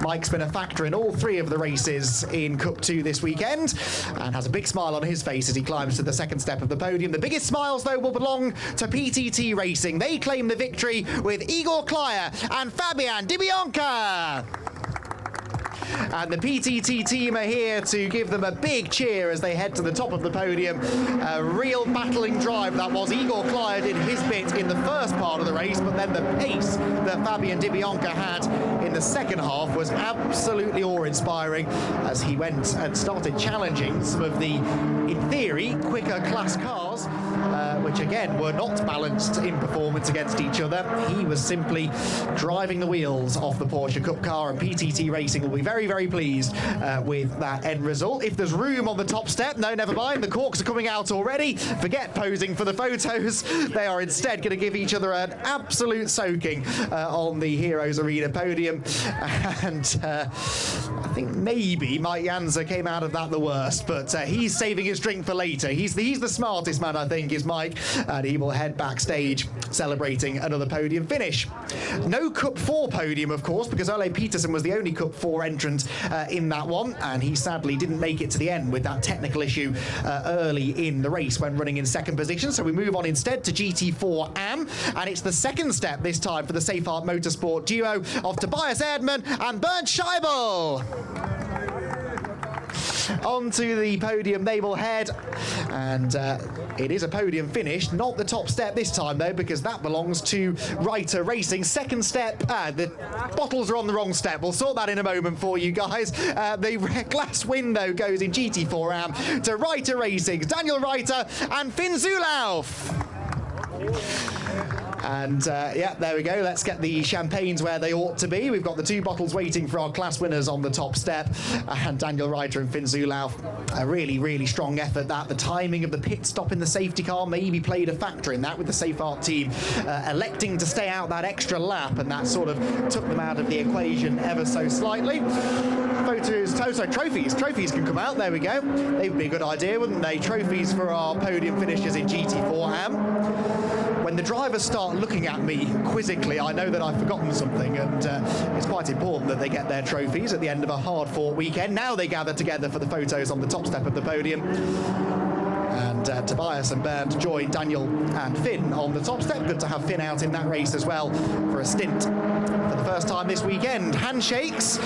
Mike's been a factor in all 3 of the races in Cup 2 this weekend, and has a big smile on his face as he climbs to the 2nd step of the podium. The biggest smiles, though, will belong to PTT Racing. They claim the victory with Igor Klyer and Fabian Di Bianca. And the PTT team are here to give them a big cheer as they head to the top of the podium. A real battling drive that was. Igor Klyer did his bit in the first part of the race, but then the pace that Fabian Di Bianca had in the second half was absolutely awe-inspiring as he went and started challenging some of the, in theory, quicker class cars, which again were not balanced in performance against each other. He was simply driving the wheels off the Porsche Cup car, and PTT Racing will be very, very pleased with that end result. If there's room on the top step, no, never mind, the corks are coming out already. Forget posing for the photos. They are instead going to give each other an absolute soaking on the Heroes Arena podium. And I think maybe Mike Janza came out of that the worst, but he's saving his drink for later. He's the smartest man, I think, is Mike, and he will head backstage celebrating another podium finish. No Cup 4 podium, of course, because Ole Peterson was the only Cup 4 entrant in that one, and he sadly didn't make it to the end with that technical issue early in the race when running in 2nd position. So we move on instead to GT4 AM, and it's the 2nd step this time for the Safeheart Motorsport duo of Tobias Erdmann and Bernd Scheibel. Onto the podium they will head, and it is a podium finish, not the top step this time though, because that belongs to Reiter Racing. 2nd step, the bottles are on the wrong step. We'll sort that in a moment for you guys. The glass window goes in GT4 AM to Reiter Racing's Daniel Reiter and Finn Zulauf. And yeah, there we go. Let's get the champagnes where they ought to be. We've got the 2 bottles waiting for our class winners on the top step, and Daniel Reiter and Finn Zulauf. A really, really strong effort. That the timing of the pit stop in the safety car maybe played a factor in that, with the Safeheart team electing to stay out that extra lap, and that sort of took them out of the equation ever so slightly. Photos, oh, sorry, trophies. Trophies can come out. There we go. They would be a good idea, wouldn't they? Trophies for our podium finishers in GT4 AM. When the drivers start looking at me quizzically, I know that I've forgotten something, and it's quite important that they get their trophies at the end of a hard-fought weekend. Now they gather together for the photos on the top step of the podium. And Tobias and Bernd join Daniel and Finn on the top step. Good to have Finn out in that race as well for a stint for the first time this weekend. Handshakes,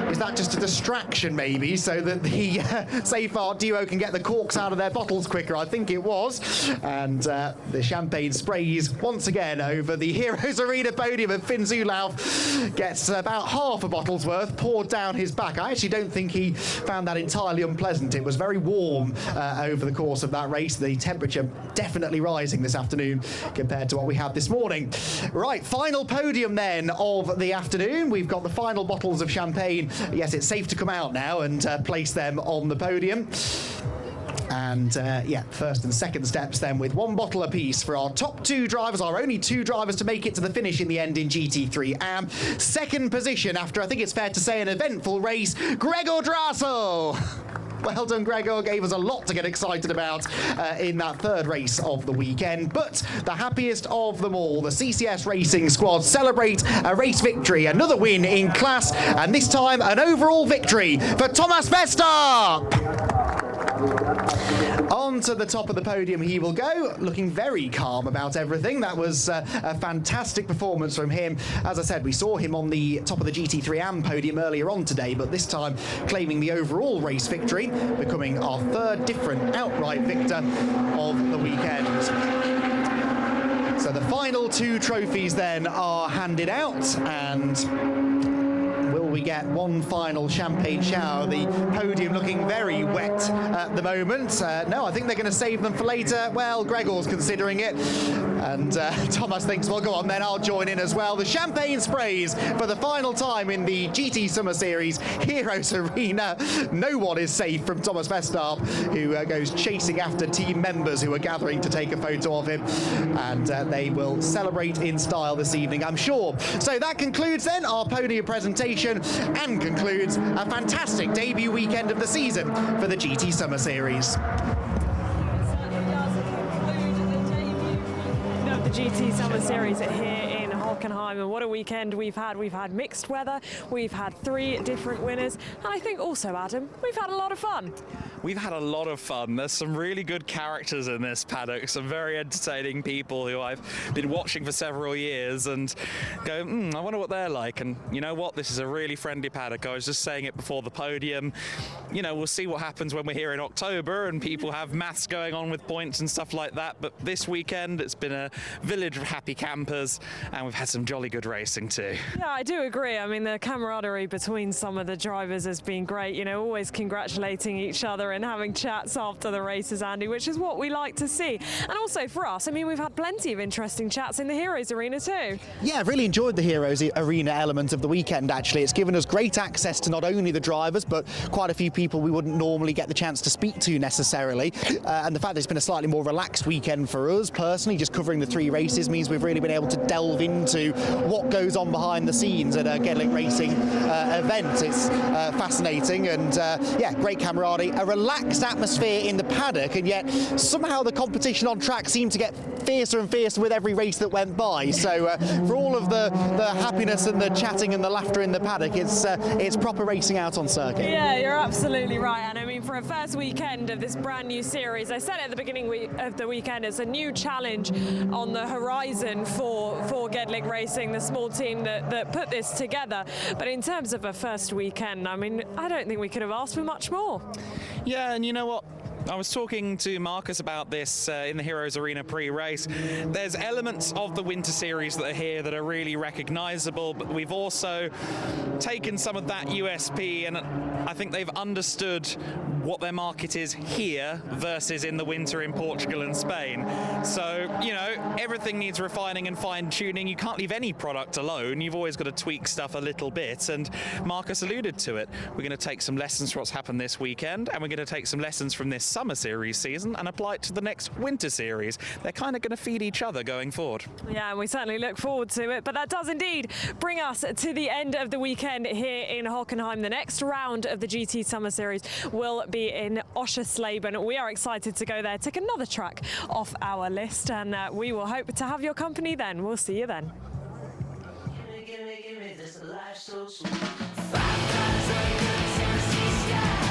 is that just a distraction maybe so that the Seyfarth duo can get the corks out of their bottles quicker? I think it was. And the champagne sprays once again over the Heroes Arena podium, and Finn Zulauf gets about half a bottle's worth poured down his back. I actually don't think he found that entirely unpleasant. It was very warm over the course of that race. The temperature definitely rising this afternoon compared to what we had this morning. Right, final podium then of the afternoon. We've got the final bottles of champagne. Yes, it's safe to come out now and place them on the podium. And yeah, first and second steps then with one bottle apiece for our top two drivers, our only two drivers to make it to the finish in the end in GT3 AM. Second position after, I think it's fair to say, an eventful race, Gregor Drassel. Well done, Gregor. Gave us a lot to get excited about in that third race of the weekend. But the happiest of them all, the CCS Racing squad celebrate a race victory, another win in class, and this time an overall victory for Thomas Vesterp. On to the top of the podium he will go, looking very calm about everything. That was a fantastic performance from him. As I said, we saw him on the top of the GT3 AM podium earlier on today, but this time claiming the overall race victory, becoming our third different outright victor of the weekend. So the final two trophies then are handed out, and we get one final champagne shower. The podium looking very wet at the moment. No, I think they're going to save them for later. Well, Gregor's considering it. And Thomas thinks, well, go on then, I'll join in as well. The champagne sprays for the final time in the GT Summer Series Heroes Arena. No one is safe from Thomas Vesterp, who goes chasing after team members who are gathering to take a photo of him. And they will celebrate in style this evening, I'm sure. So that concludes then our podium presentation, and concludes a fantastic debut weekend of the season for the GT Summer Series. The GT Summer Series here in Hockenheim, and what a weekend we've had. We've had mixed weather, we've had 3 different winners, and I think also, Adam, we've had a lot of fun. We've had a lot of fun. There's some really good characters in this paddock, some very entertaining people who I've been watching for several years and go, I wonder what they're like. And you know what? This is a really friendly paddock. I was just saying it before the podium. You know, we'll see what happens when we're here in October and people have maths going on with points and stuff like that. But this weekend, it's been a village of happy campers, and we've had some jolly good racing too. Yeah, I do agree. I mean, the camaraderie between some of the drivers has been great. You know, always congratulating each other and having chats after the races, Andy, which is what we like to see. And also for us, I mean, we've had plenty of interesting chats in the Heroes Arena too. Yeah, I've really enjoyed the Heroes Arena element of the weekend, actually. It's given us great access to not only the drivers, but quite a few people we wouldn't normally get the chance to speak to necessarily. And the fact that it's been a slightly more relaxed weekend for us personally, just covering the 3 races, means we've really been able to delve into what goes on behind the scenes at a Gedlich Racing event. It's fascinating, and yeah, great camaraderie, a relaxed atmosphere in the paddock, and yet somehow the competition on track seemed to get fiercer and fiercer with every race that went by. So for all of the happiness and the chatting and the laughter in the paddock, it's proper racing out on circuit. Yeah, you're absolutely right. And I mean, for a first weekend of this brand new series, I said at the beginning of the weekend, it's a new challenge on the horizon for Gedlich Racing, the small team that put this together. But in terms of a first weekend, I mean, I don't think we could have asked for much more. Yeah, and you know what? I was talking to Marcus about this in the Heroes Arena pre-race. There's elements of the Winter Series that are here that are really recognisable, but we've also taken some of that USP, and I think they've understood what their market is here versus in the winter in Portugal and Spain. So, you know, everything needs refining and fine-tuning. You can't leave any product alone. You've always got to tweak stuff a little bit, and Marcus alluded to it. We're going to take some lessons from what's happened this weekend, and we're going to take some lessons from this Summer Series season and apply it to the next Winter Series. They're kind of going to feed each other going forward. Yeah, and we certainly look forward to it. But that does indeed bring us to the end of the weekend here in Hockenheim. The next round of the GT Summer Series will be in Oschersleben. We are excited to go there, tick another track off our list, and we will hope to have your company then. We'll see you then. Give me this life so sweet. 5 times a good Tennessee sky.